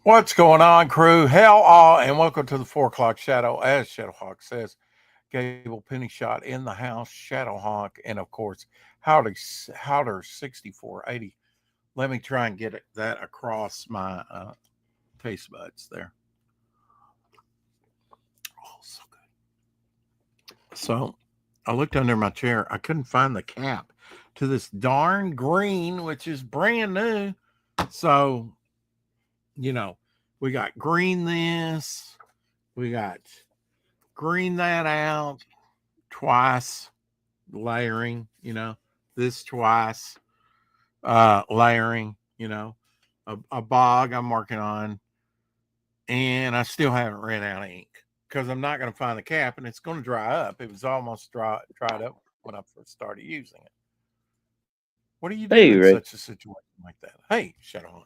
What's going on, crew? And welcome to the 4 o'clock shadow. As Shadowhawk says, Gable Penny Shot in the house, Shadowhawk, and of course, Howder 6480. Let me try and get that across my taste buds there. Oh, so good. So I looked under my chair. I couldn't find the cap to this darn green, which is brand new. So, we got green this, we got green that out twice, layering, this twice, layering, a bog I'm working on, and I still haven't ran out of ink because I'm not going to find the cap and it's going to dry up. It was almost dried up when I first started using it. What do you do in Hey, such a Rick. situation like that? Hey, Shadowhunt.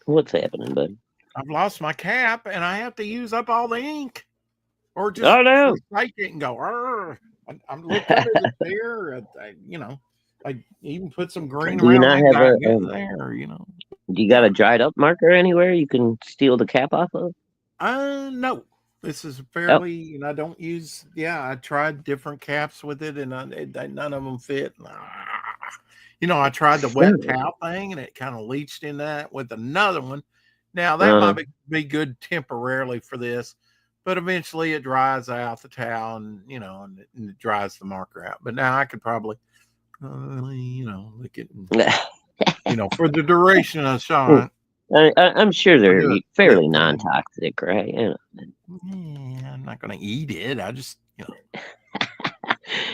What's happening, bud? I've lost my cap and I have to use up all the ink. Or just Oh no. forsake it and go. I'm looked under the chair. I even put some green Do you around not that have guy a? there. Do you got Yeah. a dried up marker anywhere you can steal the cap off of? No. This is Oh, fairly, I don't use. Yeah, I tried different caps with it, and none of them fit. I tried the wet towel thing, and it kind of leached in that with another one. Now that uh, might be good temporarily for this, but eventually it dries out the towel, and it dries the marker out. But now I could probably, lick it, for the duration of the shot. I'm sure I'll they're do a split fairly thing. non-toxic, right? Yeah, I'm not going to eat it. I just,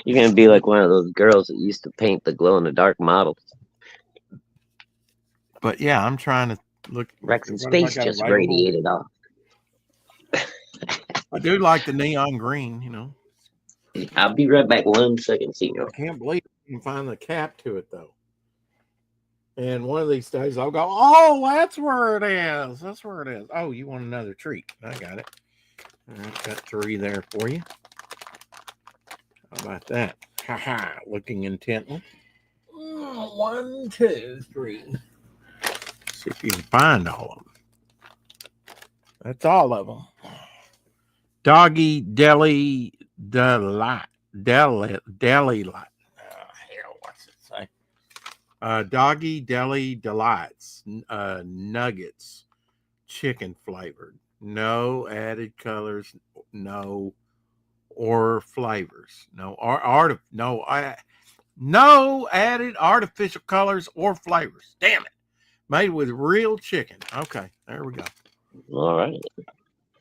You're gonna be like one of those girls that used to paint the glow-in-the-dark models. But yeah, I'm trying to look. Rex's What have I face got? A just available? radiated off. I do like the neon green. I'll be right back 1 second, I Senor. can't believe I can find the cap to it though. And one of these days I'll go, oh, that's where it is. That's where it is. Oh, you want another treat? I got it. I've got 3 there for you. How about that? Ha ha. Looking intently. 1, 2, 3. See if you can find all of them. That's all of them. Doggy Deli Delight. Deli Light. Hell, what's it say? Doggy Deli Delights. Nuggets. Chicken flavored. No added colors. No or flavors. No added artificial colors or flavors. Damn it. Made with real chicken. Okay, there we go. All right.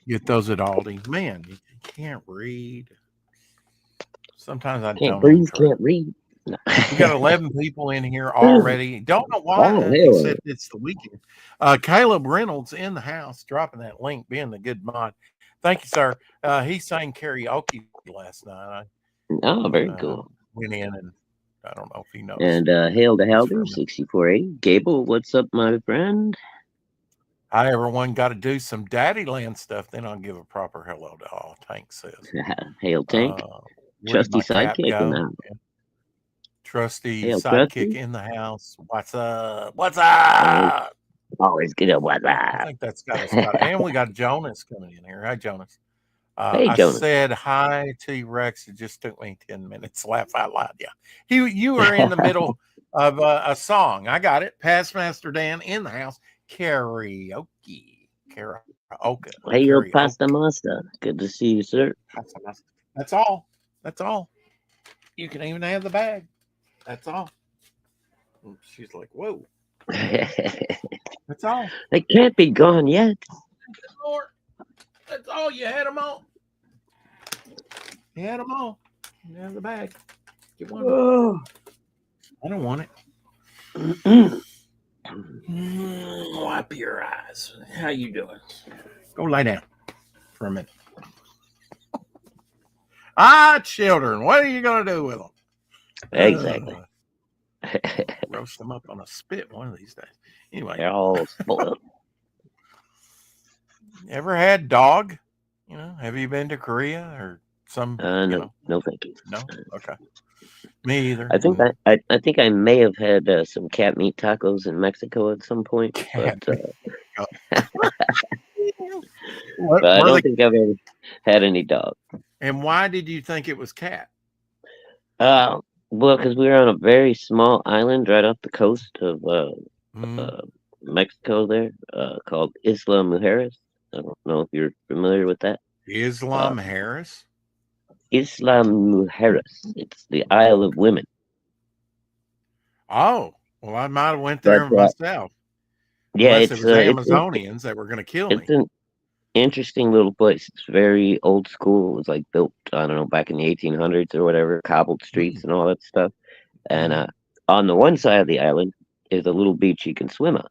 Get those at Aldi. Man, you can't read. Sometimes I Can't don't even breathe, try. can't read. No. We got 11 people in here already. Don't know why, Oh hell. except it's the weekend. Caleb Reynolds in the house, dropping that link, being the good mod. Thank you, sir. He sang karaoke last night. Oh, I very cool. went in and I don't know if he knows. And hail to He's from. Helder 6480. Gable, what's up, my friend? Hi, everyone. Got to do some Daddy Land stuff. Then I'll give a proper hello to all. Tank says. Hail Tank. Where did Trusty my cap sidekick in the go? house. Trusty Hail sidekick Trusty. in the house. What's up? What's Always, up? always good at what's I up. think that's got us about. And we got Jonas coming in here. Hi, Jonas. Hey, I Jonas. said hi to Rex. It just took me 10 minutes. Laugh out loud. Yeah, you were in the middle of a song. I got it. Past Master Dan in the house. Karaoke. Hey, yo, Karaoke. Pasta Masta. Good to see you, sir. That's all. That's all. You can even have the bag. That's all. She's like, whoa. That's all. They can't be gone yet. That's all. You had them all. You had them all. You have the bag. Get one. Oh. I don't want it. Wipe your eyes. How you doing? Go lay down for a minute. Children, what are you going to do with them? Exactly. Roast them up on a spit one of these days. Anyway. They're all spoiled. Ever had dog? Have you been to Korea or Some, No, no, thank you. no. Okay, me either. I think I think I may have had some cat meat tacos in Mexico at some point, Cat. but I Were don't they? think I've ever had any dog. And why did you think it was cat? Uh, well, because we were on a very small island right off the coast of Mm, uh, Mexico there, called Isla Mujeres. I don't know if you're familiar with that. Uh, Islam Harris. Isla Mujeres. It's the Isle of Women. Oh, well, I might have went But there myself, yeah, unless it was Amazonians that were going to kill it's me. an interesting little place. It's very old school. It was like built, I don't know, back in the 1800s or whatever, cobbled streets and all that stuff. And Mm-hmm. on the one side of the island is a little beach you can swim on.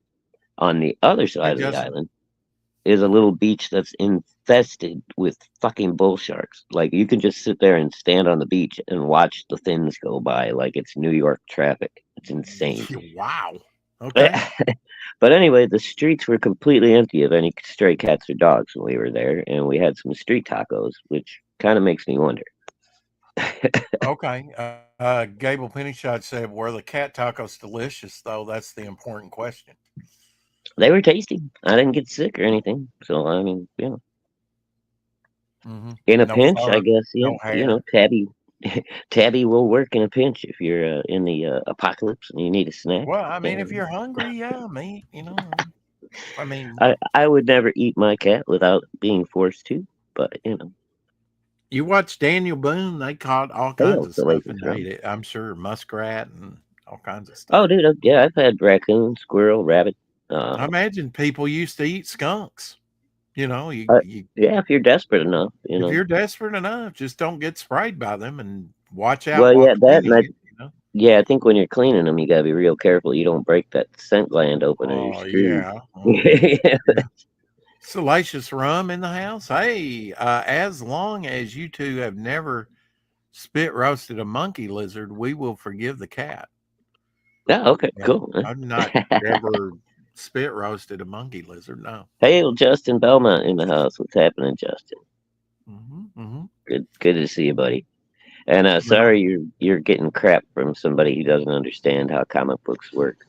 On the other Hey, side of the Justin. island is a little beach that's infested with fucking bull sharks. Like you can just sit there and stand on the beach and watch the fins go by like it's New York traffic. It's insane. Wow. Okay. But anyway, the streets were completely empty of any stray cats or dogs when we were there, and we had some street tacos, which kind of makes me wonder. Okay. Gable Pennyshot said, "Were the cat tacos delicious?" Though that's the important question. They were tasty. I didn't get sick or anything, so I mean, Mm-hmm. in a No pinch, I fur, guess, no hair. Tabby, Tabby will work in a pinch if you're in the apocalypse and you need a snack. Well, I mean, if And you're hungry, yeah, meat. I mean, I would never eat my cat without being forced to, but you watch Daniel Boone; they caught all kinds hail of stuff salacious and rum. ate it. I'm sure muskrat and all kinds of Oh, stuff. dude, yeah, I've had raccoon, squirrel, rabbit. I imagine people used to eat skunks. You know, Yeah, if you're desperate enough, if you're desperate enough, just don't get sprayed by them and watch out Well, what yeah, that and cleaning it. yeah, I think when you're cleaning them, you gotta be real careful. You don't break that scent gland open or you're Oh screwed. yeah. Yeah. Yeah. Salacious rum in the house. Hey, as long as you two have never spit roasted a monkey lizard, we will forgive the cat. Yeah, okay, Yeah, cool. I've not ever spit roasted a monkey lizard. No. Hail, Justin Belmont in the house. What's happening, Justin? Mm-hmm. Good to see you, buddy. And Well, sorry you're getting crap from somebody who doesn't understand how comic books work.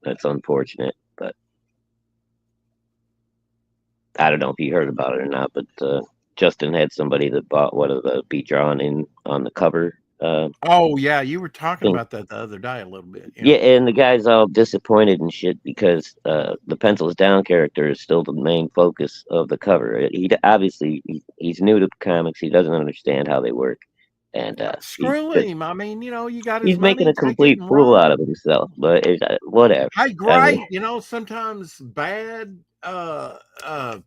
That's unfortunate, but I don't know if you heard about it or not. But Justin had somebody that bought one of the be drawn in on the cover oh yeah, you were talking thing. about that the other day a little bit. Yeah, and the guy's all disappointed and shit because the pencils down character is still the main focus of the cover. Obviously he's new to comics. He doesn't understand how they work, and Screw him. I mean, you got his he's making money, a take it complete and fool out of run. himself. But whatever. Hey, I mean, great. Sometimes bad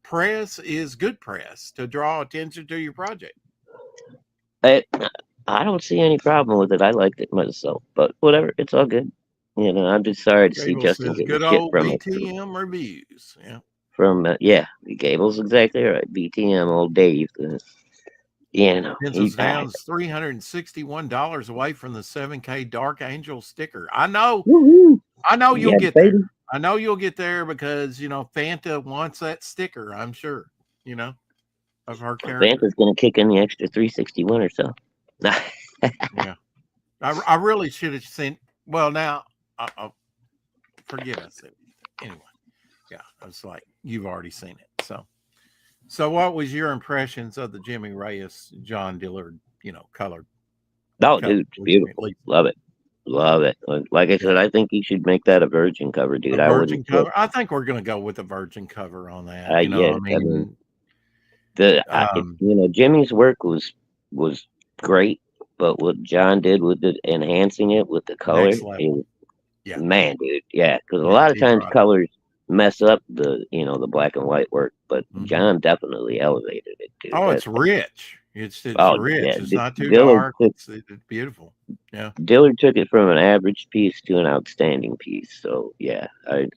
press is good press to draw attention to your project. I I don't see any problem with it. I liked it myself, but whatever. It's all good. I'm just sorry to see Gable Justin says, getting good shit old from it. BTM reviews. Yeah. Yeah, Gable's exactly right. BTM, old Dave. Pencils He's back. Down's $361 away from the 7K Dark Angel sticker. I know Woo-hoo. you'll Yeah, get baby. there. I know you'll get there because, Fanta wants that sticker, I'm sure, of her character. Vanta's gonna kick in the extra 361 or so. Yeah. I really should have sent, well, now, forget I said it. Anyway, yeah, I was like, you've already seen it. So what was your impressions of the Jimmy Reyes, John Dillard, colored? Oh, dude, it's beautiful. Love it. Love it. Like I said, I think you should make that a virgin cover, dude. A I virgin wouldn't. cover. I think we're going to go with a virgin cover on that. Yeah, I mean, Jimmy's work was great, but what John did with it, enhancing it with the color, next level. Yeah, man, dude, yeah, because a lot of times colors mess up the black and white work, but John definitely elevated it, dude. Oh, it's rich. It's rich. Yeah. It's not too dark. It's beautiful. Yeah. Dillard took it from an average piece to an outstanding piece. So yeah,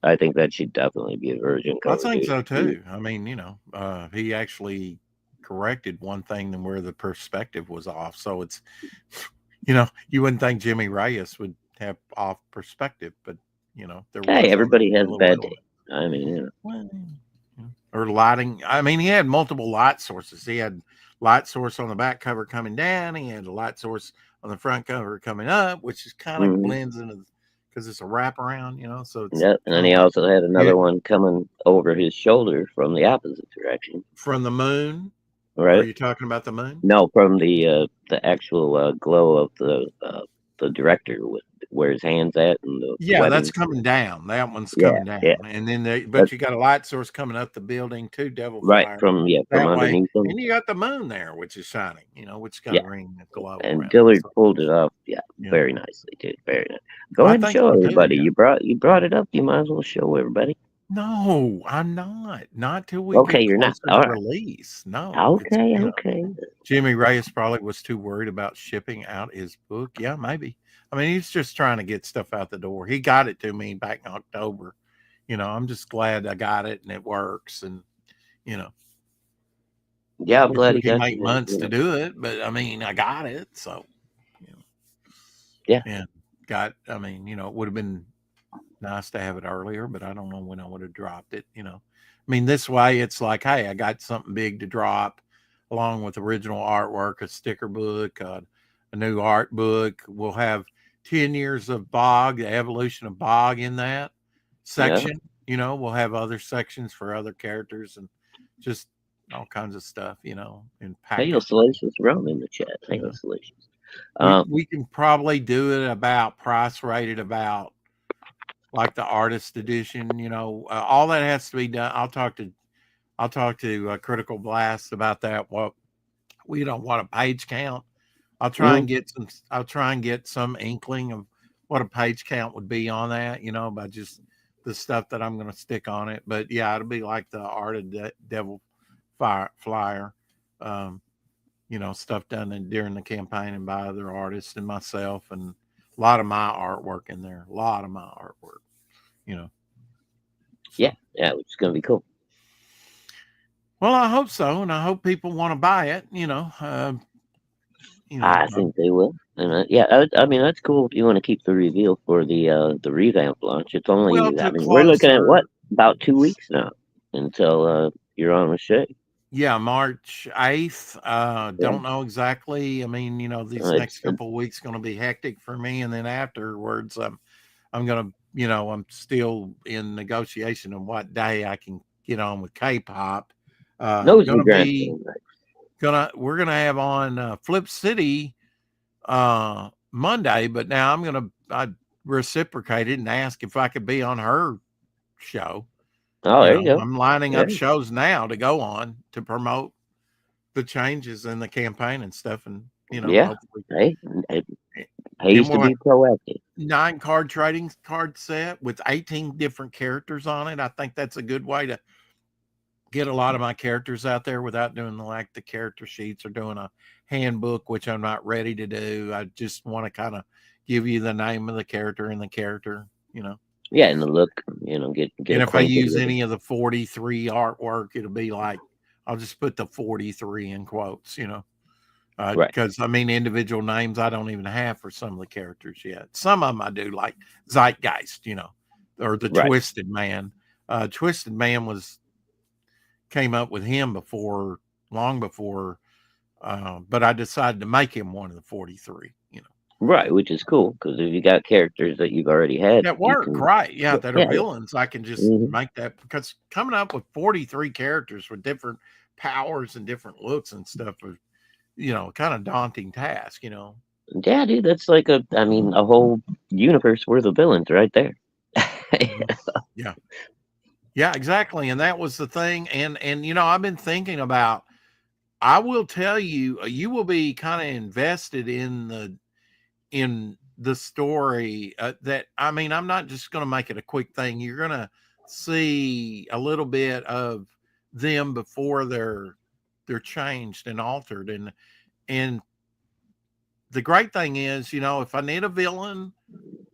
I think that should definitely be a virgin cover. I think so too. I mean, he actually corrected one thing where the perspective was off. So it's, you wouldn't think Jimmy Reyes would have off perspective, but there was. Everybody has a bad day. I mean, or lighting. I mean, he had multiple light sources. He had light source on the back cover coming down. He had a light source on the front cover coming up, which is kind of blends into because it's a wraparound, you know. So it's Yep. And then kind of he like also had another one coming over his shoulder from the opposite direction. from the moon. Right. Are you talking about the moon? No, from the actual glow of the director with where his hands at and the Yeah, webbing. that's coming down. That one's Yeah, coming down, yeah. and then but But you got a light source coming up the building to Devil right Fire from that way, underneath them. and you got the moon there, which is shining, you know, which got Yeah. a ring of glow And around Dillard it. pulled it off, Yeah. very nicely, dude. Very nice. Go I ahead and think show so too, everybody. yeah. You brought it up. You might as well show everybody. No, I'm not. Not till we Okay, get you're not. closer All to right. release. No. It's, Okay, you know, okay. Jimmy Reyes probably was too worried about shipping out his book. Yeah, maybe. I mean, he's just trying to get stuff out the door. He got it to me back in October. You know, I'm just glad I got it and it works. And, you know, Yeah, I'm glad he it got make you. months to do it, but I mean, I got it. So, you know, Yeah. And I mean, you know, it would have been nice to have it earlier, but I don't know when I would have dropped it, you know. I mean, this way it's like, hey, I got something big to drop along with original artwork, a sticker book, a new art book. We'll have 10 years of Bog, the evolution of Bog in that section. You know, we'll have other sections for other characters and just all kinds of stuff, you know, and pack Hey, Salacious Rum in the chat. Hey, Salacious. We can probably do it about price rated about like the artist edition, you know, all that has to be done. I'll talk to Critical Blast about that. What we don't want a page count. I'll try and get some inkling of what a page count would be on that, you know, by just the stuff that I'm going to stick on it. But yeah, it'll be like the Art of Devil Flyer, you know, stuff done during the campaign and by other artists and myself, and a lot of my artwork in there. A lot of my artwork, you know. So. Yeah, which is going to be cool. Well, I hope so, and I hope people want to buy it. You know, I think they will. And I mean, that's cool if you want to keep the reveal for the revamp launch. It's only, I mean, we're looking at what, about 2 weeks now until you're on with Shay. Yeah, March 8th. Don't know exactly. I mean, you know, these next couple of weeks going to be hectic for me, and then afterwards, I'm going to, you know, I'm still in negotiation on what day I can get on with K-pop. We're gonna have on Flip City Monday, but now I reciprocated and asked if I could be on her show. Oh, there you go. I'm lining up shows now to go on to promote the changes in the campaign and stuff, and you know, hopefully. I used to be proactive. 9 card trading card set with 18 different characters on it. I think that's a good way to get a lot of my characters out there without doing the character sheets or doing a handbook, which I'm not ready to do. I just want to kind of give you the name of the character and the character, you know. Yeah, and the look, you know, get and if I use any of the 43 artwork, it'll be like I'll just put the 43 in quotes, you know. Because I mean, individual names I don't even have for some of the characters yet. Some of them I do, like Zeitgeist, you know, or the Twisted Man. Twisted Man came up with him long before, but I decided to make him one of the 43, you know. Right, which is cool because if you got characters that you've already had that work, that are villains, I can just make that, because coming up with 43 characters with different powers and different looks and stuff is, you know, kind of daunting task, you know. Yeah, dude, that's like a whole universe worth of villains right there. Yeah, exactly. And that was the thing. And you know, I've been thinking about, I will tell you, you will be kind of invested in the story, that, I mean, I'm not just going to make it a quick thing. You're going to see a little bit of them before they're changed and altered. And the great thing is, you know, if I need a villain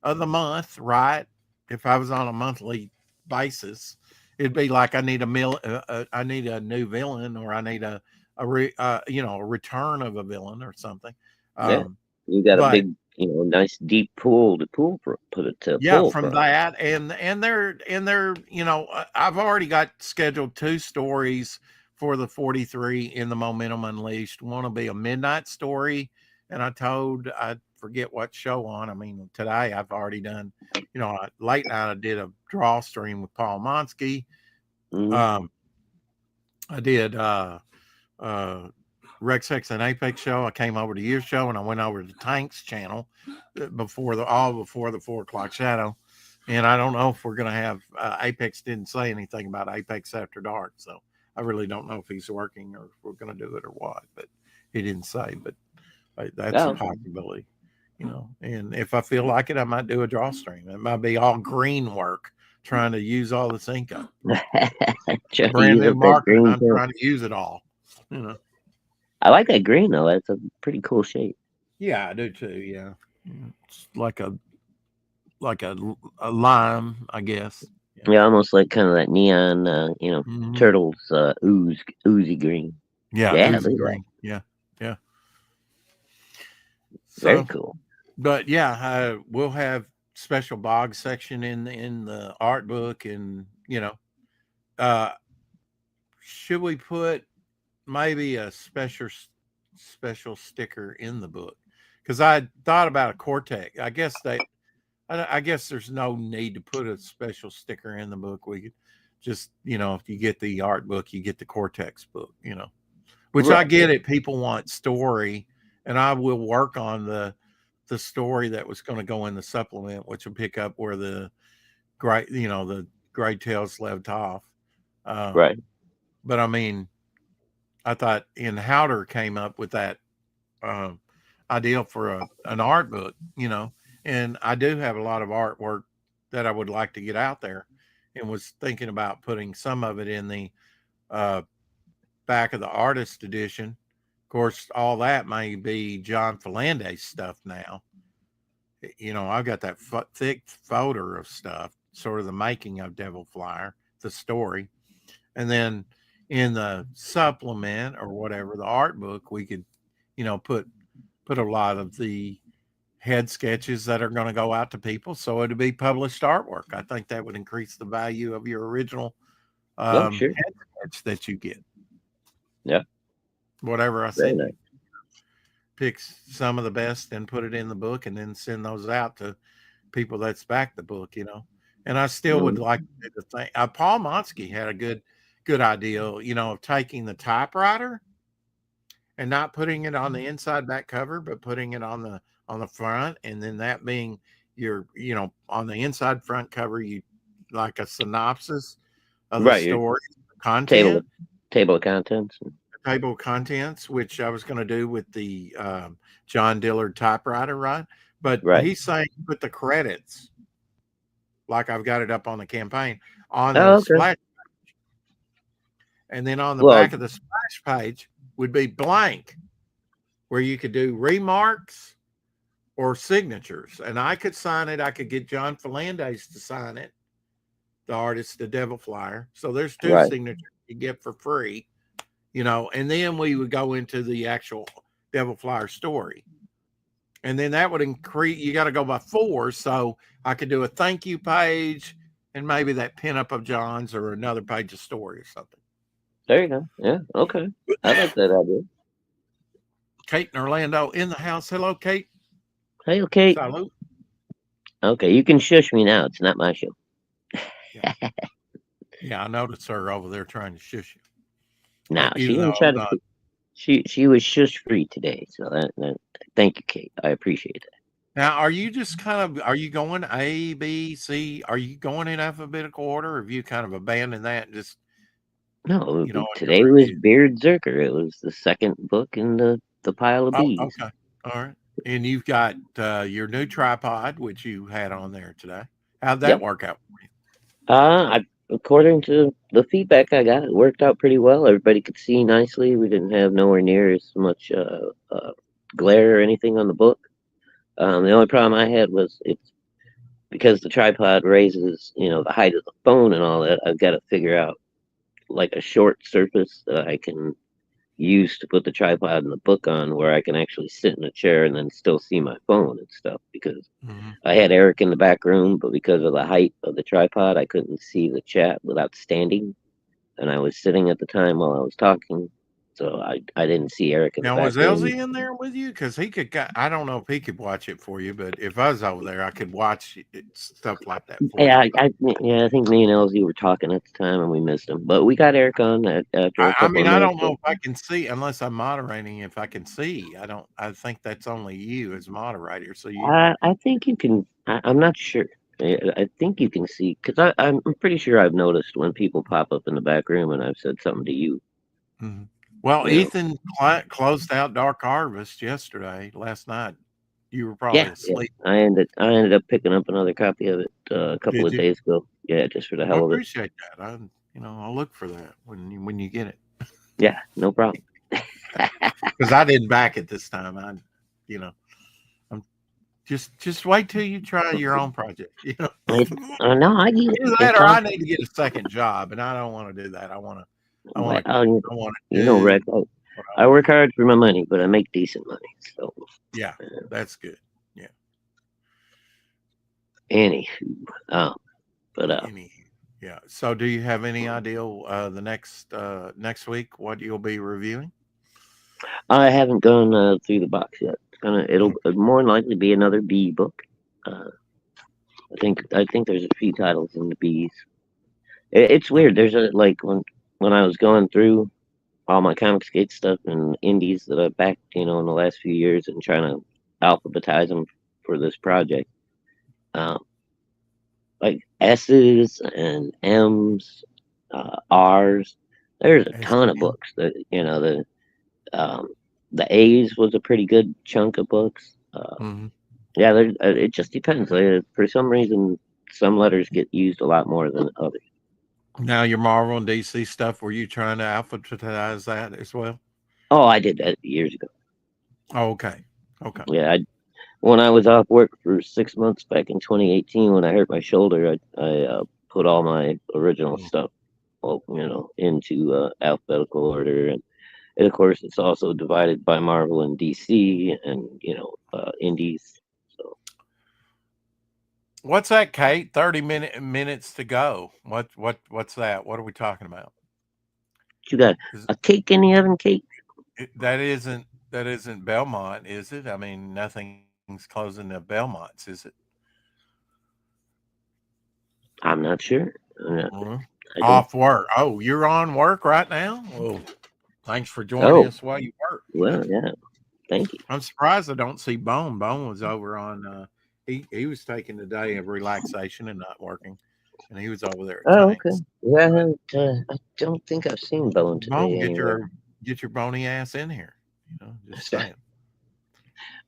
of the month, right? If I was on a monthly basis, it'd be like I need I need a new villain, or I need a return of a villain or something. You got a big, you know, nice deep pool to pull from. That, and they're, you know, I've already got scheduled 2 stories for the 43 in the Momentum Unleashed want to be a midnight story. And I forget what show on. I mean, today I've already done, late night I did a draw stream with Paul Monsky. Mhm. I did Rex Hex and Apex show. I came over to your show and I went over to Tank's channel before the 4 o'clock shadow. And I don't know if we're going to have Apex didn't say anything about Apex After Dark. So I really don't know if he's working or if we're going to do it or what, but he didn't say, but that's a possibility, and if I feel like it, I might do a draw stream. It might be all green work, trying to use all this ink up. Brand new marker, and I'm trying to use it all. I like that green though. That's a pretty cool shape. Yeah, I do too. Yeah, it's like a lime, I guess. Yeah, almost like kind of that neon, turtles oozy green. Yeah, oozy green. Yeah. So, very cool. But yeah, we'll have special bog section in the art book, and should we put maybe a special sticker in the book? Because I thought about a Cortex. I guess there's no need to put a special sticker in the book. We could just, if you get the art book, you get the Cortex book, which right. I get it. People want story, and I will work on the story that was going to go in the supplement, which will pick up where the Gray Tales left off. Right. But I mean, I thought Howder came up with that idea for an art book, and I do have a lot of artwork that I would like to get out there, and was thinking about putting some of it in the back of the artist edition. Of course, all that may be John Philandez stuff now. I've got that thick folder of stuff, sort of the making of Devil Flyer, the story. And then in the supplement or whatever, the art book, we could, put a lot of the head sketches that are going to go out to people. So it'd be published artwork. I think that would increase the value of your original head sketch that you get. Yeah. Whatever I send you. Pick some of the best and put it in the book, and then send those out to people that's back the book, And I still would like to do the thing. Paul Monsky had a good idea, of taking the typewriter and not putting it on the inside back cover, but putting it on the front, and then that being your, on the inside front cover, you like a synopsis of the story, content, table of contents. Table of contents, which I was going to do with the John Dillard typewriter, right? But he's saying put the credits, like I've got it up on the campaign, on the splash page. And then on the back of the splash page would be blank, where you could do remarks or signatures. And I could sign it. I could get John Philandez to sign it, the artist, the Devil Flyer. So there's two signatures you get for free. And then we would go into the actual Devil Flyer story. And then that would increase, you got to go by 4. So I could do a thank you page and maybe that pinup of John's or another page of story or something. There you go. Yeah. Okay. I like that idea. Kate and Orlando in the house. Hello, Kate. Hey, Kate. Salute. Okay. You can shush me now. It's not my show. Yeah, I noticed her over there trying to shush you. No, she didn't try to. She was shush free today. So that thank you, Kate. I appreciate that. Now, are you just are you going A, B, C? Are you going in alphabetical order, or have you kind of abandoned that and just? No, today was Beard Zerker. It was the second book in the pile of bees. Okay, all right. And you've got your new tripod, which you had on there today. How'd that work out for you? According to the feedback I got, it worked out pretty well. Everybody could see nicely. We didn't have nowhere near as much glare or anything on the book. The only problem I had was it's because the tripod raises, the height of the phone and all that. I've got to figure out like a short surface that I can use to put the tripod and the book on, where I can actually sit in a chair and then still see my phone and stuff, because I had Eric in the back room, but because of the height of the tripod, I couldn't see the chat without standing. and I was sitting at the time while I was talking, so I didn't see Eric in the Now, back was room. Elsie in there with you? Because he could. I don't know if he could watch it for you, but if I was over there, I could watch stuff like that for Yeah, you. I think me and Elsie were talking at the time, and we missed him. But we got Eric on after a I couple mean, of I minutes. don't know if I can see unless I'm moderating. If I can see, I don't. I think that's only you as moderator. So you. I think you can. I'm not sure. I think you can see because I'm pretty sure I've noticed when people pop up in the back room and I've said something to you. Mhm. Well, You know. Ethan closed out Dark Harvest last night. You were probably Yeah. asleep. I ended up picking up another copy of it a couple Did of you? days ago. Yeah, just for the I hell of it. appreciate that. I'll look for that when you get it. Yeah, no problem. Because I didn't back it this time. You know, I'm just wait till you try your own project. You know, No, I get it. either that It's or all I need to get a second job, and I don't want to do that. I want well, to, I want to do Rex. what I I want work to do. hard for my money, but I make decent money. So, Yeah, that's good. Yeah. anywho, um, but Any. Yeah. So, do you have any idea the next week what you'll be reviewing? I haven't gone through the box yet. It'll more than likely be another B book. Uh, I think there's a few titles in the B's. It's weird. There's a like when I was going through all my Comicsgate stuff and indies that I've backed, in the last few years and trying to alphabetize them for this project. Um, like S's and M's, R's. There's a ton of books that um, the A's was a pretty good chunk of books. Mm-hmm. Yeah, it just depends. For some reason, some letters get used a lot more than others. Now, your Marvel and DC stuff, were you trying to alphabetize that as well? Oh, I did that years ago. Oh, okay. Okay. Yeah, when I was off work for 6 months back in 2018, when I hurt my shoulder, I put all my original stuff, into alphabetical order, and of course, it's also divided by Marvel and DC, and indies. So What's that, Kate? 30 minutes to go. What's that? What are we talking about? you got a cake in the oven, Kate? That isn't Belmont, is it? I mean, nothing's closing the Belmonts, is it? I'm not sure. Off work. Oh, you're on work right now? Oh, thanks for joining Oh, us while you work. well, yeah. Thank you. I'm surprised I don't see Bone. Bone was over on he was taking the day of relaxation and not working. And he was over there at Oh, okay. Tanks. Yeah, I don't think I've seen Bone Bone, today get anywhere. your bony ass in here. Just saying.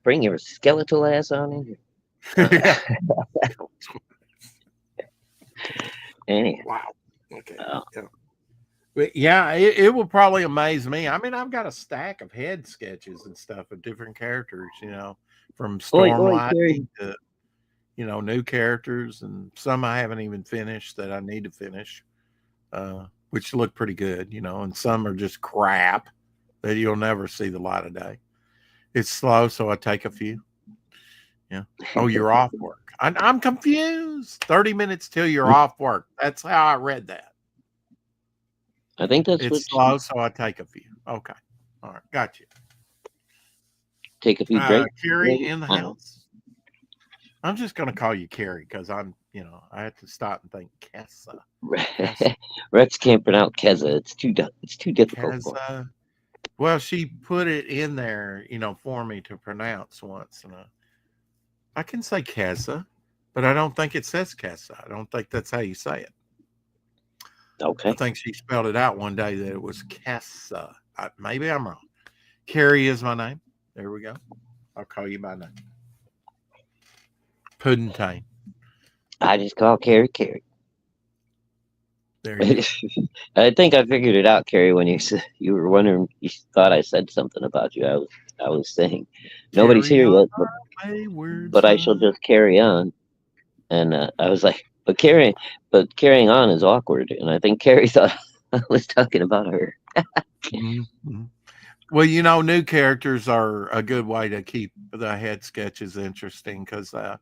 Bring your skeletal ass on in here. Yeah. Anyhow. Wow. Okay. Yeah. But yeah, it will probably amaze me. I mean, I've got a stack of head sketches and stuff of different characters, from Oi, Carrie. Stormlight to, new characters, and some I haven't even finished that I need to finish, which look pretty good, and some are just crap that you'll never see the light of day. It's slow, so I take a few. Yeah. Oh, you're off work. I'm confused. 30 minutes till you're off work. That's how I read that. I think that's It's slow, so I take a few. Okay. All right. Got you. Take a few breaks. Carrie in the house. I'm just going to call you Carrie because I had to stop and think Kessa. Rex can't pronounce Keza. It's too difficult for him. Kessa. Well, she put it in there, for me to pronounce once. And I can say Kessa, but I don't think it says Kessa. I don't think that's how you say it. Okay. I think she spelled it out one day that it was Kessa. Maybe I'm wrong. Carrie is my name. There we go. I'll call you by name. Puddentine. I just call Carrie Carrie. There you go. I think I figured it out, Carrie, when you were wondering. You thought I said something about you. I was saying nobody's here yet, but I shall just carry on. And I was like, but carrying on is awkward. And I think Carrie thought I was talking about her. Mm-hmm. Well, new characters are a good way to keep the head sketches interesting because, head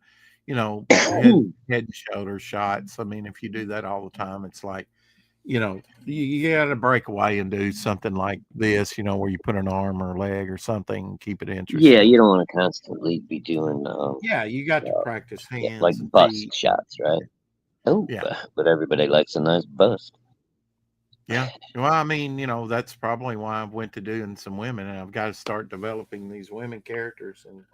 and shoulder shots. I mean, if you do that all the time, it's like, you got to break away and do something like this, where you put an arm or leg or something, keep it Yeah, interesting. you don't want to constantly be doing Yeah, you got to practice like hands and bust feet. shots, right? Oh, Yeah, but everybody likes a nice bust. yeah. Well, I mean, that's probably why I went to doing some women, and I've got to start developing these women characters, and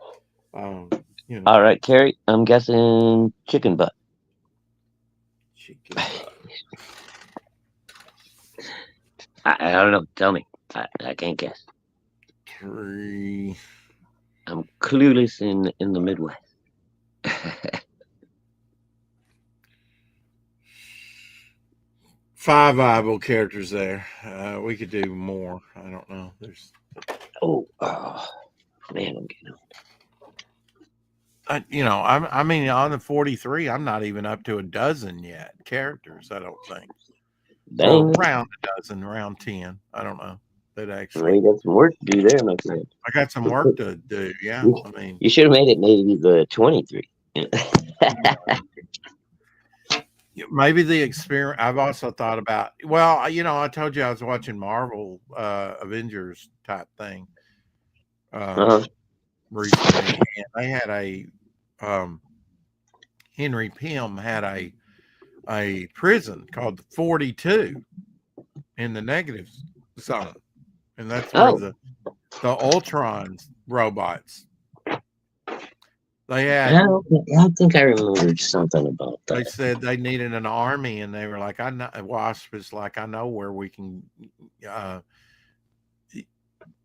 All right, Carrie, I'm guessing chicken butt. chicken butt. I don't know. Tell me. I can't guess. Three. I'm clueless in the Midwest. 5 viable characters there. We could do more. I don't know. There's. Oh, man, I'm getting. I mean, on the 43, I'm not even up to a dozen yet characters. I don't think. Well, Dang, round a dozen, round 10. I don't know. That well, actually, you got some work to do there, my friend. I got some work to do. Yeah, I mean, You should have made it maybe the 23. maybe the experience. I've also thought about. Well, I told you I was watching Marvel Avengers type thing recently, and they had Henry Pym had a prison called the 42 in the negative zone, and that's where Oh, the Ultron robots. They I had. think I remembered something about They that. said they needed an army, and they were like, "I know." Wasp is like, "I know where we can uh,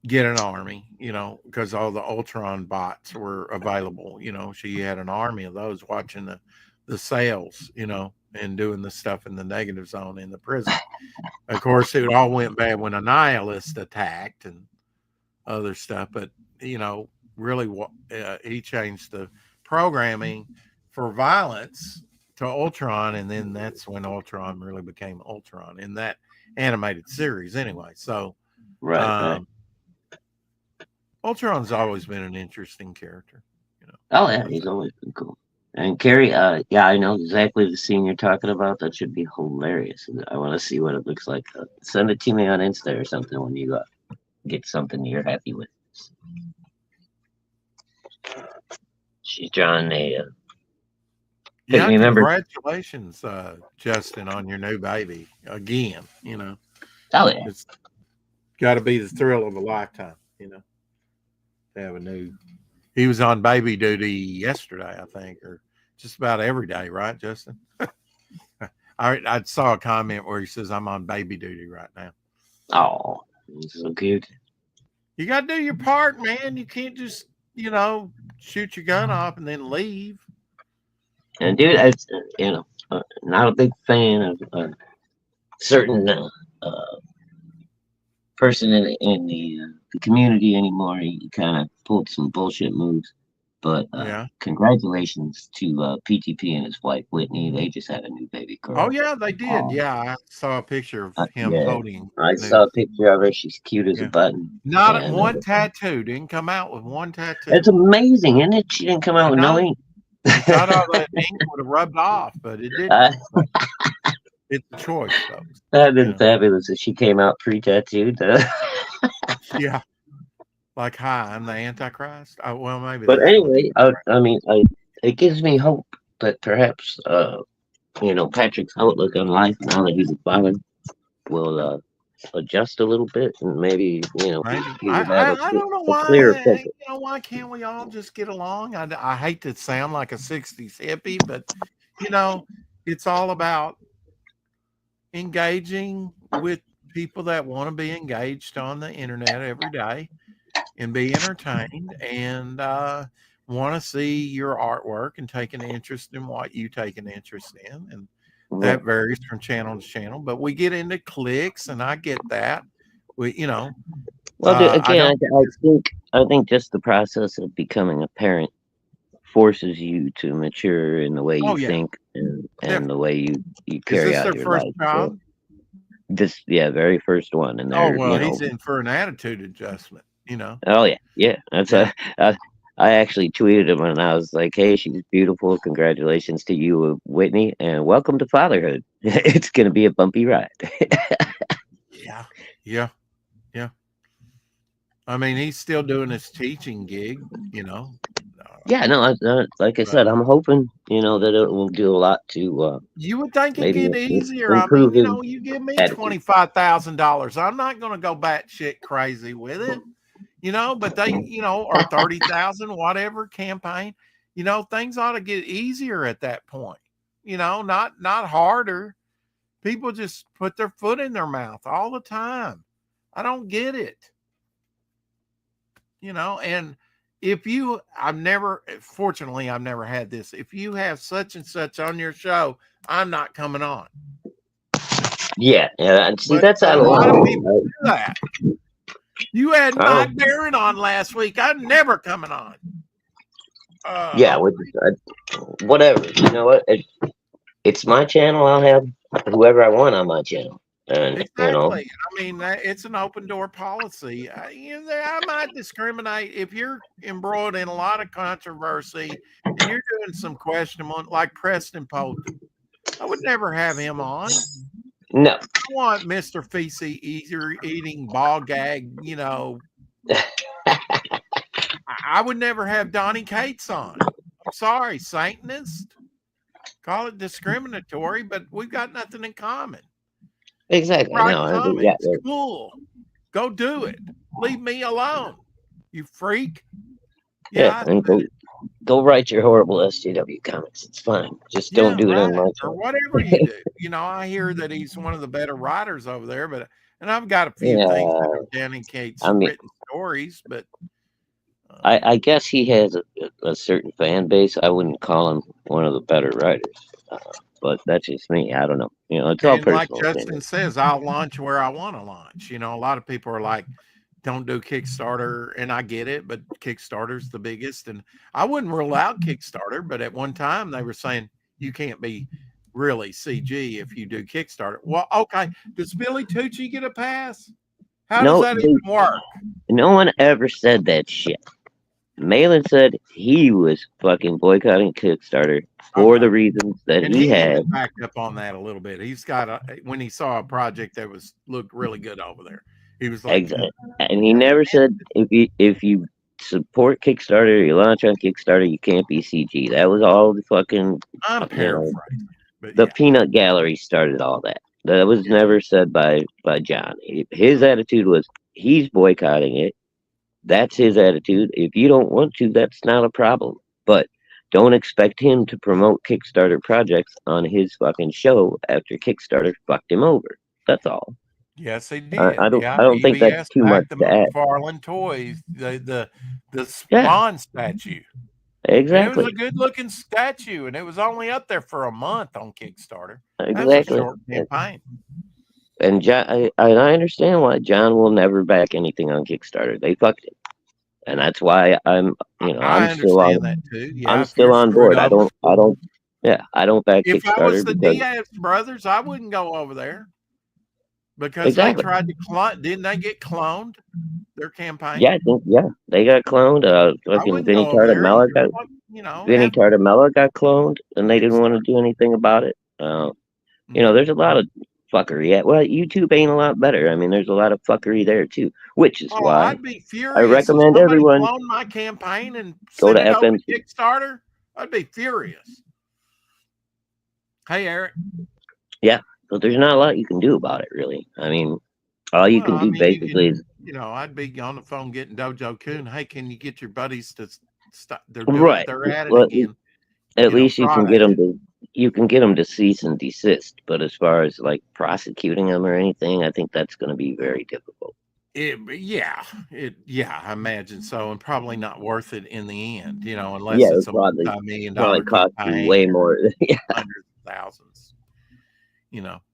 get an army," because all the Ultron bots were available. She had an army of those watching the sales, and doing the stuff in the negative zone in the prison. Of course, it all went bad when a nihilist attacked and other stuff, but really, he changed the programming for violence to Ultron, and then that's when Ultron really became Ultron in that animated series, anyway. So, Right. Ultron's always been an interesting character. Oh, yeah, he's always been cool. And Carrie, yeah, I know exactly the scene you're talking about. That should be hilarious. I want to see what it looks like. Send it to me on Insta or something when you get something you're happy with. She's drawing a. Yeah, Remember? congratulations, Justin, on your new baby again. Oh yeah, It's got to be the thrill of a lifetime. To have a new. He was on baby duty yesterday, I think, or just about every day, right, Justin? I saw a comment where he says, "I'm on baby duty right now." oh, so cute. You got to do your part, man. You can't just, shoot your gun off and then leave. And dude, I not a big fan of certain person in the community anymore. He kind of pulled some bullshit moves. But Yeah. congratulations to PTP and his wife Whitney. They just had a new baby girl. Oh yeah, they did. Yeah, I saw a picture of him Yeah, holding. I saw a picture of her. She's cute as a Yeah. button. Not And, one tattoo. Didn't come out with one tattoo. It's amazing, isn't it? She didn't come out with no ink. I thought all that ink would have rubbed off, but it didn't. It's a choice, though. That'd been fabulous if she came out pre-tattooed. Yeah. Like, hi, I'm the Antichrist. Oh, well, maybe. But that's anyway, I mean, it gives me hope that perhaps, Patrick's outlook on life now that he's a father will adjust a little bit, and maybe maybe. I don't know why. Clearer picture. Why can't we all just get along? I hate to sound like a '60s hippie, but it's all about engaging with people that want to be engaged on the internet every day and be entertained and want to see your artwork and take an interest in what you take an interest in. And that varies from channel to channel, but we get into clicks, and I get that. Well, dude, again, I think just the process of becoming a parent forces you to mature in the way you think and the way you carry out your life. Child? So very first one. And he's in for an attitude adjustment. Oh yeah. That's I actually tweeted him and I was like, "Hey, she's beautiful. Congratulations to you, Whitney, and welcome to fatherhood." It's going to be a bumpy ride. Yeah. Yeah. Yeah. I mean, he's still doing his teaching gig, you know. Yeah, no, like I But said, I'm hoping, that it will do a lot to you would think it maybe get easier. I mean, improve you his know, you give me attitude. $25,000. I'm not going to go batshit crazy with it, you know, but they, you know, or 30,000, whatever campaign, you know, things ought to get easier at that point, you know, not harder. People just put their foot in their mouth all the time. I don't get it, you know, and fortunately, I've never had this. If you have such and such on your show, I'm not coming on. Yeah, and see, But that's a out of lot of people line. do that. You had I Mike don't, Barron on last week. I'm never coming on. yeah, Okay. whatever. You know what? It's my channel. I'll have whoever I want on my channel, and Exactly. I mean, it's an open door policy. I might discriminate if you're embroiled in a lot of controversy and you're doing some questionable, like Preston Poulton. I would never have him on. no. I want Mr. Feces eating ball gag, you know. I would never have Donnie Cates on. I'm sorry, Satanist. Call it discriminatory, but we've got nothing in common. Exactly. Write No. Yeah. comments. Cool. Go do it. Leave me alone. You freak. Yeah. Yeah, And go write your horrible SJW comments. It's fine. Just don't yeah, do it right. on my Or channel. whatever you do. You know, I hear that he's one of the better writers over there, and I've got a few things that Yeah. are Danny Cates I mean, written stories, but I guess he has a certain fan base. I wouldn't call him one of the better writers, but that's just me. I don't know. It's all and like personal Justin opinion. says, I'll launch where I want to launch. You know, a lot of people are like, don't do Kickstarter, and I get it, but Kickstarter's the biggest. And I wouldn't rule out Kickstarter, but at one time they were saying you can't be really CG if you do Kickstarter. Well, okay. Does Billy Tucci get a pass? How does No, that even work? no one ever said that shit. Malin said he was fucking boycotting Kickstarter for Okay. the reasons that And he he had. even backed up on that a little bit. He's got when he saw a project that looked really good over there, he was like, Exactly. And he never said if you support Kickstarter, you launch on Kickstarter, you can't be CG. That was all the fucking I'm you know paraphrasing, but the yeah. peanut gallery started all that. That was never said by John. His attitude was he's boycotting it. That's his attitude. If you don't want to, that's not a problem. But don't expect him to promote Kickstarter projects on his fucking show after Kickstarter fucked him over. That's all. Yes, they I, did. I don't Yeah, I don't think that's EBS too much backed the to add. McFarlane toys, the Yeah, Spawn statue, and it was a exactly. good looking statue, and it was only up there for a month on Kickstarter. That's a Exactly. short campaign. And John, I understand why John will never back anything on Kickstarter. They fucked it, and that's why I'm I still on. understand that too. Yeah, I'm if you're still on screwed board. I over. don't. I don't. Yeah, I don't back If I was Kickstarter the because Diaz brothers, I wouldn't go over there because they exactly. tried to clone. Didn't they get cloned? Their campaign. Yeah, I think they got cloned. I Fucking wouldn't go over there. Vinny Have Tartamella got cloned, and they didn't want to Kickstarter. do anything about it. There's a lot of fuckery. Yeah, well, YouTube ain't a lot better. I mean, there's a lot of fuckery there too, which is Oh, why I'd be I furious if recommend somebody everyone cloned my campaign and go sent to it over to FMC. Kickstarter. I'd be furious. Hey, Eric. Yeah, but there's not a lot you can do about it, really. I mean, all you Well, can I do mean, you basically can, is I'd be on the phone getting Dojo Coon. Hey, can you get your buddies to stop? right. They're at it Well, again. at least you can Friday. get them to cease and desist. But as far as like prosecuting them or anything, I think that's going to be very difficult. Yeah, I imagine so, and probably not worth it in the end. Unless Yeah, it's a probably multi-million-dollar cost you campaign, way more. Yeah, hundreds of thousands.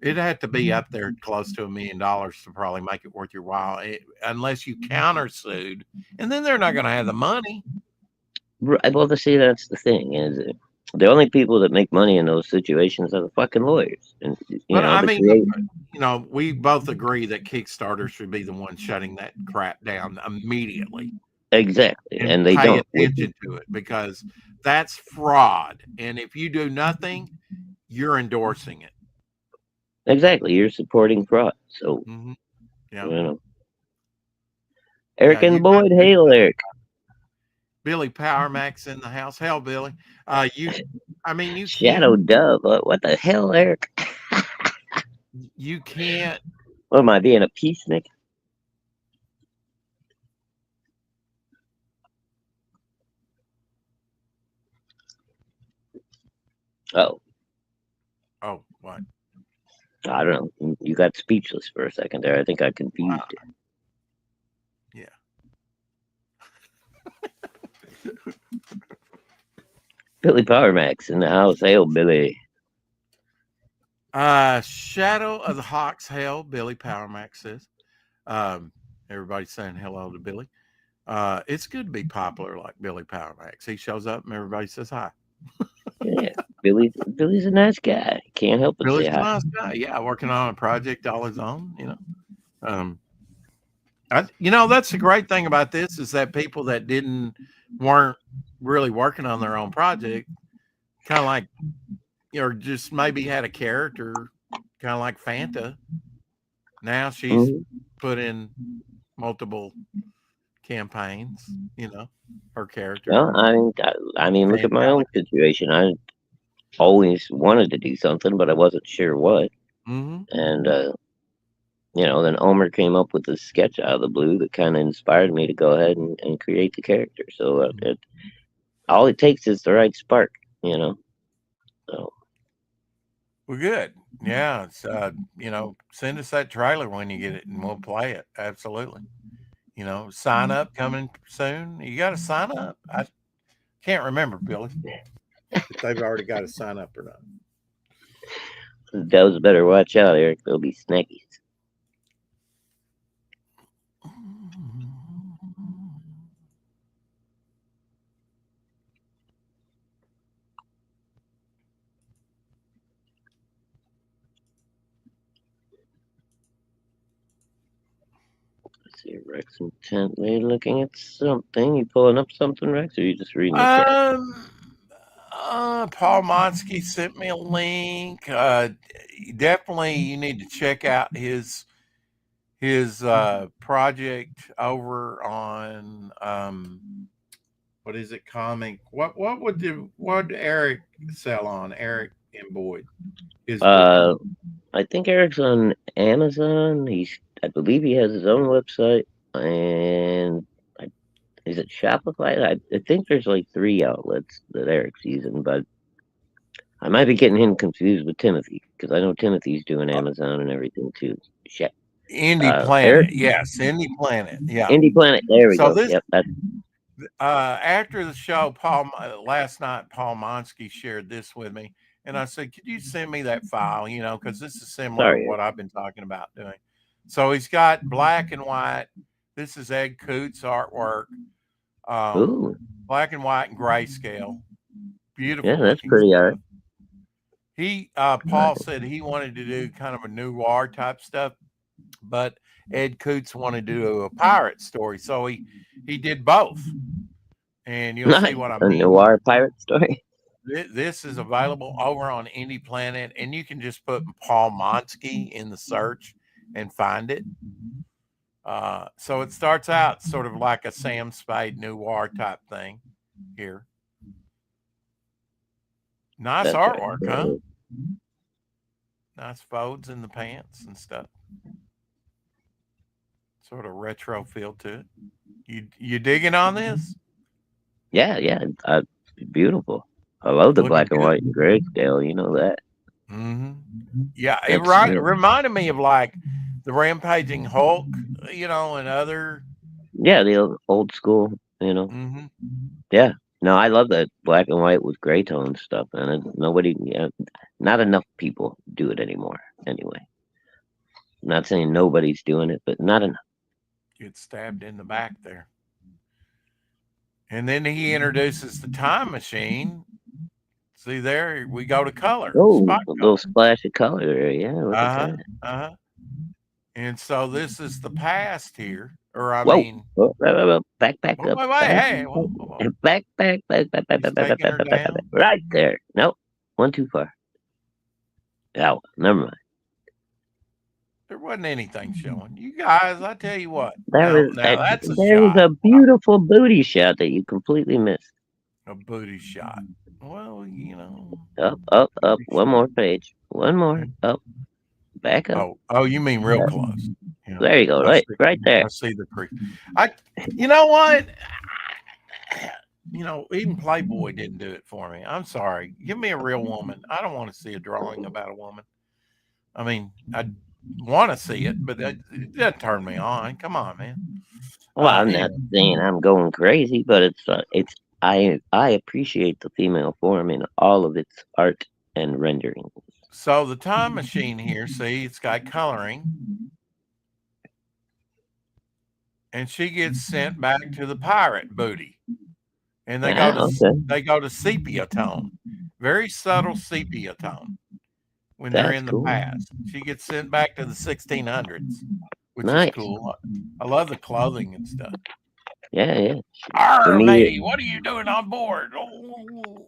It'd have to be up there close to $1 million to probably make it worth your while, unless you countersued, and then they're not going to have the money. right. Well, to see that's the thing is the only people that make money in those situations are the fucking lawyers, and But I the mean, we both agree that Kickstarter should be the one shutting that crap down immediately exactly, and and they pay don't. attention to it because that's fraud. And if you do nothing, you're endorsing it. Exactly. You're supporting fraud. So, Mm-hmm. you Yeah. know. Eric Yeah. and You got Boyd. to do Hail, something. Eric. Billy Power Max in the house. Hell, Billy. I mean, Shadow Dove. What the hell, Eric? you can't. What am I being a peacenik? Oh, Oh, what? I don't know. You got speechless for a second there. I think I confused Wow. it. Yeah. Billy Power Max in the house. Hail, Billy. Shadow of the Hawks. Hell, Billy Power Max says. Um, everybody's saying hello to Billy. It's good to be popular like Billy Power Max. He shows up and everybody says hi. Yeah, Billy's a nice guy. Can't help but say Billy's a hi. nice guy. Yeah, working on a project all his own. Um, that's the great thing about this is that people that weren't really working on their own project, kind of like, just maybe had a character, kind of like Fanta. Now she's Mhm. put in multiple campaigns. Her character. Well, I mean, look at my own Fantastic. situation. I always wanted to do something, but I wasn't sure what. Mm-hmm. And then Omer came up with this sketch out of the blue that kind of inspired me to go ahead and create the character. So all it takes is the right spark, you know. So Well, good. Yeah, it's send us that trailer when you get it, and we'll play it. Absolutely. Sign up coming soon. You got to sign up. I can't remember, Billy, if they've already got to sign up or not. those better watch out, Eric. They'll be snackies. Let's see, Rex intently looking at something. You pulling up something, Rex, or you just reading the chat? Um, Paul Monsky sent me a link. Definitely, you need to check out his project over on what is it, comic? What did Eric sell on? Eric and Boyd, his book. I think Eric's on Amazon. I believe he has his own website, and is it Shopify? I think there's like 3 outlets that Eric's using, but I might be getting him confused with Timothy because I know Timothy's doing Amazon and everything too. Shit. Indie Eric, Planet, yes, Indie Planet, yeah. Indie Planet. There we So go. this Yep, that's after the show, last night, Paul Monsky shared this with me, and I said, "Could you send me that file? Because this is similar to sorry. what I've been talking about doing." So he's got black and white. This is Ed Coots artwork, Ooh, black and white and grayscale, yeah, beautiful that's looking pretty alright. stuff. Paul said he wanted to do kind of a noir type stuff, but Ed Coots wanted to do a pirate story, so he did both, and you'll see Nice, what I a mean. noir pirate story. This is available over on Indie Planet, and you can just put Paul Monsky in the search and find it. So it starts out sort of like a Sam Spade noir type thing here. Nice That's artwork, right. huh? Nice folds in the pants and stuff. Sort of retro feel to it. You digging on this? Yeah, beautiful. I love the Looking black and good. white and grayscale. You know that. Mm-hmm. Yeah, it That's reminded me of like the Rampaging Hulk, and other. yeah, the old school. Mm-hmm. Yeah. No, I love that black and white with gray tone stuff, and not enough people do it anymore. Anyway, I'm not saying nobody's doing it, but not enough. Get stabbed in the back there. And then he introduces the time machine. See there, we go to color, Oh, spot a little color. splash of color there. Yeah, look at Uh-huh. that. Uh-huh. And so this is the past here. Or I Whoa. mean, Whoa. Back wait, up. wait, wait, hey, whoa, whoa, whoa. Back. He's taking her down. Right there. Nope. One too far. Oh, never mind. There wasn't anything showing. You guys, I tell you what. There Now that's a was shot. a beautiful booty shot that you completely missed. A booty shot. Well, Up. One more page. One more. Up. Back up. Oh, you mean real close. Yeah. There you go. Right there. I see the creek. You know what? Even Playboy didn't do it for me. I'm sorry. Give me a real woman. I don't want to see a drawing about a woman. I mean, I want to see it, but it doesn't turn me on. Come on, man. Well, I'm not saying I'm going crazy, but I appreciate the female form in all of its art and rendering. So the time machine here, see, it's got coloring. And she gets sent back to the pirate booty. And they go to sepia tone. Very subtle sepia tone when they're in the past. She gets sent back to the 1600s, which is cool. I love the clothing and stuff. Yeah. Arr, lady, what are you doing on board? Oh.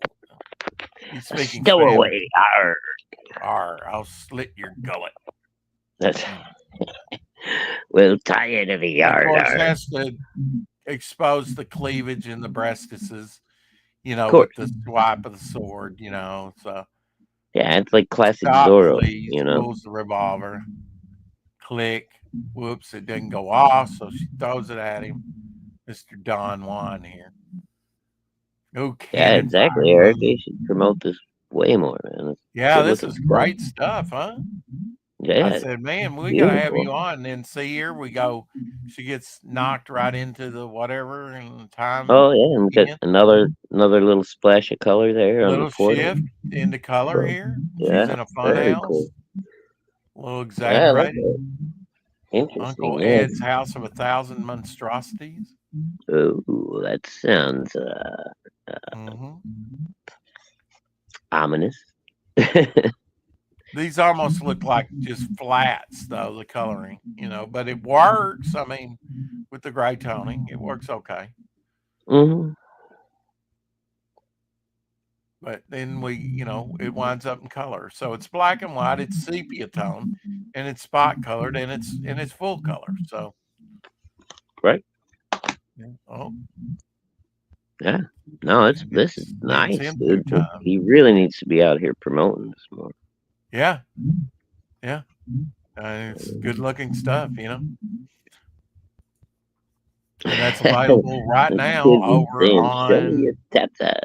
He's speaking Stowaway. Arr. Arr, I'll slit your gullet. That's we'll tie you to the yard. Of course, has to expose the cleavage and the breastises, with the swipe of the sword, so. Yeah, it's like classic Zorro, Pulls the revolver. Click. Whoops, it didn't go off, so she throws it at him. Mr. Don Juan here. Okay. Yeah, exactly, Eric. You should promote this way more, man. Yeah, this is great stuff, huh? Yeah. I said, man, we got to have you on. And then see here, we go. She gets knocked right into the whatever and time. Oh, yeah, and we got another little splash of color there. A little shift into color here. Yeah, she's in a fun house. Cool. A little exaggerated. Yeah, interesting. Uncle Ed's house of 1,000 monstrosities. Oh, that sounds ominous. These almost look like just flats, though, the coloring, but it works. I mean, with the gray toning, it works okay. Mm-hmm. But then it winds up in color. So it's black and white, it's sepia tone, and it's spot colored, and it's full color. So, right. Oh. Yeah. No, this is nice, dude. He really needs to be out here promoting this more. Yeah. It's good looking stuff, And that's available right now over on. Show me your tatas.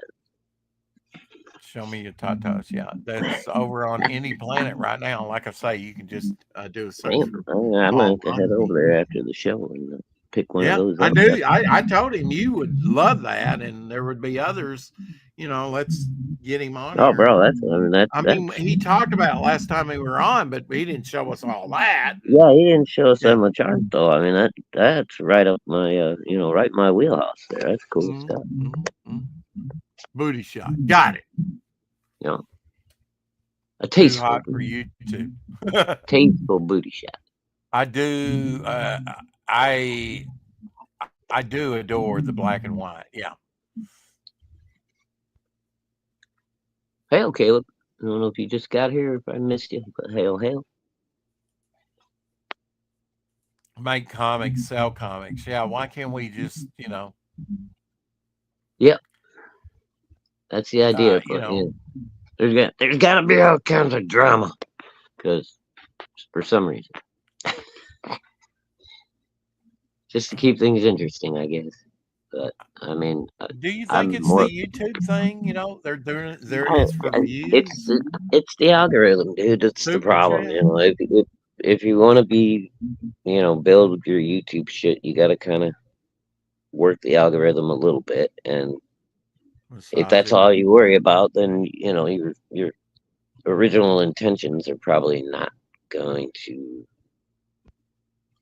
Show me your tatas. Yeah, that's over on Any Planet right now. Like I say, you can just do a search. I might have to head over there after the show and pick one of those. I do. I told him you would love that, and there would be others. Let's get him on. Oh, here. Bro, I mean, he talked about last time we were on, but he didn't show us all that. Yeah, he didn't show us that much art, though. I mean, that's right up my, right in my wheelhouse there. That's cool stuff. Booty shot. Got it. A tasteful hot for you too. Tasteful booty shot. I do. I do adore the black and white. Yeah. Hail, Caleb. I don't know if you just got here, if I missed you, but hail. Make comics, sell comics. Yeah. Why can't we just, Yep. That's the idea. There's got to be all kinds of drama, because for some reason, just to keep things interesting, I guess. But I mean, do you think the YouTube thing? They're doing it. It's for views. It's the algorithm, dude. That's the problem. If you want to be, build your YouTube shit, you got to kind of work the algorithm a little bit, and if that's all you worry about, then your original intentions are probably not going to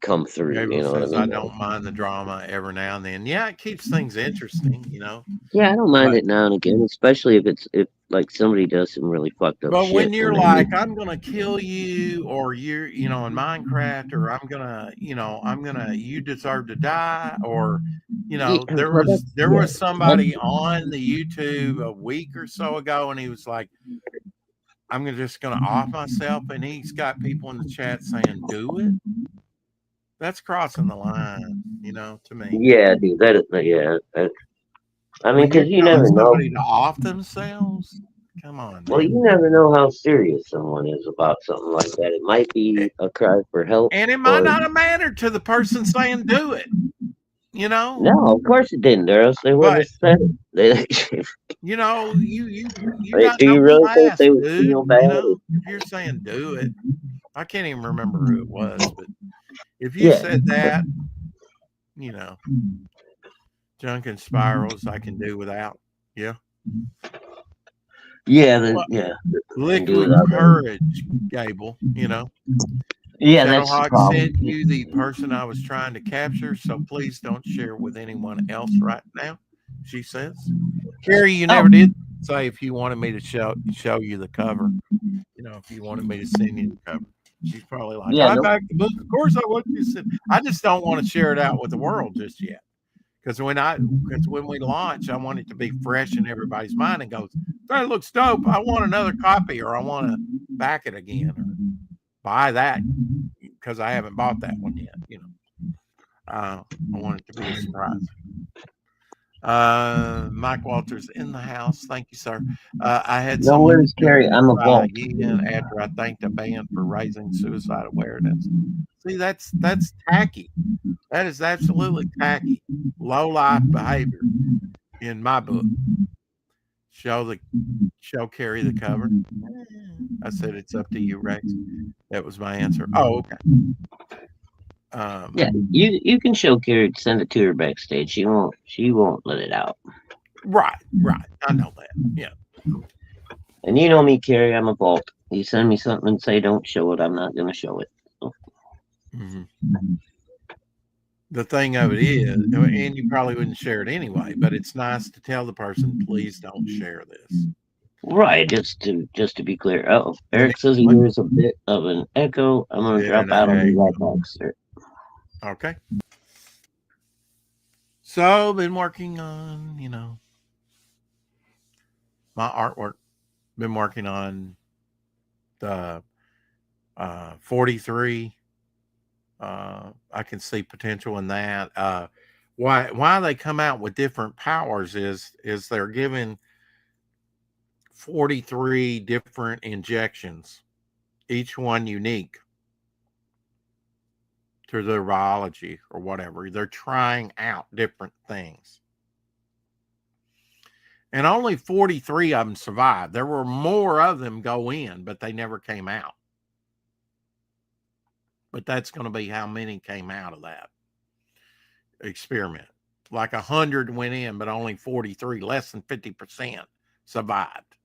come through. Gabriel says, I don't mind the drama every now and then. Yeah, it keeps things interesting, Yeah, I don't mind it now and again, especially if like somebody does some really fucked up but shit. When you're like, I'm gonna kill you, or you're in Minecraft, or you deserve to die, or there was somebody on the YouTube a week or so ago, and he was like, I'm just going to off myself, and he's got people in the chat saying, "Do it." That's crossing the line, to me. Yeah, dude. I mean, When you're because you telling never know. somebody to off themselves, come on, Well, man. you never know how serious someone is about something like that. It might be a cry for help, And it might or not have mattered to the person saying do it, no, of course it didn't, or else they wouldn't but have said it. you Like, got do no you really think class, they would dude. feel bad? You're saying do it. I can't even remember who it was, but if you Yeah, said that, you know, junk and spirals I can do without. Yeah. Well, yeah. And do liquid without that. courage, Gable, Yeah, that's the Shadowhawk problem. sent you the person I was trying to capture, so please don't share with anyone else right now, she says. Carrie, you never Oh, did say if you wanted me to show you the cover. If you wanted me to send you the cover. She's probably like, yeah, I no, backed the book. Of course I want you to send. I just don't want to share it out with the world just yet. Because when we launch, I want it to be fresh in everybody's mind and goes, that looks dope. I want another copy, or I want to back it again, or buy that because I haven't bought that one yet. I want it to be a surprise. Mike Walters in the house. Thank you, sir. I had no someone worries, join Carrie. I'm a vault. again after I thanked the band for raising suicide awareness. See, that's tacky. That is absolutely tacky. Low life behavior in my book. Show Carrie the cover. I said it's up to you, Rex. That was my answer. Oh, okay. Yeah, you can show Carrie, send it to her backstage. She won't let it out. Right. I know that. Yeah. And you know me, Carrie. I'm a vault. You send me something and say don't show it, I'm not gonna show it. So. Mm-hmm. The thing of it is, and you probably wouldn't share it anyway, but it's nice to tell the person, please don't share this. Right, just to be clear. Oh, Eric says he What? hears a bit of an echo. I'm gonna drop out and be right back, sir. Okay. So been working on, my artwork. Been working on the 43. I can see potential in that. Why they come out with different powers is they're given 43 different injections, each one unique to their biology or whatever. They're trying out different things. And only 43 of them survived. There were more of them go in, but they never came out. But that's going to be how many came out of that experiment. Like 100 went in, but only 43, less than 50% survived,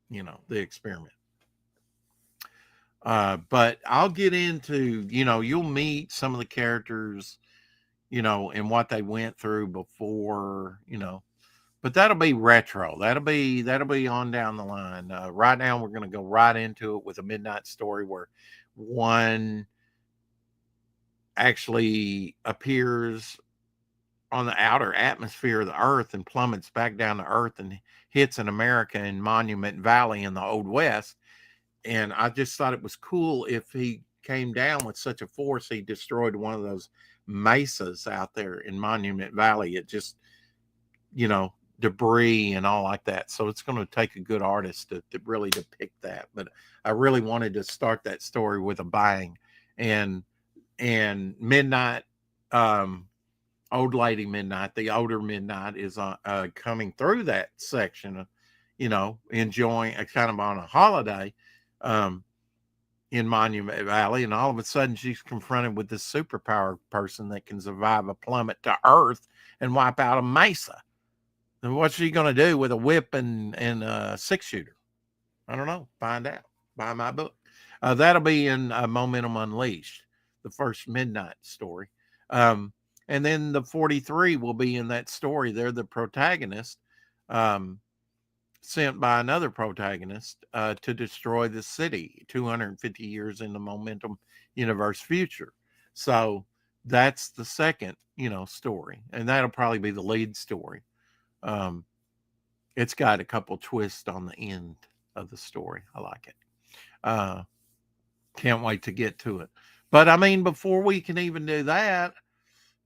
the experiment. But I'll get into, you'll meet some of the characters, and what they went through before, but that'll be retro. That'll be on down the line. Right now, we're going to go right into it with a midnight story where one actually appears on the outer atmosphere of the earth and plummets back down to earth and hits in America in Monument Valley in the Old West. And I just thought it was cool if he came down with such a force, he destroyed one of those mesas out there in Monument Valley. It just, debris and all like that. So it's going to take a good artist to really depict that. But I really wanted to start that story with a bang. And Midnight, Old Lady Midnight, the older Midnight is coming through that section, enjoying a kind of on a holiday in Monument Valley. And all of a sudden she's confronted with this superpower person that can survive a plummet to earth and wipe out a mesa. And what's she going to do with a whip and a 6-shooter? I don't know. Find out. Buy my book. That'll be in Momentum Unleashed, the first Midnight story. And then the 43 will be in that story. They're the protagonist, sent by another protagonist to destroy the city 250 years in the Momentum universe future. So that's the second, story. And that'll probably be the lead story. It's got a couple twists on the end of the story. I like it. Uh, can't wait to get to it. But I mean, before we can even do that,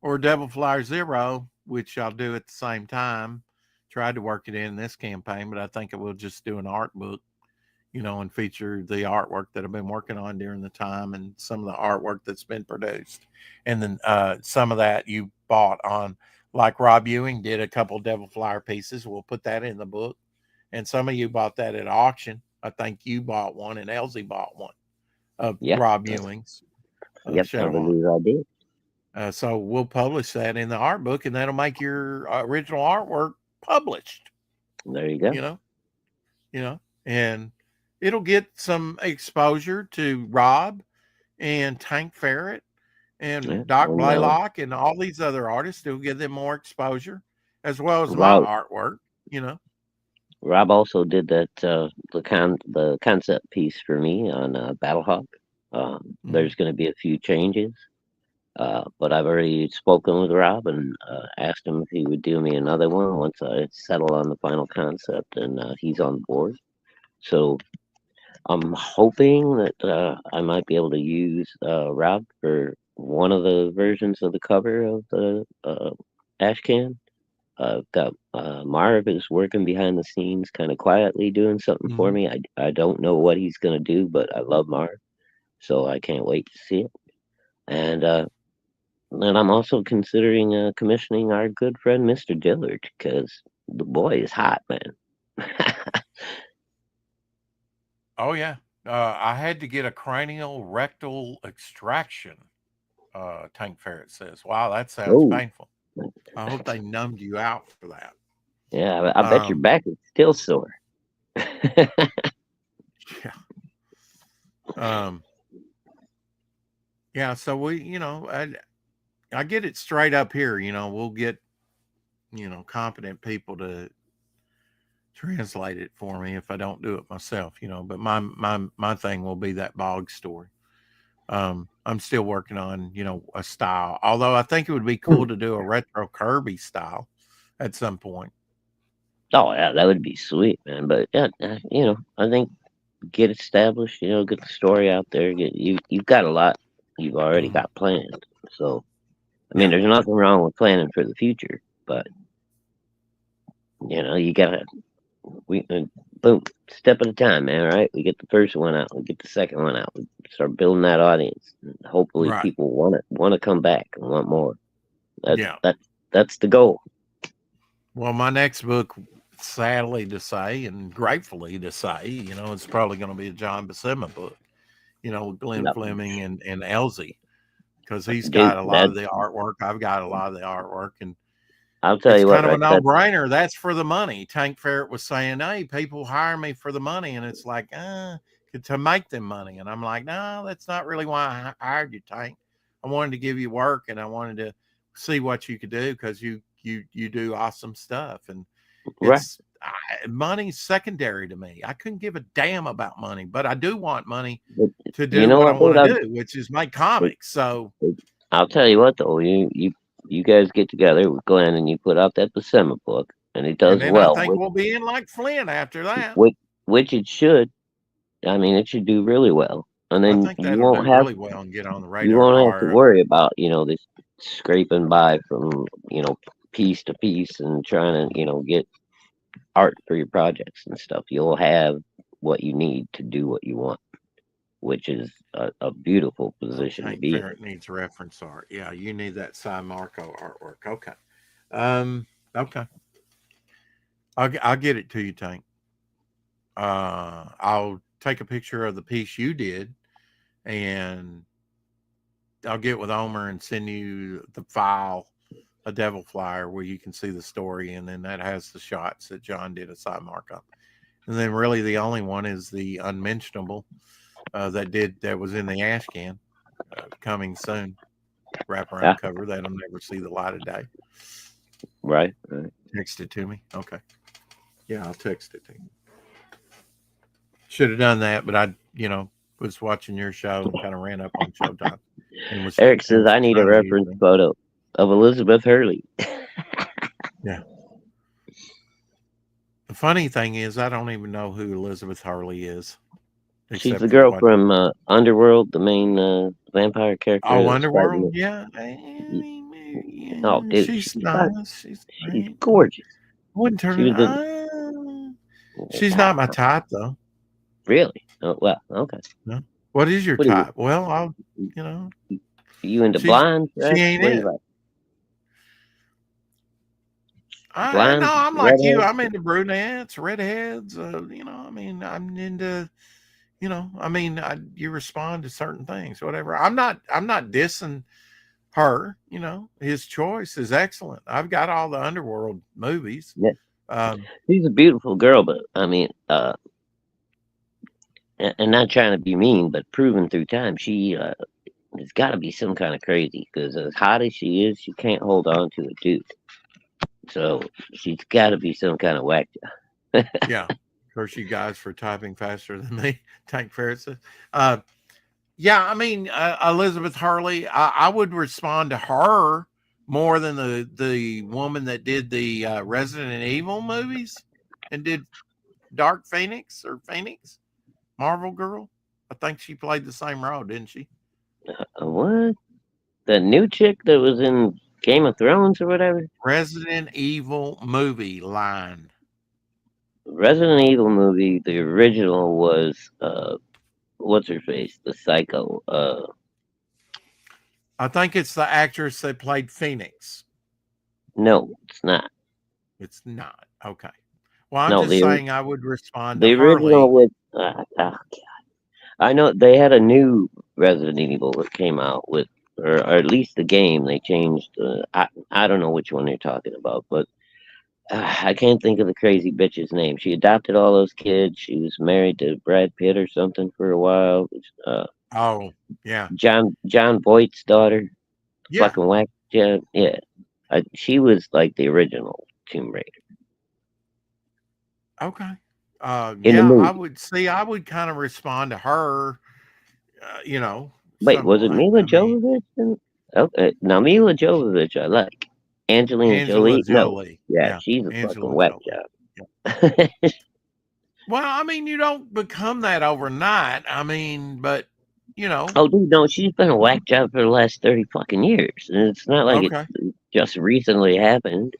or Devil Flyer Zero, which I'll do at the same time, tried to work it in this campaign, but I think it will just do an art book, and feature the artwork that I've been working on during the time and some of the artwork that's been produced. And then some of that you bought on, like Rob Ewing did a couple Devil Flyer pieces. We'll put that in the book. And some of you bought that at auction. I think you bought one and Elsie bought one of Yeah. Rob Ewing's. Yep, I believe I did. So we'll publish that in the art book, and that'll make your original artwork published. There you go. And it'll get some exposure to Rob and Tank Ferret and Doc Blaylock and all these other artists. It'll give them more exposure, as well as my artwork. Rob also did that the concept piece for me on Battlehawk. There's going to be a few changes, but I've already spoken with Rob and asked him if he would do me another one once I settle on the final concept, and he's on board. So I'm hoping that I might be able to use Rob for one of the versions of the cover of the Ashcan. I've got Marv is working behind the scenes kind of quietly doing something for me. I don't know what he's going to do, but I love Marv, so I can't wait to see it. And then I'm also considering commissioning our good friend Mr. Dillard, because the boy is hot, man. Oh, yeah. I had to get a cranial rectal extraction, Tank Ferret says. Wow, that sounds painful. I hope they numbed you out for that. Yeah, I bet your back is still sore. Yeah. Yeah, so we, I get it straight up here, we'll get, competent people to translate it for me if I don't do it myself, but my thing will be that bog story. I'm still working on, a style, although I think it would be cool to do a retro Kirby style at some point. Oh yeah, that would be sweet, man. But yeah, I think get established, get the story out there. You've got a lot you've already got planned. So I mean, there's nothing wrong with planning for the future, but you gotta boom, step at a time, man. Right? We get the first one out, we get the second one out, we start building that audience, and hopefully people want to come back and want more. That's the goal. Well, my next book, sadly to say and gratefully to say, it's probably going to be a John Buscema book, with Glenn Fleming and Elsie, because he's got a lot of the artwork. I've got a lot of the artwork, and I'll tell you what, kind of a no-brainer. That's for the money. Tank Ferret was saying, "Hey, people hire me for the money," and it's like, to make them money. And I'm like, no, that's not really why I hired you, Tank. I wanted to give you work, and I wanted to see what you could do, because you do awesome stuff. And it's money's secondary to me. I couldn't give a damn about money, but I do want money to do what I want to do, which is make comics. So I'll tell you what, though, you guys get together with Glenn and you put out that Buscema book, and it does well. I think we'll be in like Flynn after that, which it should. I mean, it should do really well, and then you won't have really well and get on the radar. You won't have to worry about this scraping by from piece to piece and trying to get art for your projects and stuff. You'll have what you need to do what you want, which is a beautiful position to be in. Ferret needs reference art. Yeah, you need that San Marco artwork. Okay. Okay. I'll get it to you, Tank. I'll take a picture of the piece you did, and I'll get with Omer and send you the file, a Devil Flyer, where you can see the story, and then that has the shots that John did at San Marco. And then really the only one is the Unmentionable that was in the Ashcan, coming soon, wraparound cover. That'll never see the light of day. Right. Text it to me. Okay. Yeah, I'll text it to you. Should have done that, but I, was watching your show and kind of ran up on Showtime. Eric says I need a reference photo of Elizabeth Hurley. Yeah. The funny thing is, I don't even know who Elizabeth Harley is, She's except the for girl what. from Underworld, the main vampire character Oh, that's fighting. Underworld, yeah. Oh, Yeah, dude, she's nice. She's she's great. gorgeous. Wouldn't turn She it. was in. She's not my type, though. Really? Oh, well, okay. No. What is your What are you? type? Well, I'll, you know, You into she's blondes? she ain't What do you it. like? No, Blondes, I'm like you. redheads? I'm into brunettes, redheads. I mean, I'm into, I mean, you respond to certain things, whatever. I'm not dissing her. His choice is excellent. I've got all the Underworld movies. Yeah, Um, she's a beautiful girl, but I mean, and not trying to be mean, but proven through time, she has got to be some kind of crazy. Because as hot as she is, she can't hold on to a dude. So she's got to be some kind of whack job. yeah. Curse you guys for typing faster than me. Tank Ferris. Yeah, I mean, Elizabeth Harley, I would respond to her more than the woman that did the Resident Evil movies and did Dark Phoenix or Phoenix, Marvel Girl. I think she played the same role, didn't she? What? The new chick that was in Game of Thrones or whatever? Resident Evil movie line. Resident Evil movie, the original was what's her face? The psycho. I think it's the actress that played Phoenix. No, it's not. It's not. Okay. Well, I'm No, just saying I would respond to the original Harley. with I know they had a new Resident Evil that came out with, or at least the game they changed. I don't know which one they're talking about, but I can't think of the crazy bitch's name. She adopted all those kids. She was married to Brad Pitt or something for a while. Oh, yeah. John Voight's daughter, Yeah. fucking whack. Yeah, yeah. She was like the original Tomb Raider Okay. in the Yeah, I movie. would see. I would kind of respond to her. Wait, was it Somewhat. Mila I mean, Jovovich? Okay, now Mila Jovovich, I like. Angelina Angela Jolie, no, Jolie. yeah, Yeah, she's a fucking Angela whack Jolie. Yeah. job. Well, I mean, you don't become that overnight. I mean, but you know, Oh, dude, no, she's been a whack job for the last 30 fucking years. And it's not like it okay. just recently happened.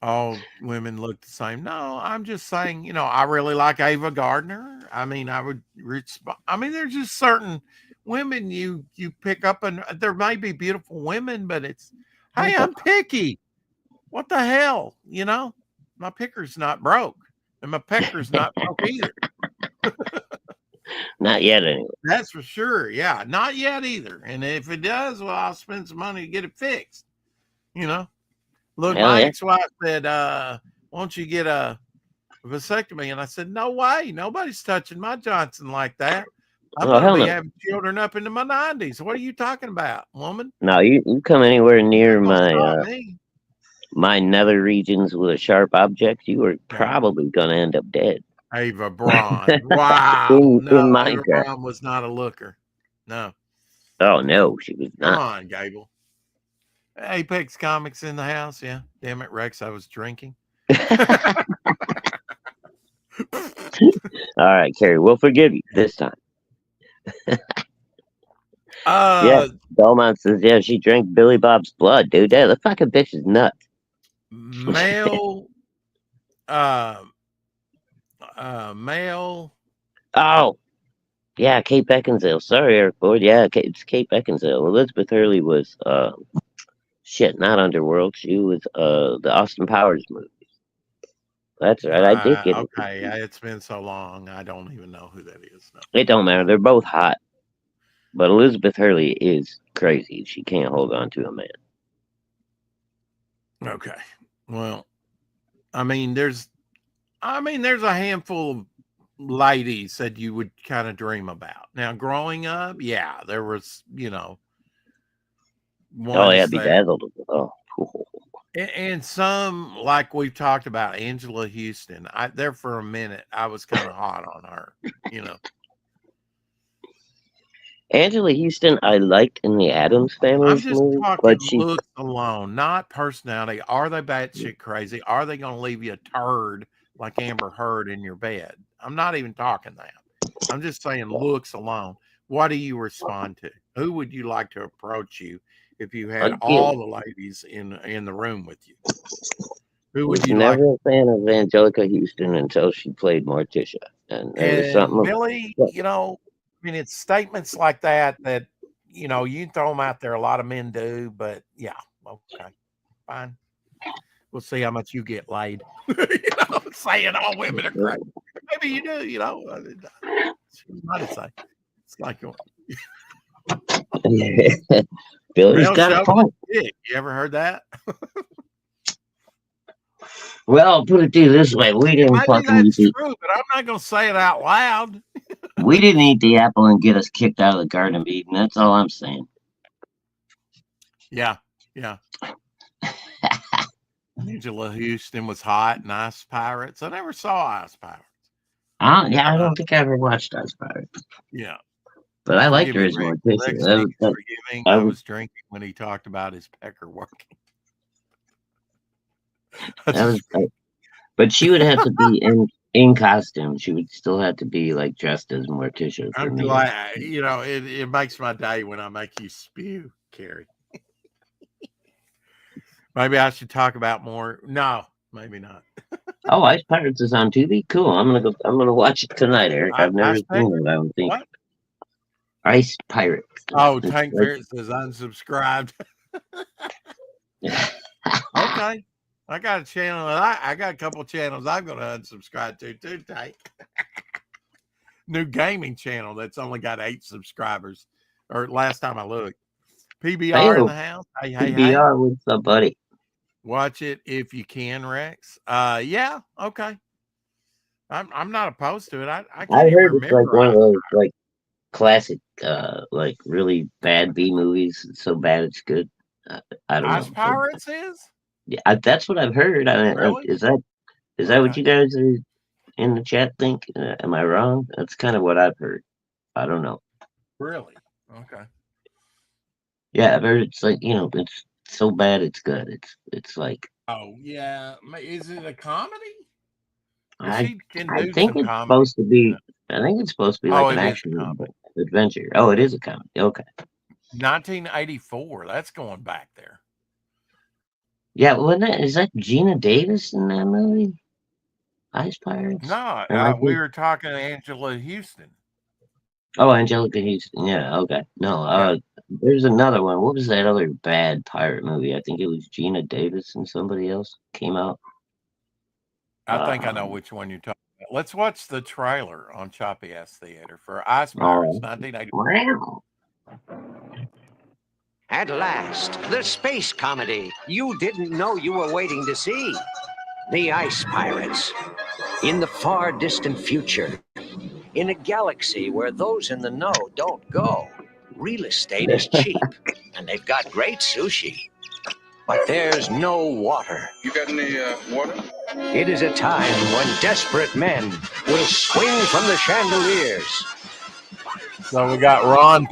All women look the same. No, I'm just saying. I really like Ava Gardner. I mean, I would respond. I mean, there's just certain women you pick up, and there may be beautiful women, but it's, hey, I'm picky. What the hell? My picker's not broke, and my pecker's not broke either. Not yet, anyway. That's for sure. Yeah, not yet either. And if it does, well, I'll spend some money to get it fixed. Look, Hell my yeah. ex-wife said, "Won't you get a vasectomy?" And I said, "No way. Nobody's touching my Johnson like that. I'm Oh, going to hell be no. having children up into my 90s. What are you talking about, woman? No, you come anywhere You're near not going to stop me." my nether regions with a sharp object, you are Yeah. probably going to end up dead. Ava Braun. Wow. in No, Ava Minecraft. Braun was not a looker. No. Oh, no, she was Come not. on, Gable. Apex Comics in the house. Yeah. Damn it, Rex. I was drinking. All right, Carrie, we'll forgive you this time. Yeah, Belmont says, yeah, she drank Billy Bob's blood, dude. Yeah, the fucking bitch is nuts. Male. Male. Oh, yeah, Kate Beckinsale. Sorry, Eric Ford. Yeah, it's Kate Beckinsale. Elizabeth Hurley was, shit, not Underworld. She was, the Austin Powers movie. That's right. I did get it. Okay. It's been so long. I don't even know who that is. No. It don't matter. They're both hot. But Elizabeth Hurley is crazy. She can't hold on to a man. Okay. Well, I mean, there's a handful of ladies that you would kind of dream about. Now, growing up, yeah, there was, Oh, yeah, ones that, Bedazzled. Oh, cool. and some, like we've talked about, Angela Houston. There for a minute, I was kind of hot on her, Angela Houston, I liked in the Addams Family I'm just movie, talking but she looks alone, not personality. Are they batshit crazy? Are they going to leave you a turd like Amber Heard in your bed? I'm not even talking that. I'm just saying looks alone. What do you respond to? Who would you like to approach you if you had again all the ladies in the room with you? Who was would you like? never a fan of Angelica Houston until she played Morticia, and there was And something. Billy, I mean, it's statements like that you can throw them out there. A lot of men do, but yeah, okay, fine. We'll see how much you get laid. Saying all women are crazy. Maybe you do. Who's not to say? It's like Billy's real got a show. point. You ever heard that? Well, put it to you this way: we didn't Maybe fucking eat that's true, but I'm not going to say it out loud. we didn't eat the apple and get us kicked out of the Garden of Eden. That's all I'm saying. Yeah. Angela Houston was hot in Ice Pirates. I never saw Ice Pirates. I don't think I ever watched Ice Pirates. Yeah. But I liked Forgive her me, as Rick. Morticia. Rick That, Steves, that, forgive me. I I was, was drinking when he talked about his pecker working. that was, but she would have to be in costume. She would still have to be like dressed as Morticia for I'm me. glad. It makes my day when I make you spew, Carrie. Maybe I should talk about more. No, maybe not. Oh, Ice Pirates is on TV. Cool. I'm gonna watch it tonight, Eric. I've never Ice seen Pecker? it. I don't think. What? Ice Pirates. Oh, It's Tank like, Ferret says unsubscribed. yeah. Okay. I got a channel. I got a couple of channels I'm going to unsubscribe to too, Tank. New gaming channel that's only got 8 subscribers. Or last time I looked. PBR in the house. Hey. PBR, what's up, buddy? Watch it if you can, Rex. Yeah, okay. I'm not opposed to it. I I can't even heard it's like remember. one of those like classic, like really bad B movies. It's so bad it's good. I don't Ice know. Pirates is? Yeah, that's what I've heard. I mean, Really? is that what you guys are in the chat think? Am I wrong? That's kind of what I've heard. I don't know. Really? Okay. Yeah, I've heard it's like it's so bad it's good. It's like Oh yeah. Is it a comedy? I She can I do think some it's comedy. supposed to be. I think it's supposed to be like Oh, an it is a action comedy. adventure. Oh, it is a comedy. Okay. 1984. That's going back there. Yeah, is that Gina Davis in that movie? Ice Pirates? No, we were talking to Angela Houston. Oh, Angelica Houston. Yeah, okay. No, there's another one. What was that other bad pirate movie? I think it was Gina Davis and somebody else came out. I think I know which one you're talking about. Let's watch the trailer on Choppy Ass Theater for Ice Pirates 1984. At last, the space comedy you didn't know you were waiting to see. The Ice Pirates. In the far distant future, in a galaxy where those in the know don't go, real estate is cheap, and they've got great sushi. But there's no water. You got any water? It is a time when desperate men will swing from the chandeliers So we got Ron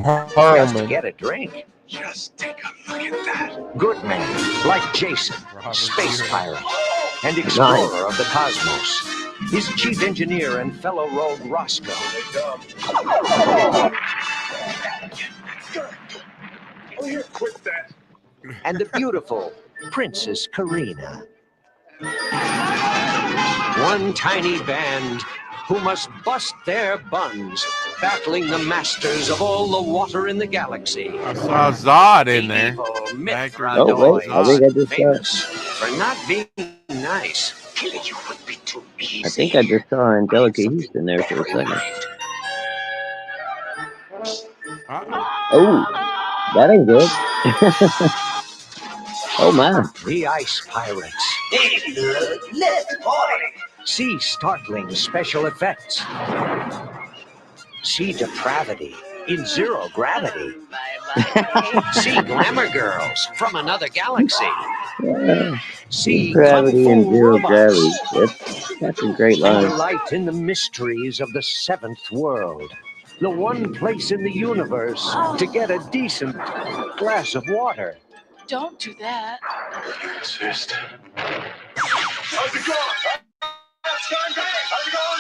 just to Perlman. get a drink. Just take a look at that. Good men like Jason, Robert space Zemeckis. pirate and explorer of the cosmos. His chief engineer and fellow rogue Roscoe. Oh, here, quit that. And the beautiful Princess Karina. One tiny band who must bust their buns, battling the masters of all the water in the galaxy. I saw Zod in The there. evil Oh, Mithradoid, wait, I think I just saw. famous for not being nice. Killing you would be too easy. I think I just saw Angelica Houston there for a second. Oh, that ain't good. Oh my! The Ice Pirates. See startling special effects. See depravity in zero gravity. See glamour girls from another galaxy. Yeah. See Gravity kung and fu zero robots. gravity. That's a great And line. delight in the mysteries of the seventh world. the one place in the universe to get a decent glass of water. Don't do that. Insist. How's it going? How's it going?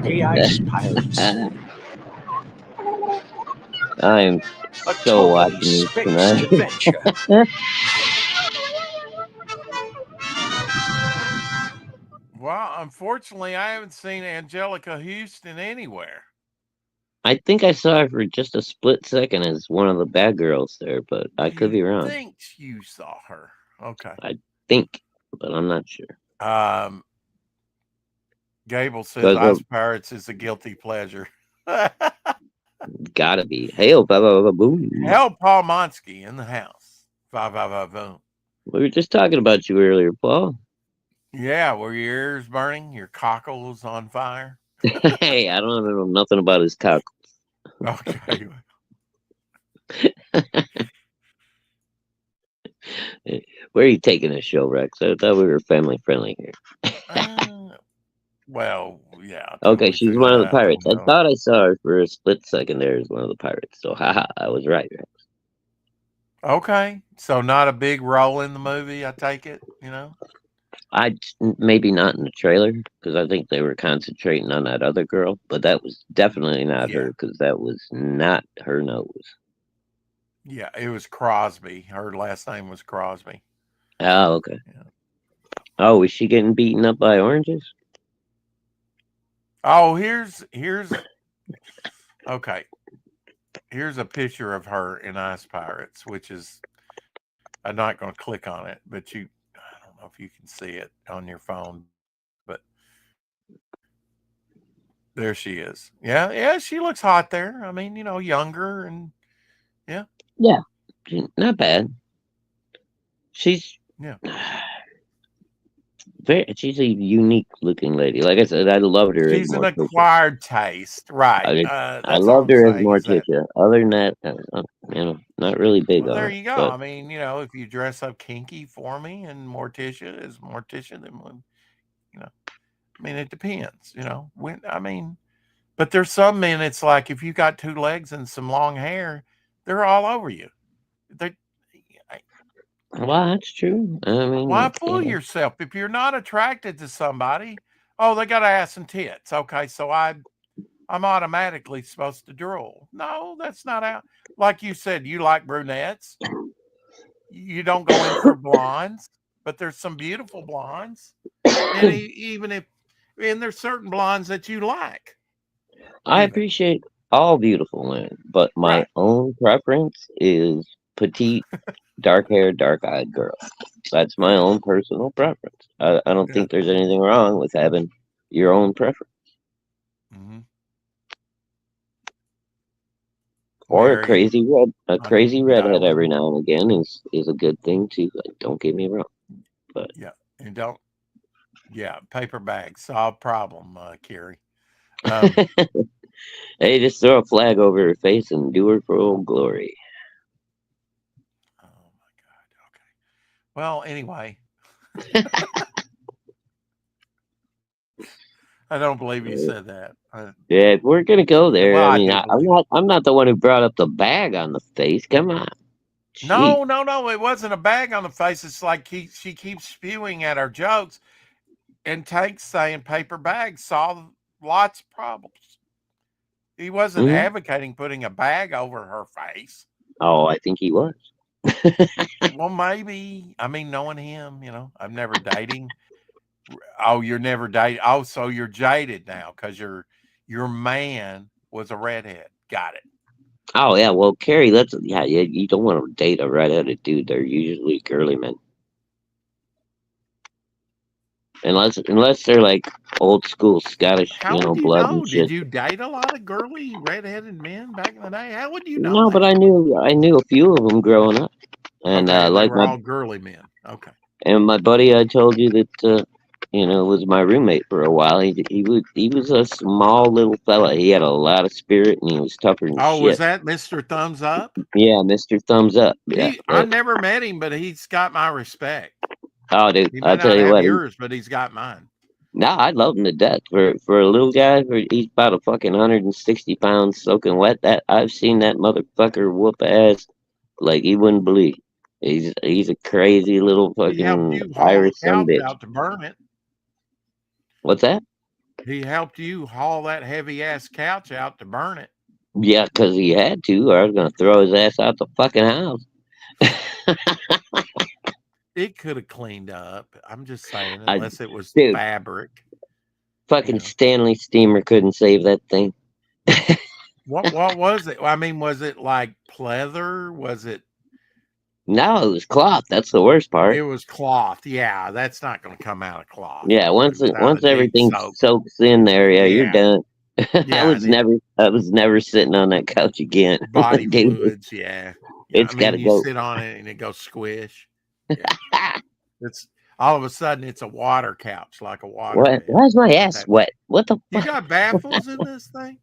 The Ice Pirates. I'm A so totally watching this spaced tonight. adventure. Well, unfortunately, I haven't seen Angelica Houston anywhere. I think I saw her for just a split second as one of the bad girls there, but I could be wrong. Think you saw her? Okay. Think, but I'm not sure. Gable says Go, go. Ice Pirates is a guilty pleasure. Gotta be. Hail, boom. Hell, Paul Monsky in the house. 555 boom. We were just talking about you earlier, Paul. Yeah, were your ears burning? Your cockles on fire? Hey, I don't know nothing about his cock. Okay. Where are you taking this show, Rex? I thought we were family friendly here. Well, yeah. Okay, we she's figured one of the that out. pirates. I thought I saw her for a split second there as one of the pirates. So, haha, I was right, Rex. Okay, so not a big role in the movie, I take it, you know? Maybe not in the trailer, because I think they were concentrating on that other girl, but that was definitely not her, because that was not her nose. Yeah, it was Crosby. Her last name was Crosby. Oh, okay. Yeah. Oh, was she getting beaten up by oranges? Oh, here's okay. Here's a picture of her in Ice Pirates, which is, I'm not going to click on it, but I don't know if you can see it on your phone, but there she is. Yeah, she looks hot there. I mean, you know, younger and yeah. Not bad. She's she's a unique looking lady. Like I said, I loved her. She's an acquired taste, right? I loved her as Morticia. Other than that, you know, not really big on her. There you go. But I mean, you know, if you dress up kinky for me and Morticia is Morticia, then you know, I mean, it depends. You know, but there's some men. It's like if you got two legs and some long hair, they're all over you. Well, that's true. I mean, why fool yourself? If you're not attracted to somebody, oh, they got ass and tits. Okay, so I'm automatically supposed to drool. No, that's not out. Like you said, you like brunettes. You don't go in for blondes, but there's some beautiful blondes. And there's certain blondes that you like. I appreciate all beautiful women, but my own preference is petite, dark-haired, dark-eyed girl. That's my own personal preference. I don't think there's anything wrong with having your own preference. Mm-hmm. Or a crazy redhead every now and again is a good thing too. Don't get me wrong, but and don't paper bags solve problem, Carrie. Hey, just throw a flag over her face and do her for old glory. Oh my God! Okay. Well, anyway, I don't believe you said that. Yeah, we're gonna go there. Well, I mean, I'm not the one who brought up the bag on the face. Come on. Jeez. No, it wasn't a bag on the face. It's like she keeps spewing at our jokes, and Tank's saying paper bags solve lots of problems. He wasn't advocating putting a bag over her face. Oh, I think he was. Well, maybe. I mean, knowing him, you know, I'm never dating. Oh, you're never dating. Oh, so you're jaded now because your man was a redhead. Got it. Oh yeah, well, Carrie, you don't want to date a redheaded dude. They're usually girly men, unless they're like old school Scottish, blood and shit. Did you date a lot of girly redheaded men back in the day? How would you know? No, but I knew a few of them growing up, and they were all girly men. Okay. And my buddy, I told you that was my roommate for a while. He was a small little fella. He had a lot of spirit, and he was tougher than shit. Oh, was that Mr. Thumbs Up? Yeah, Mr. Thumbs Up. Yeah, I never met him, but he's got my respect. Oh, dude, I'll tell you what. Yours, but he's got mine. No, I love him to death. For a little guy, he's about a fucking 160 pounds soaking wet. That I've seen that motherfucker whoop ass like he wouldn't believe. He's a crazy little He helped fucking you haul the Irish son couch bitch. out to burn it. What's that? He helped you haul that heavy ass couch out to burn it. Yeah, 'cause he had to, or I was gonna throw his ass out the fucking house. It could have cleaned up. I'm just saying, I, unless it was dude, fabric. fucking Yeah. Stanley Steamer couldn't save that thing. What was it? I mean, was it like pleather? Was it? No, it was cloth. That's the worst part. It was cloth. Yeah, that's not going to come out of cloth. Yeah, once without a deep everything soak. soaks in there, yeah, you're Yeah. done. Yeah, I was never sitting on that couch again. body Dude, fluids. Yeah, it's gotta you go. sit on it and it goes squish. Yeah. It's all of a sudden it's a water couch, like a water. What? bed. Why's my ass wet? What the You fuck? got baffles in this thing?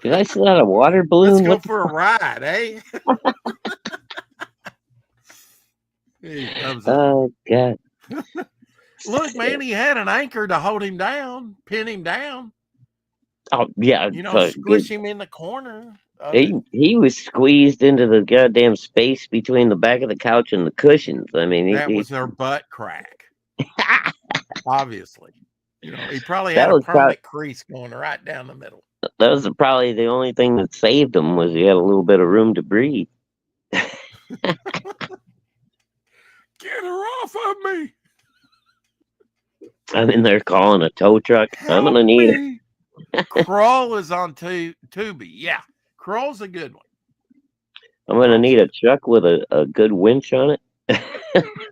Did I sit on a water balloon? Let's go What the for a ride, eh? He comes up. Oh god. Look, man, he had an anchor to hold him down, pin him down. Oh yeah. Squish him in the corner. He was squeezed into the goddamn space between the back of the couch and the cushions. I mean, That was their butt crack. Obviously. He probably That had a was permanent crease going right down the middle. that was probably the only thing that saved him was he had a little bit of room to breathe. Get her off of me. I'm in there calling a tow truck. I'm gonna need it. Kroll is on Tubi. Yeah. Kroll's a good one. I'm gonna need a truck with a good winch on it.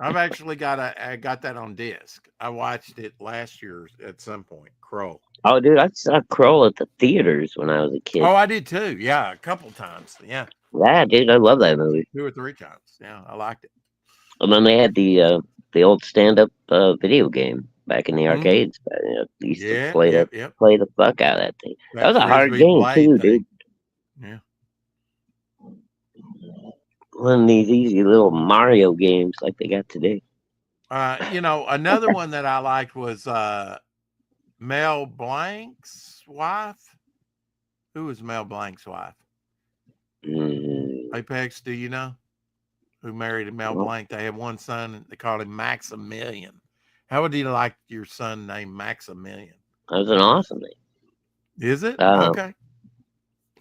I've actually I got that on disc. I watched it last year at some point. Kroll. Oh, dude, I saw Kroll at the theaters when I was a kid. Oh, I did too. Yeah, a couple times. Yeah, Yeah, dude, I love that movie. 2 or 3 times. Yeah, I liked it. And then they had the old stand-up video game back in the Mhm. arcades. Used to play Yep. play the fuck out of that thing. That was a hard Frisbee game blade too, thing. dude. Yeah. One of these easy little Mario games like they got today. Another one that I liked was Mel Blanc's wife. Who was Mel Blanc's wife? Apex, do you know? Who married Mel Blanc? They had one son, and they called him Maximilian. How would you like your son named Maximilian? That was an awesome name. Is it? Oh. Okay.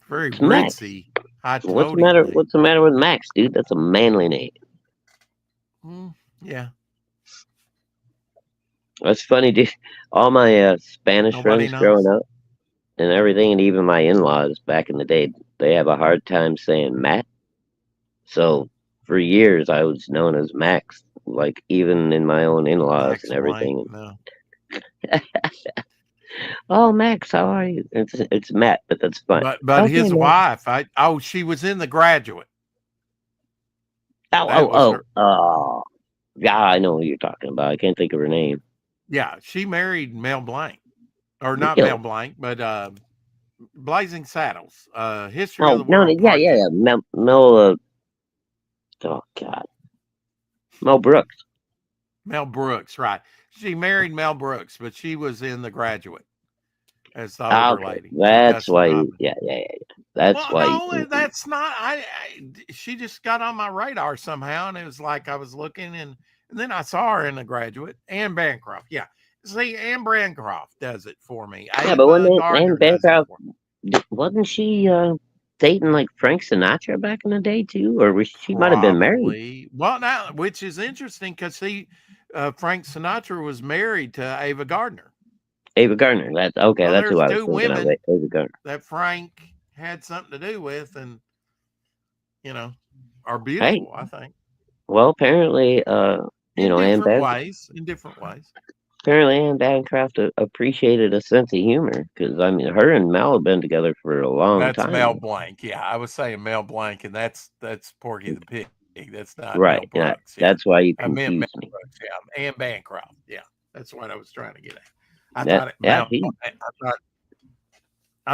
Very Max. ritzy. What's the matter with Max, dude? That's a manly name. Yeah. That's funny, dude. All my Spanish Nobody friends knows. growing up and everything, and even my in-laws back in the day, they have a hard time saying Matt. So for years, I was known as Max, like even in my own in-laws Max and everything. Blanc, no. Oh, Max, how are you? It's Matt, but that's fine. But Okay, his man. wife, she was in The Graduate. Oh. Yeah, I know who you're talking about. I can't think of her name. Yeah, she married Mel Blanc. Or not Really? Mel Blanc, but Blazing Saddles. History of Oh, the World. no, yeah. Mel, oh, God. Mel Brooks. Mel Brooks, right. She married Mel Brooks, but she was in The Graduate as the older lady. That's why. Yeah. That's why. No, that's not. She just got on my radar somehow, and it was like I was looking, and then I saw her in The Graduate. Anne Bancroft, yeah. See, Anne Bancroft does it for me. Yeah, but wasn't Anne Bancroft? Wasn't she dating like Frank Sinatra back in the day too, or she might have been married? Well, now, which is interesting because Frank Sinatra was married to Ava Gardner. Ava Gardner. That's okay. Well, that's who I was there's 2 thinking women of. Ava Gardner. That Frank had something to do with, and are beautiful. I think. Well, apparently, in different ways. Apparently, Anne Bancroft appreciated a sense of humor because I mean, her and Mel have been together for a long time. That's Mel Blanc. Yeah, I was saying Mel Blanc, and that's Porky the Pig. That's not right. Mel Brooks. Yeah. That's why you confused me. Brooks, yeah, Anne Bancroft. Yeah, that's what I was trying to get at. I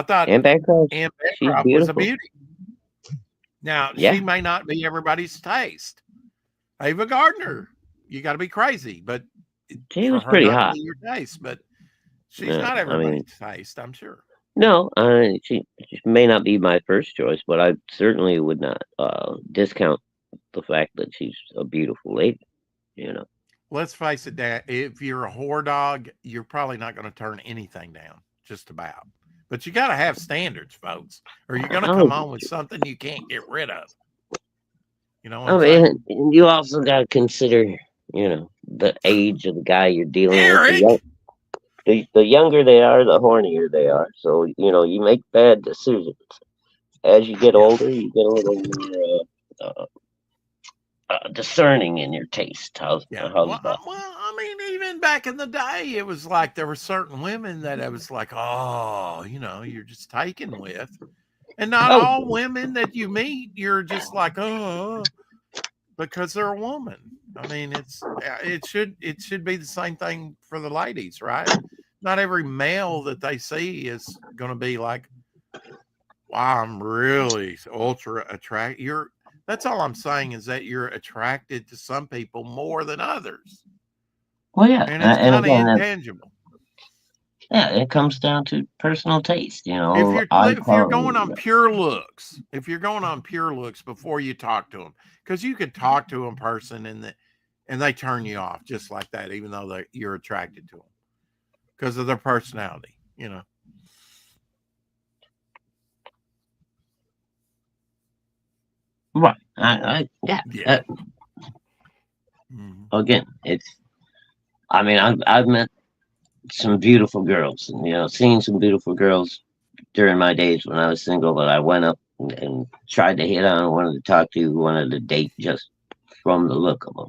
thought Anne Bancroft was a beauty. Now she may not be everybody's taste. Ava Gardner, you got to be crazy, but She for was her pretty not to hot. be your taste, but she's Yeah, not I mean, everybody's taste, I'm sure. no, she may not be my first choice, but I certainly would not discount the fact that she's a beautiful lady. You know. Let's face it, Dad. If you're a whore dog, you're probably not going to turn anything down, just about. But you got to have standards, folks, or you're going to come Oh, on with something you can't get rid of. You know what I I'm saying? mean, and you also got to consider, the age of the guy you're dealing with. Eric, The younger they are, the hornier they are. So you make bad decisions. As you get yeah, older, you get a little more discerning in your taste. How's yeah. how's that? I mean, even back in the day, it was like there were certain women that it was like, oh, you're just taken with, and not Oh, all women that you meet, you're just like, oh, because they're a woman. I mean, it should be the same thing for the ladies, right? Not every male that they see is going to be like, wow, I'm really ultra attracted. That's all I'm saying is that you're attracted to some people more than others. well, yeah, And it's and kind of again, intangible. it comes down to personal taste. Eye If you're quality. going on pure looks, before you talk to them, because you could talk to a person and they turn you off just like that, even though you're attracted to them because of their personality. Right. Yeah. Yeah. Mhm. Again, I mean, I've met some beautiful girls, and seen some beautiful girls during my days when I was single that I went up and tried to hit on, wanted to talk to, wanted to date just from the look of them.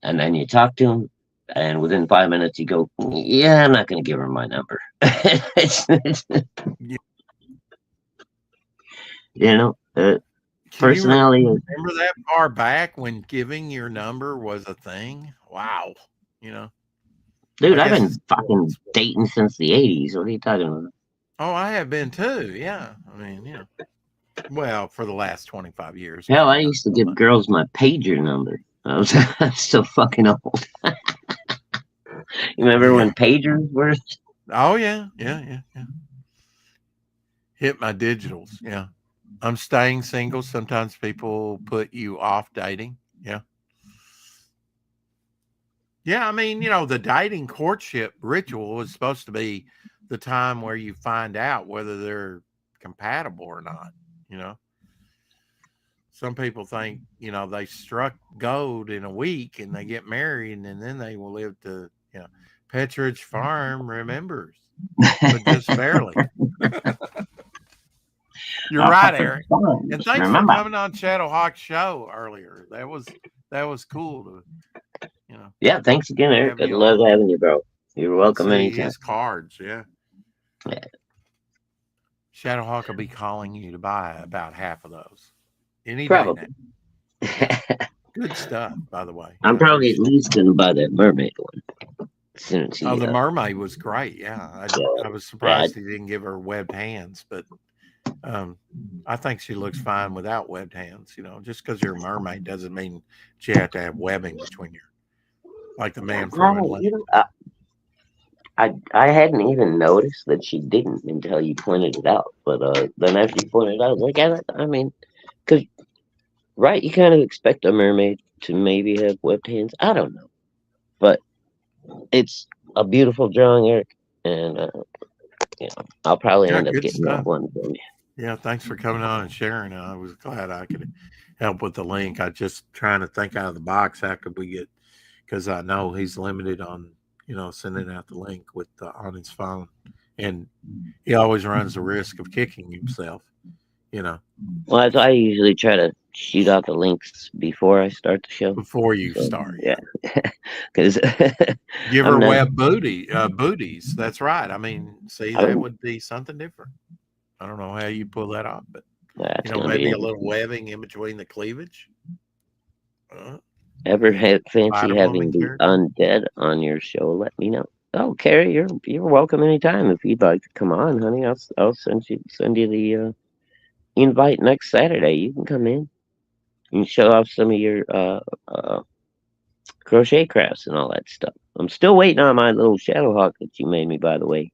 And then you talk to them, and within 5 minutes you go, "Yeah, I'm not going to give her my number." Yeah. you know, uh, Can you personality. remember that far back when giving your number was a thing? Wow. Dude, I I've guess been it's fucking dating since the '80s. What are you talking about? oh, I have been too. Yeah. I mean, well, for the last 25 years, Hell, I maybe not used to so give much. girls my pager number. I'm still fucking old. You remember Yeah. when pagers were? Oh, yeah. Yeah. Yeah. Yeah. Hit my digitals. Yeah. I'm staying single. Sometimes people put you off dating. Yeah. Yeah. I mean, the dating courtship ritual is supposed to be the time where you find out whether they're compatible or not. You know, some people think, they struck gold in a week and they get married and then they will live to, Petridge Farm remembers, but just barely. You're right, Eric. And thanks for Remember? coming on Shadow Hawk Show earlier. That was cool to, Yeah, thanks again, Eric. have I you love on having you, bro. You're and welcome see anytime. his cards. Yeah. Yeah. Shadow Hawk will be calling you to buy about half of those any day Probably. now. Yeah. Good stuff, by the way. I'm Yeah, probably at least gonna buy that mermaid one as soon as he. the mermaid was great. Yeah, I was Yeah, surprised he didn't give her webbed hands, but I think she looks fine without webbed hands. Just because you're a mermaid doesn't mean you have to have webbing between like the man from well, Atlanta. I hadn't even noticed that she didn't until you pointed it out. But then after you pointed it out, I was like, I mean, because right, you kind of expect a mermaid to maybe have webbed hands. I don't know, but it's a beautiful drawing, Eric, and I'll probably Yeah, end up good getting that stuff. one from you. Yeah, thanks for coming on and sharing. I was glad I could help with the link. I just trying to think out of the box. How could we get? Because I know he's limited on sending out the link with on his phone, and he always runs the risk of kicking himself. Well, that's why I usually try to shoot out the links before I start the show. Before you So, start, yeah, because give I'm her not. web booties. That's right. I mean, see, that would be something different. I don't know how you pull that off, but That's gonna maybe be a little webbing in between the cleavage. Ever fancy Spider having Woman the character. undead on your show? Let me know. Oh, Carrie, you're welcome anytime if you'd like to come on, honey. I'll send you the invite next Saturday. You can come in. You can show off some of your crochet crafts and all that stuff. I'm still waiting on my little Shadowhawk that you made me, by the way.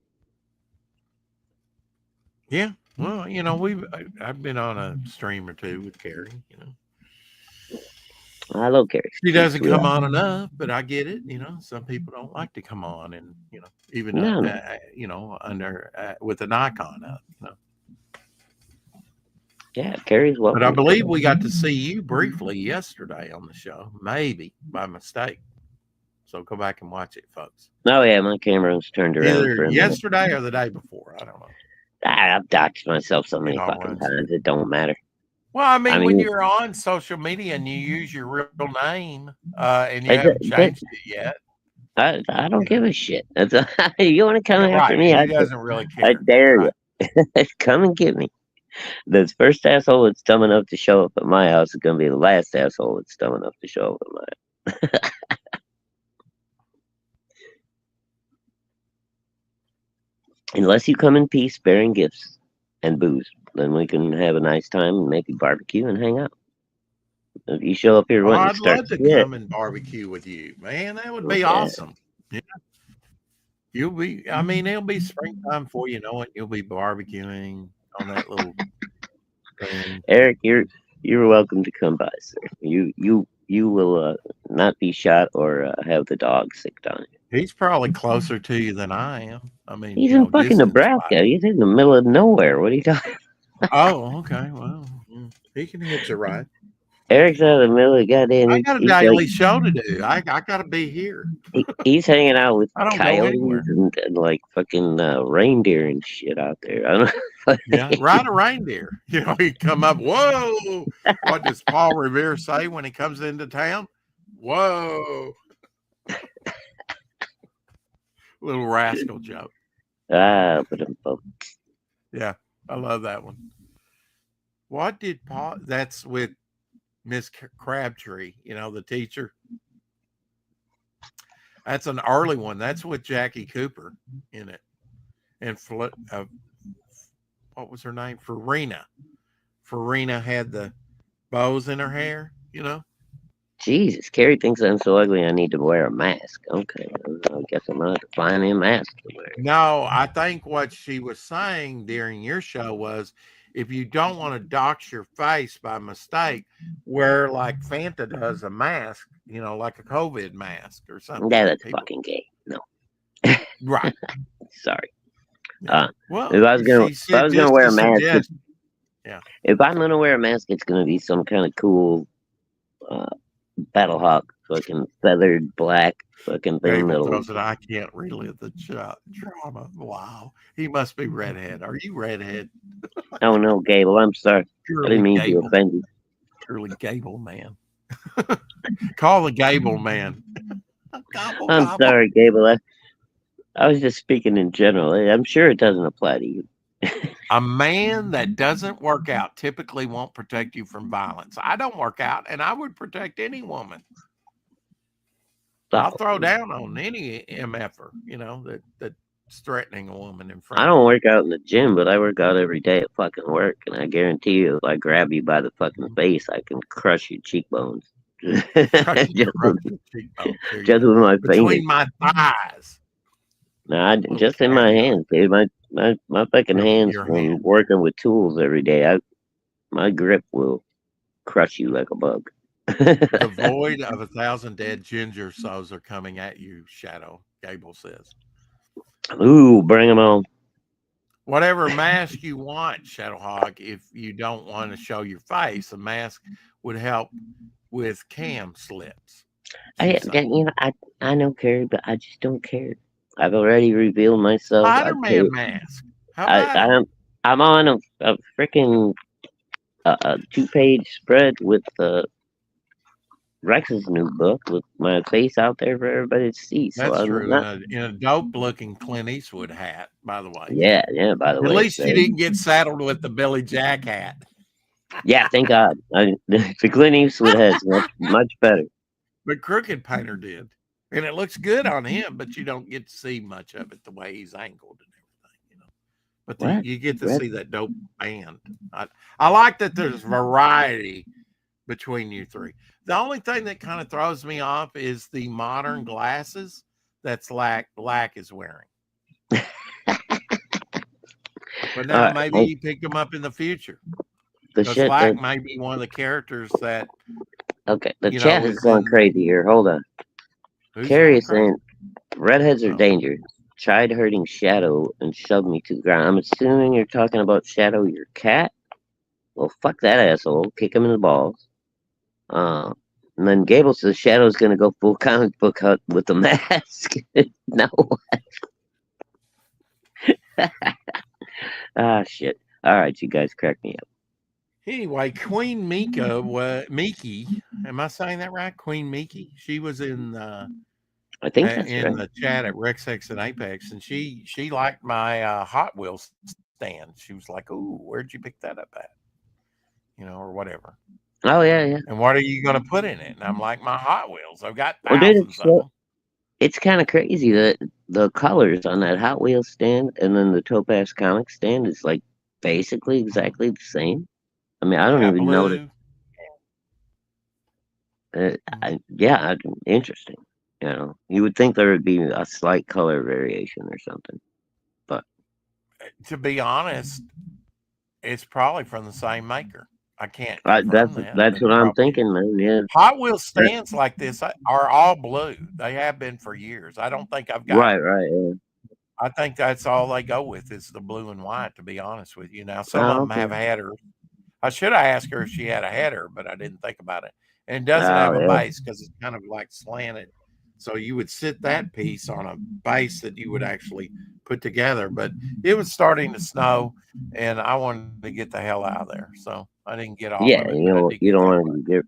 Yeah. Well, you know, I've been on a stream or two with Carrie. You know, I love Carrie. she She's doesn't sweet. come on enough, but I get it. You know, some people don't like to come on, and you know, even No. you know, under with an icon up. You know. Yeah, Carrie's welcome. But I believe we got to see you briefly yesterday on the show, maybe by mistake. So go back and watch it, folks. Oh yeah, my camera was turned around Either for a minute. yesterday or the day before. I don't know. I've doxed myself so It many all fucking runs. times, it don't matter. Well, I mean, when mean- you're on social media and you use your real name and you I haven't did- changed it yet, I don't give a shit. That's you want to come right? after me? He doesn't really care. I dare Right. you. Come and get me. The first asshole that's dumb enough to show up at my house is going to be the last asshole that's dumb enough to show up at my house. Unless you come in peace, bearing gifts and booze, then we can have a nice time and maybe barbecue and hang out. If you show up here Oh, wanting I'd to start love to shit, come and barbecue with you, man. That would be Okay. awesome. Yeah. You'll be, I mean, it'll be springtime for you know it. You'll be barbecuing on that little thing. Eric, you're welcome to come by, sir. You will not be shot or have the dog sicked on you. He's probably closer to you than I am. I mean, He's you in know, fucking distance Nebraska. wise. He's in the middle of nowhere. What are you talking? Oh, okay. Well, he can hitch a ride. Eric's out of the middle of the goddamn. I got a he's daily like- show to do. I got to be here. he's hanging out with I don't go anywhere. coyotes and like fucking reindeer and shit out there. I don't know. Yeah, ride a reindeer. You know, he come up. Whoa! What does Paul Revere say when he comes into town? Whoa! Little rascal joke. But Yeah, I love that one. What did Paul? That's with Miss Crabtree. You know, the teacher. That's an early one. That's with Jackie Cooper in it, and what was her name? Farina. Farina had the bows in her hair, you know? Jesus, Carrie thinks I'm so ugly I need to wear a mask. Okay, I guess I'm gonna have to find me a mask to wear. No, I think what she was saying during your show was if you don't want to dox your face by mistake, wear like Fanta does a mask, you know, like a COVID mask or something. Yeah, that's People- fucking gay. No, right. sorry. Well, If I was gonna, she if I was said gonna just wear a a mask, suggestion. if I'm gonna wear a mask, it's gonna be some kind of cool Battlehawk, fucking feathered black fucking thing. Gable That'll throws it. I can't relive the drama. Wow, he must be redhead. Are you redhead? Oh no, Gable, I'm sorry. I Surely didn't mean to Gable. offend you. Surely Gable man. Call the Gable man. Gobble, I'm gobble. sorry, Gable. I was just speaking in general. I'm sure it doesn't apply to you. A man that doesn't work out typically won't protect you from violence. I don't work out, and I would protect any woman. I'll throw down on any MFer, you know, that's threatening a woman in front. I don't work out in the gym, but I work out every day at fucking work, and I guarantee you, if I grab you by the fucking face, I can crush your cheekbones. just Crush your with, cheekbone, there you just go. with my fingers. Between my thighs. Nah, just in my hands, dude. My fucking hands Your from hand. working with tools every day. My grip will crush you like a bug. The void of 1,000 dead ginger souls are coming at you, Shadow, Gable says. Ooh, bring them on. Whatever mask you want, Shadowhawk, if you don't want to show your face, a mask would help with cam slips. I know, Carrie, but I just don't care. I've already revealed myself. Spider-Man mask. How about it? I'm on a freaking 2-page spread with Rex's new book with my face out there for everybody to see. So That's I'm true. not- In a dope-looking Clint Eastwood hat, by the way. Yeah. By the At way, least so- you didn't get saddled with the Billy Jack hat. Yeah, thank God. The Clint Eastwood hat's much better. But Crooked Painter did. And it looks good on him, but you don't get to see much of it the way he's angled and everything, you know. But What? you get to What? see that dope band. I like that there's variety between you three. The only thing that kind of throws me off is the modern glasses that's Lack is wearing. But now maybe he picked him up in the future. The Because shit. Lack might be one of the characters that. Okay, the you chat know, is is going in- crazy here. Hold on. Who's Carrie going is crazy? saying redheads are Oh. dangerous. Tried hurting Shadow and shoved me to the ground. I'm assuming you're talking about Shadow, your cat. Well, fuck that asshole. Kick him in the balls. And then Gable says Shadow's gonna go full comic book hut with the mask. No. Ah, shit. All right, you guys crack me up. Anyway, Queen Mika was Miki. Am I saying that right? Queen Miki. She was in I think that's in right. the chat at Rexx and Apex, and she liked my Hot Wheels stand. She was like, "Ooh, where'd you pick that up at?" You know, or whatever. Oh, yeah. And what are you going to put in it? And I'm like, "My Hot Wheels. I've got Well, dude, thousands of them." it's kind of crazy that the colors on that Hot Wheels stand and then the Topaz Comics stand is like basically exactly the same. I mean, I don't even know that. Interesting. You know, you would think there would be a slight color variation or something. But to be honest, it's probably from the same maker. I can't confirm that's what I'm thinking, man. Yeah. Hot Wheels stands like this are all blue. They have been for years. I don't think I've got. Right. Yeah. I think that's all they go with is the blue and white. To be honest with you, now some Oh, of them okay. have headers. I should have asked her if she had a header, but I didn't think about it. And it doesn't Oh, have a yeah. base because it's kind of like slanted. So you would sit that piece on a base that you would actually put together. But it was starting to snow, and I wanted to get the hell out of there. So I didn't get off Yeah, of it. you but I know, did you get don't that want to get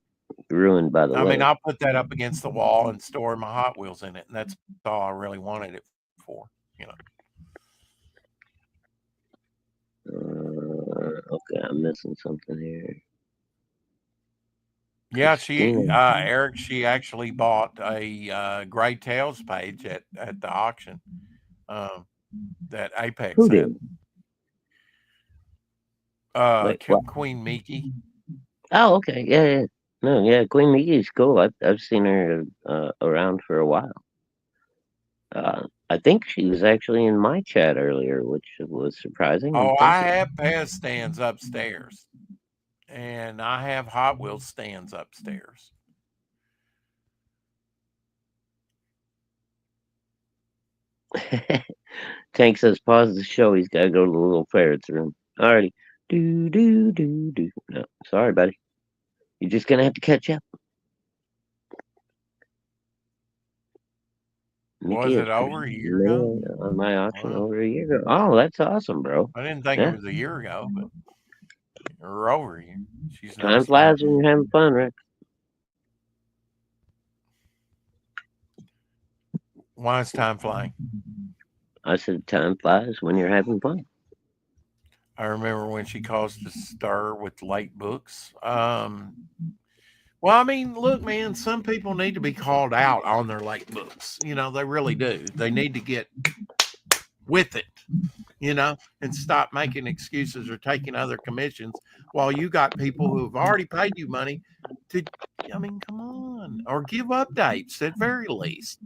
ruined by the I mean, weather. I'll put that up against the wall and store my Hot Wheels in it, and that's all I really wanted it for, you know. Okay, I'm missing something here. Yeah, Eric, she actually bought a Gray Tales page at the auction that Apex Who had. Wait, what? Queen Miki. Oh, okay. Yeah. No, yeah, Queen Miki's cool. I've seen her around for a while. I think she was actually in my chat earlier, which was surprising. Oh, I have Pez stands upstairs, and I have Hot Wheels stands upstairs. Tank says, pause the show. He's got to go to the little ferret's room. Alrighty. Do. No, sorry, buddy. You're just going to have to catch up. Was it over a year ago? On my auction over a year ago. Oh, that's awesome, bro. I didn't think it was a year ago, but or over a year. Time flies when you're having fun, Rick. Why is time flying? I said time flies when you're having fun. I remember when she caused a stir with late books. Well, I mean, look, man, some people need to be called out on their late books. You know, they really do. They need to get with it, you know, and stop making excuses or taking other commissions while you got people who have already paid you money to, I mean, come on, or give updates at very least.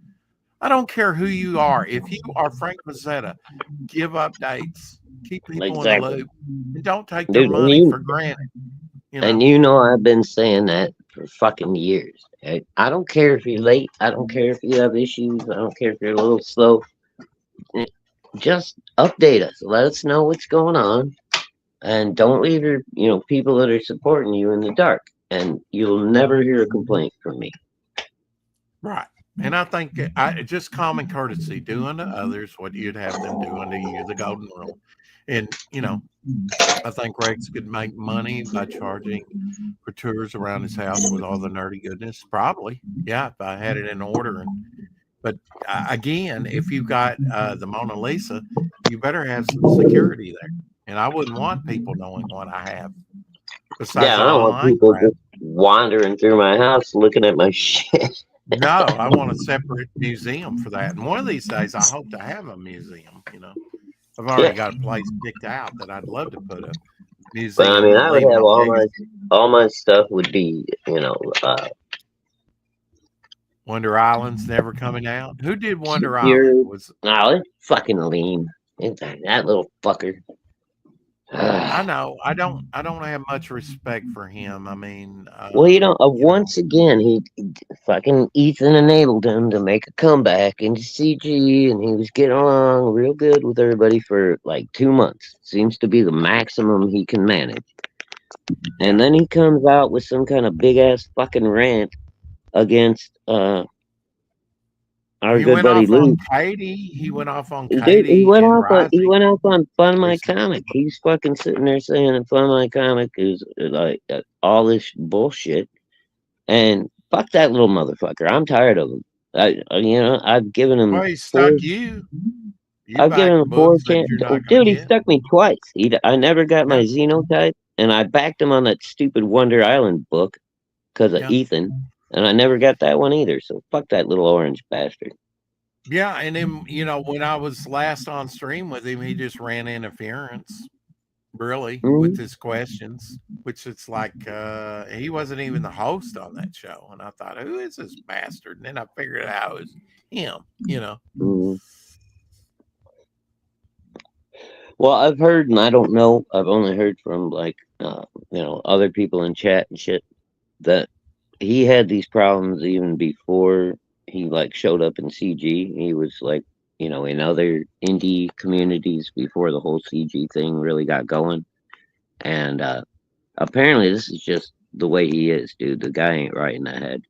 I don't care who you are. If you are Frank Mazzetta, give updates, keep people in the loop, and don't take their money for granted. You know? And you know I've been saying that for fucking years. I don't care if you're late. I don't care if you have issues. I don't care if you're a little slow. Just update us. Let us know what's going on. And don't leave your, people that are supporting you in the dark. And you'll never hear a complaint from me. Right. And I think just common courtesy, do unto others what you'd have them do unto you, the golden rule. And, I think Rex could make money by charging for tours around his house with all the nerdy goodness. Probably. Yeah, if I had it in order. But again, if you got the Mona Lisa, you better have some security there. And I wouldn't want people knowing what I have. I don't want people just wandering through my house looking at my shit. No, I want a separate museum for that. And one of these days, I hope to have a museum. I've already got a place picked out that I'd love to put a museum. But, I mean, I would have all my stuff would be, Wonder Island's never coming out. Who did Wonder You're Island? Was no, it's fucking lame. That little fucker. I know. I don't have much respect for him. I mean, Well, once again, he fucking Ethan enabled him to make a comeback into CG, and he was getting along real good with everybody for like 2 months. Seems to be the maximum he can manage. And then he comes out with some kind of big ass fucking rant against our he good went buddy off on Luke. Katie. He went off on Dude, Katie he went and off on Rising. Fun My Recently. Comic. He's fucking sitting there saying that Fun My Comic is like all this bullshit. And fuck that little motherfucker. I'm tired of him. I've given him Well, he stuck you. You I've given backed him four books that chances. you're not going Dude, to he get. stuck me twice. I never got my Yeah. Xenotype, and I backed him on that stupid Wonder Island book because of Yeah. Ethan, and I never got that one either. So fuck that little orange bastard. Yeah, and then when I was last on stream with him, he just ran interference, really, with his questions, which it's like he wasn't even the host on that show. And I thought, who is this bastard? And then I figured out it was him, Well, I've heard, and I don't know, I've only heard from like other people in chat and shit that he had these problems even before he like showed up in CG. He was like, in other indie communities before the whole CG thing really got going. And apparently this is just the way he is, dude. The guy ain't right in the head.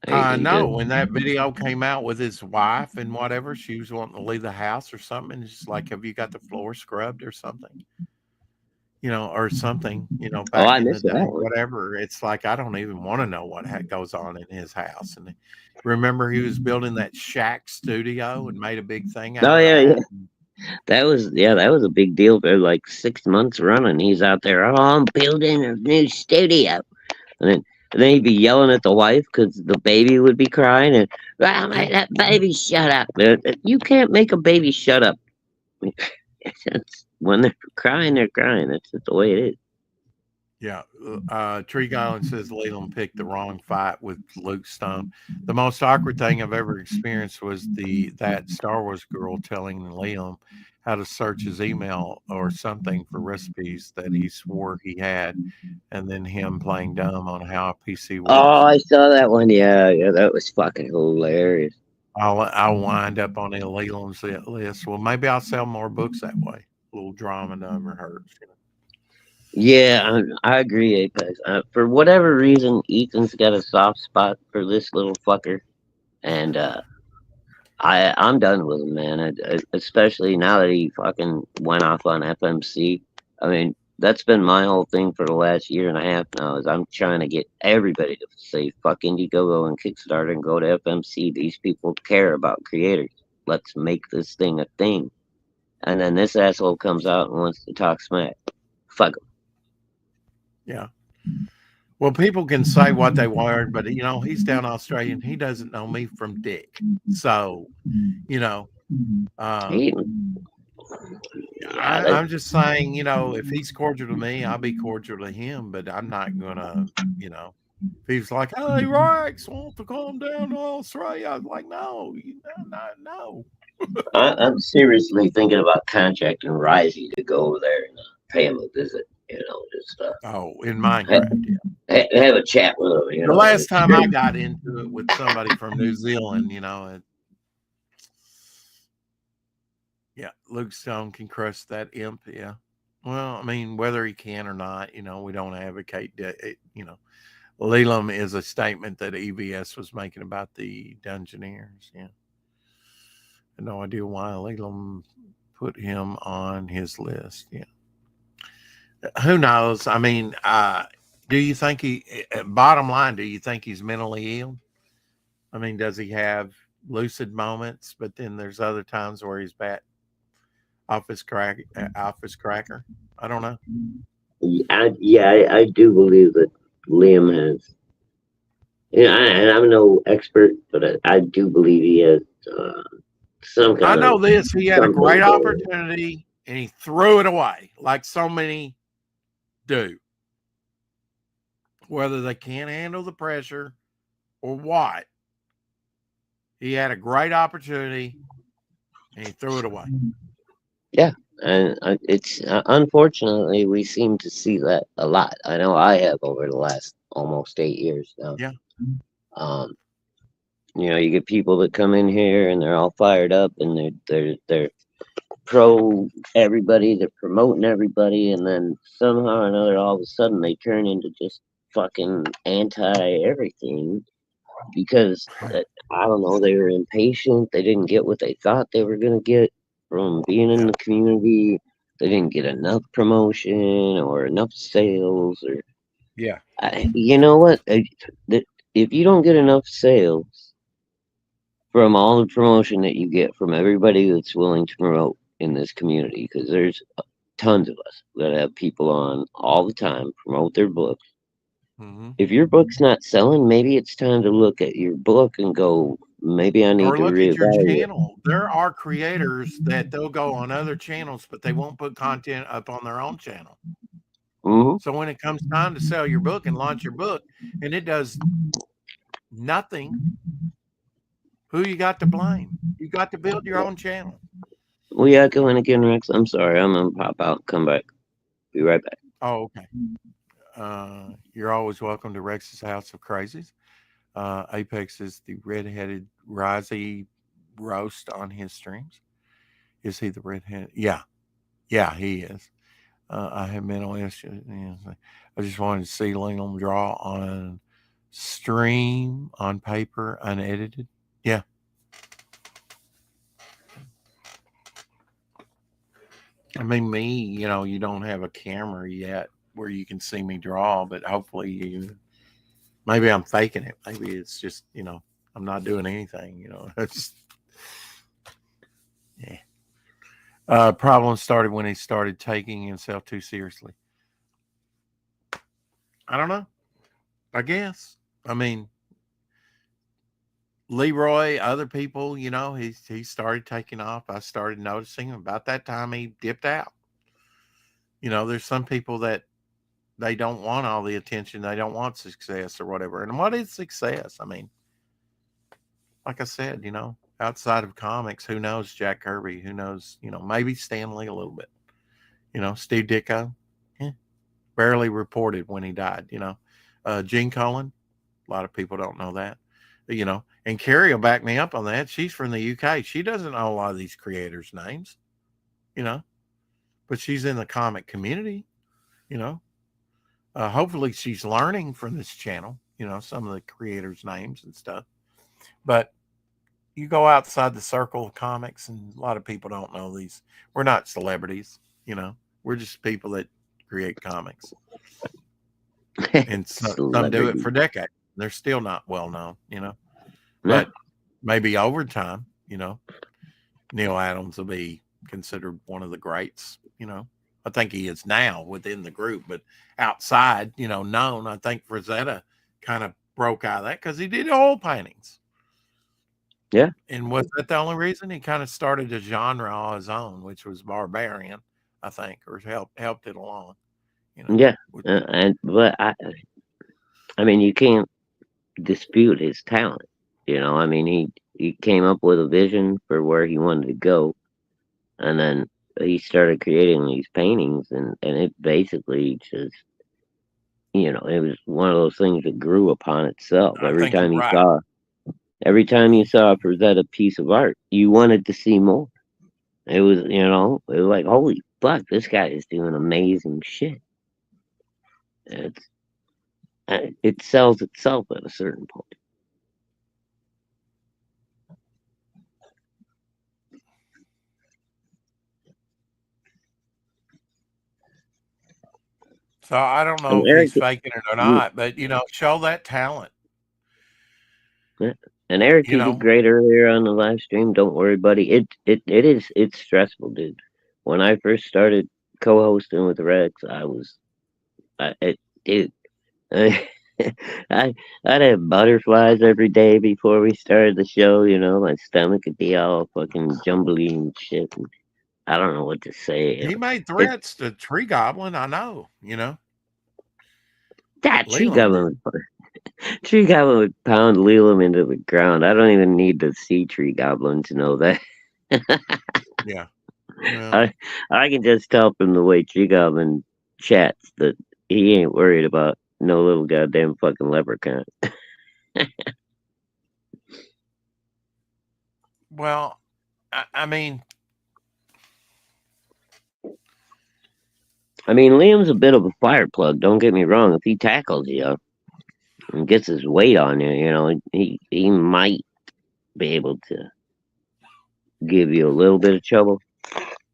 I know when that video came out with his wife and whatever, she was wanting to leave the house or something. It's like, have you got the floor scrubbed or something? Or something, back in the day, whatever. It's like, I don't even want to know what goes on in his house. And remember, he was building that Shack studio and made a big thing out of that. That was a big deal for like 6 months running. He's out there, I'm building a new studio. And then he'd be yelling at the wife because the baby would be crying. And, make that baby shut up. You can't make a baby shut up. When they're crying, they're crying. That's just the way it is. Yeah. Tree Garland says Leland picked the wrong fight with Luke Stone. The most awkward thing I've ever experienced was that Star Wars girl telling Liam how to search his email or something for recipes that he swore he had, and then him playing dumb on how a PC works. Oh, I saw that one. Yeah, that was fucking hilarious. I'll wind up on Leland's list. Well, maybe I'll sell more books that way. A little drama never hurts. Yeah, I agree, Apex. For whatever reason, Ethan's got a soft spot for this little fucker, and I'm done with him, man. Especially now that he fucking went off on FMC. I mean, that's been my whole thing for the last year and a half now. Is I'm trying to get everybody to say fuck Indiegogo and Kickstarter and go to FMC. These people care about creators. Let's make this thing a thing. And then this asshole comes out and wants to talk smack. Fuck him. Yeah. Well, people can say what they want, but he's down Australian. He doesn't know me from Dick. So, I'm just saying, if he's cordial to me, I'll be cordial to him, but I'm not gonna, if he's like, hey, Rex, want to come down to Australia? I was like, no. I'm seriously thinking about contacting Risey to go over there and pay him a visit. Just in Minecraft, have a chat with him. The last time I got into it with somebody from New Zealand, Luke Stone can crush that imp. Yeah. Well, I mean, whether he can or not, we don't advocate that. Leland is a statement that EVS was making about the Dungeoneers. Yeah. I have no idea why Leland put him on his list. Yeah. Who knows? I mean, do you think bottom line, do you think he's mentally ill? I mean, does he have lucid moments, but then there's other times where he's back off his cracker? I don't know. I do believe that Liam has, and I'm no expert, but I do believe he has some kind I know this. He had a great opportunity and he threw it away like so many do. Whether they can't handle the pressure or what, He had a great opportunity and he threw it away. Yeah, and it's unfortunately we seem to see that a lot. I know I have over the last almost 8 years now. Yeah. Um, you get people that come in here and they're all fired up and they're pro everybody, they're promoting everybody, and then somehow or another, all of a sudden, they turn into just fucking anti everything because I don't know, they were impatient. They didn't get what they thought they were gonna get from being in the community. They didn't get enough promotion or enough sales, or Yeah. you know what? If you don't get enough sales from all the promotion that you get from everybody that's willing to promote in this community, because there's tons of us that have people on all the time promote their books. Mm-hmm. If your book's not selling, maybe it's time to look at your book and go, maybe I need Or to look at your reevaluate. channel. There are creators that they'll go on other channels, but they won't put content up on their own channel. Mm-hmm. So when it comes time to sell your book and launch your book and it does nothing, who you got to blame? You got to build your own channel. We echoing again, Rex. I'm sorry. I'm gonna pop out. Come back. Be right back. Oh, okay. You're always welcome to Rex's House of Crazies. Apex is the red-headed Risey roast on his streams. Is he the redhead? Yeah, he is. I have mental issues. I just wanted to see Linglum draw on stream, on paper, unedited. Yeah. I mean, me, you don't have a camera yet where you can see me draw, but hopefully maybe I'm faking it. Maybe it's just, I'm not doing anything, It's yeah. Problem started when he started taking himself too seriously. I don't know. I guess. I mean, Leroy, other people, he started taking off. I started noticing about that time he dipped out. There's some people that they don't want all the attention. They don't want success or whatever. And what is success? I mean, like I said, outside of comics, who knows Jack Kirby? Who knows, maybe Stan Lee a little bit. Steve Ditko, barely reported when he died, Gene Colan, a lot of people don't know that, and Carrie will back me up on that. She's from the UK. She doesn't know a lot of these creators' names, but she's in the comic community, hopefully she's learning from this channel, some of the creators' names and stuff. But you go outside the circle of comics and a lot of people don't know these. We're not celebrities, we're just people that create comics. And some do it for decades. They're still not well known, but maybe over time, Neil Adams will be considered one of the greats, I think he is now within the group, but outside, known. I think Frazetta kind of broke out of that because he did oil paintings. Yeah. And was that the only reason? He kind of started a genre on his own, which was barbarian, I think, or helped it along. Yeah. But I mean, you can't dispute his talent. I mean, he came up with a vision for where he wanted to go, and then he started creating these paintings, and it basically just, it was one of those things that grew upon itself. Every time you saw a piece of art, you wanted to see more. It was, it was like, holy fuck, this guy is doing amazing shit. It sells itself at a certain point. So I don't know if he's faking it or not, but show that talent. Yeah. And Eric, you did great earlier on the live stream. Don't worry, buddy. It's stressful, dude. When I first started co-hosting with Rex, I'd have butterflies every day before we started the show. My stomach would be all fucking jumbly and shit. And I don't know what to say. He made threats to Tree Goblin. I know. That Tree Goblin. Tree Goblin would pound Leland into the ground. I don't even need to see Tree Goblin to know that. Yeah. Well, I can just tell from the way Tree Goblin chats that he ain't worried about no little goddamn fucking leprechaun. well, I mean, Liam's a bit of a fire plug. Don't get me wrong. If he tackles you and gets his weight on you, he might be able to give you a little bit of trouble.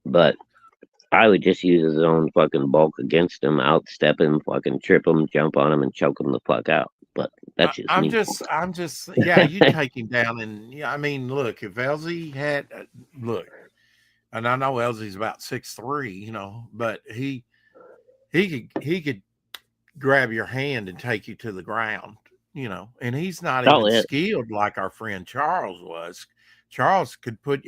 But I would just use his own fucking bulk against him, outstep him, fucking trip him, jump on him, and choke him the fuck out. But that's just I'm me. just, yeah, you take him down. And yeah, I mean, look, if Elsie had, look, and I know Elsie's about 6'3", but he could grab your hand and take you to the ground, and he's not Oh, even yeah. skilled like our friend Charles was. Charles could put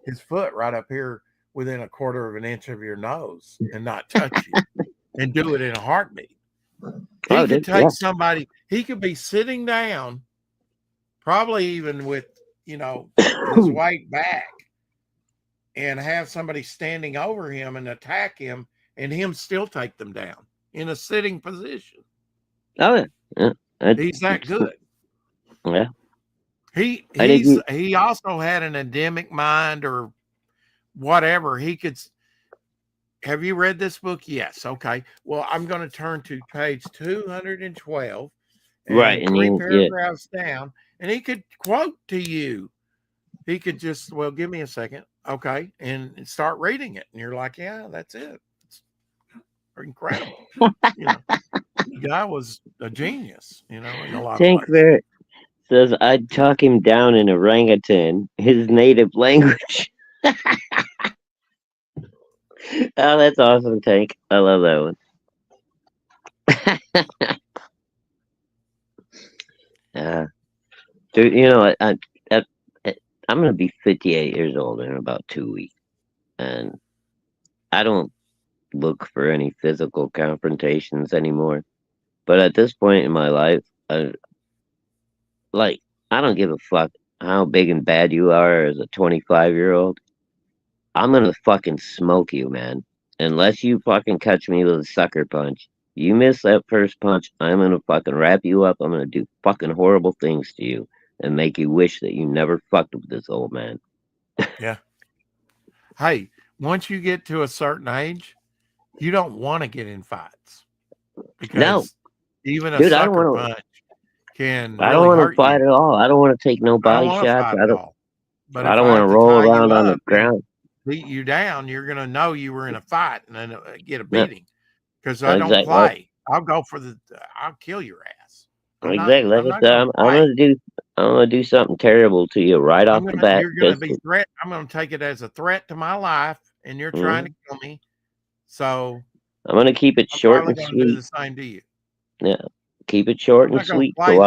his foot right up here within a quarter of an inch of your nose and not touch you and do it in a heartbeat. He Oh, could dude, take yeah. somebody, he could be sitting down, probably even with, his weight back, and have somebody standing over him and attack him, and him still take them down in a sitting position. Oh, yeah. He's that good. Yeah. He also had an endemic mind or whatever. He could. Have you read this book? Yes. Okay. Well, I'm going to turn to page 212, and Right, and three paragraphs down, and he could quote to you. He could just, well, give me a second, okay, and start reading it, and you're like, yeah, that's it. It's incredible. The guy was a genius, in a lot Tank of ways. Barrett says I'd talk him down in orangutan, his native language. Oh, that's awesome, Tank. I love that one. Dude, I'm gonna be 58 years old in about 2 weeks, and I don't look for any physical confrontations anymore. But at this point in my life, I don't give a fuck how big and bad you are as a 25-year-old. I'm gonna fucking smoke you, man. Unless you fucking catch me with a sucker punch. You miss that first punch, I'm gonna fucking wrap you up. I'm gonna do fucking horrible things to you and make you wish that you never fucked with this old man. Yeah. Hey, once you get to a certain age, you don't want to get in fights because even a Dude, sucker punch can I don't really want to hurt fight you. at all. I don't want to take no I don't body want to shots. fight at all. But I if don't I want to have to roll tie you around on the up and ground. beat you down, you're going to know you were in a fight and then get a Yeah. beating. Because I don't Exactly. play. I'll go for I'll kill your ass. Exactly. Like I I'm not said, going to I'm gonna do something terrible to you right off the bat. You're going to be threat. I'm going to take it as a threat to my life, and you're trying to kill me. So I'm gonna keep it short and do sweet. the same to you. Yeah, keep it short and sweet. So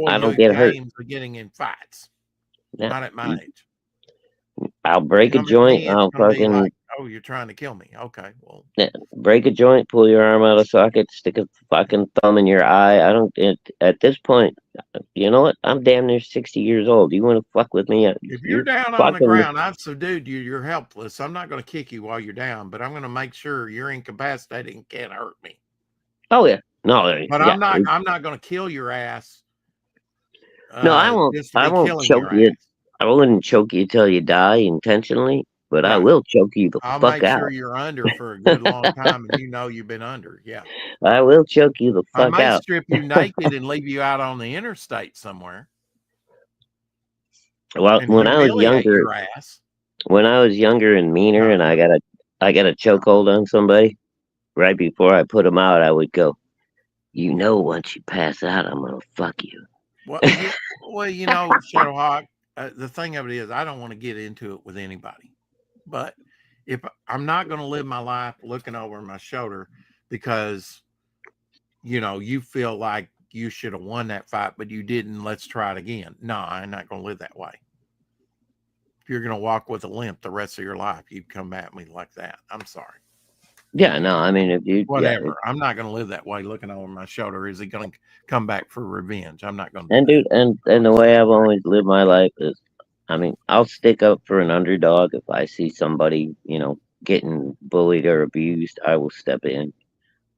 I don't get hurt. Games of getting in fights. Yeah. Not at my age. I'll break a joint. I'll fucking like, oh, you're trying to kill me. Okay, well, break a joint, pull your arm out of socket, stick a fucking thumb in your eye. At this point, you know what? I'm damn near 60 years old. You want to fuck with me? If you're down on the ground, I've subdued you. You're helpless. I'm not going to kick you while you're down, but I'm going to make sure you're incapacitated and can't hurt me. Oh yeah, no, but yeah. I'm not going to kill your ass. No, I won't. I won't choke you. I wouldn't choke you till you die intentionally, but right. I will choke you the I'll fuck make out. Sure you're under for a good long time, and you know you've been under. Yeah, I will choke you the fuck out. I might strip you naked and leave you out on the interstate somewhere. Well, when I was younger and meaner, and I got a chokehold on somebody, right before I put them out, I would go, once you pass out, I'm gonna fuck you. Well, Shadowhawk, the thing of it is, I don't want to get into it with anybody. But if I'm not going to live my life looking over my shoulder because, you feel like you should have won that fight, but you didn't, let's try it again. No, I'm not going to live that way. If you're going to walk with a limp the rest of your life, you come at me like that. I'm sorry. Yeah, no, I mean, if you, Whatever. I'm not going to live that way looking over my shoulder. Is he going to come back for revenge? I'm not going to do and that. dude, and the way I've always lived my life is, I mean, I'll stick up for an underdog if I see somebody, getting bullied or abused. I will step in.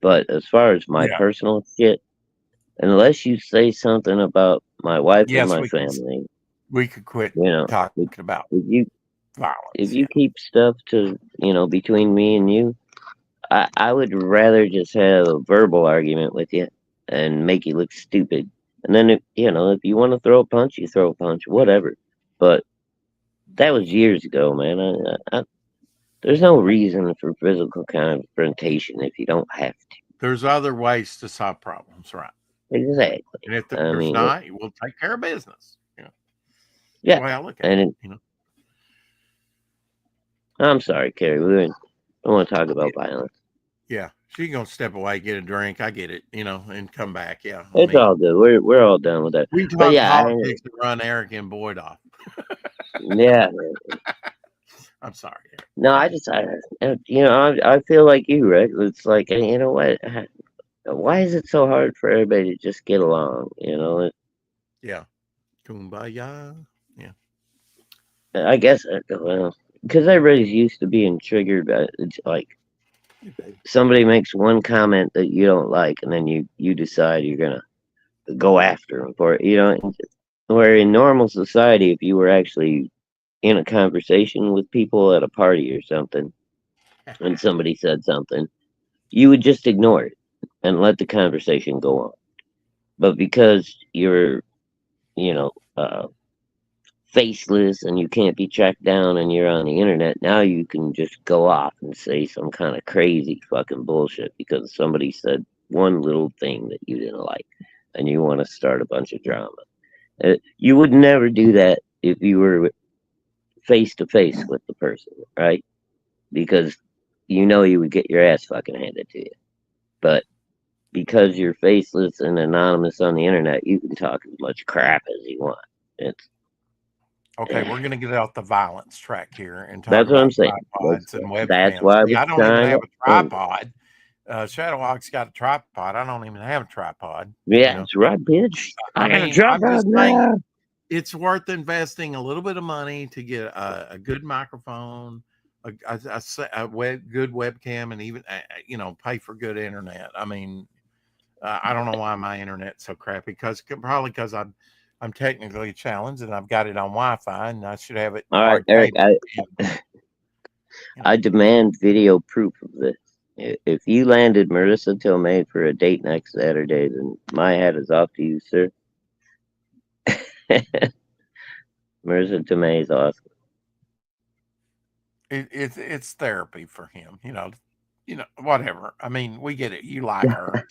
But as far as my Yeah. personal shit, unless you say something about my wife or Yes, my family, we could quit if talking about you violence. if you keep stuff to between me and you, I would rather just have a verbal argument with you and make you look stupid. And then if you want to throw a punch, you throw a punch, whatever. But that was years ago, man. There's no reason for physical confrontation if you don't have to. There's other ways to solve problems, right? Exactly. And if there's not, we'll take care of business. Yeah. That's the way I look at it. I'm sorry, Carrie. I want to talk about violence. Yeah, she's gonna step away, get a drink. I get it, and come back. Yeah, It's all good. We're all done with that. We talk politics to run Eric and Boyd off. Yeah. I'm sorry. Eric. No, I feel like you, Rick. It's like, you know what? Why is it so hard for everybody to just get along? Yeah. Kumbaya. Yeah. I guess, because everybody's used to being triggered. It's like somebody makes one comment that you don't like, and then you decide you're gonna go after them for it. Where in normal society, if you were actually in a conversation with people at a party or something, and somebody said something, you would just ignore it and let the conversation go on. But because you're, faceless and you can't be tracked down and you're on the internet, now you can just go off and say some kind of crazy fucking bullshit because somebody said one little thing that you didn't like and you want to start a bunch of drama. You would never do that if you were face to face with the person, right? Because you would get your ass fucking handed to you. But because you're faceless and anonymous on the internet, you can talk as much crap as you want. Okay, we're gonna get off the violence track here and talk that's about what I'm saying. tripods and webcams. That's why I don't even have a tripod. Shadowhawk's got a tripod. I don't even have a tripod. Yeah, that's right, bitch. I got a tripod now. It's worth investing a little bit of money to get a good microphone, a good webcam, and even pay for good internet. I mean, I don't know why my internet's so crappy probably because I'm technically challenged and I've got it on Wi-Fi and I should have it. All right, Eric, I demand video proof of this. If you landed Marissa Tomei for a date next Saturday, then my hat is off to you, sir. Marissa Tomei is awesome. It's therapy for him, whatever. I mean, we get it. You like her.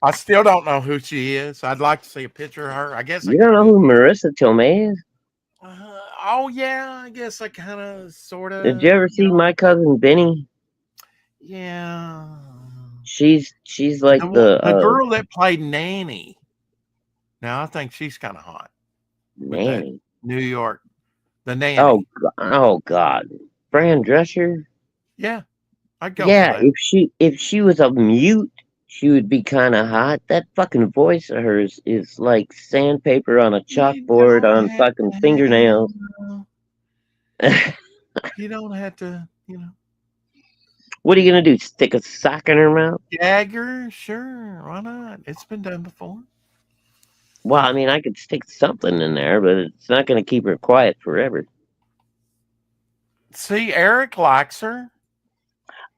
I still don't know who she is. I'd like to see a picture of her. I guess you don't know who Marissa Tomei is. Oh yeah, I guess I kind of sort of. Did you ever see My Cousin Benny? Yeah. She's like the girl that played Nanny. Now I think she's kind of hot. Nanny. New York, the Nanny. Oh God, Fran Drescher. Yeah, I'd go. Yeah, if she was a mute, she would be kind of hot. That fucking voice of hers is like sandpaper on a chalkboard on fucking fingernails. You don't have to, What are you gonna do? Stick a sock in her mouth? Jagger, sure, why not? It's been done before. Well, I mean, I could stick something in there, but it's not gonna keep her quiet forever. See, Eric likes her.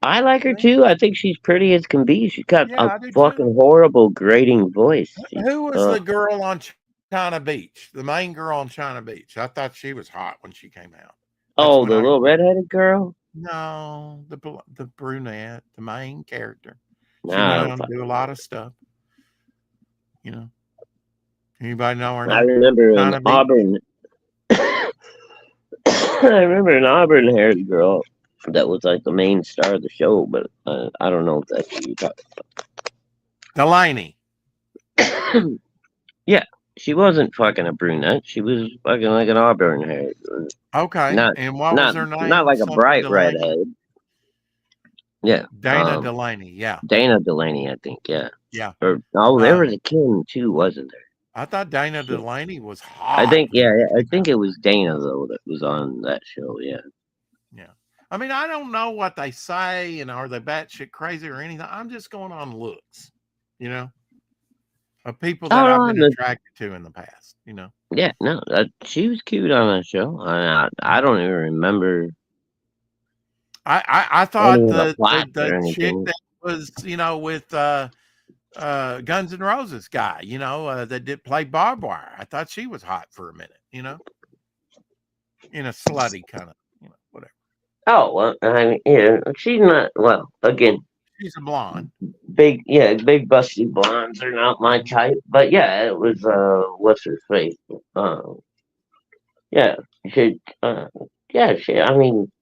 I like her too. I think she's pretty as can be. She's got a fucking horrible grating voice. Who was the girl on China Beach? The main girl on China Beach. I thought she was hot when she came out. The little redheaded girl? No, the brunette, the main character. She No, do a lot of stuff. Anybody know her name? I remember an Auburn. I remember an auburn-haired girl that was like the main star of the show, but I don't know if that's who you're talking about. Delaney. Yeah, she wasn't fucking a brunette. She was fucking like an auburn-haired. Okay. And what was her name? Not like a bright redhead. Yeah. Dana Delaney. Yeah. Dana Delaney, I think. Yeah. Yeah. Or there was a Kim too, wasn't there? I thought Dana Shit. Delaney was I hot. think. Yeah. I think it was Dana though that was on that show. Yeah. Yeah. I mean, I don't know what they say and are they batshit crazy or anything. I'm just going on looks, you know, of people that I've been attracted to in the past, you know. Yeah, no, she was cute on that show. I don't even remember I thought any of the plot or the chick anything. that was, you know, with Guns N' Roses guy, you know, that did play barbed wire. I thought she was hot for a minute, you know, in a slutty kind of, you know, whatever. Oh, well, I mean, yeah, she's not, well, again, She's a blonde. big busty blondes are not my type. But yeah, it was, what's her face? Yeah, she, I mean,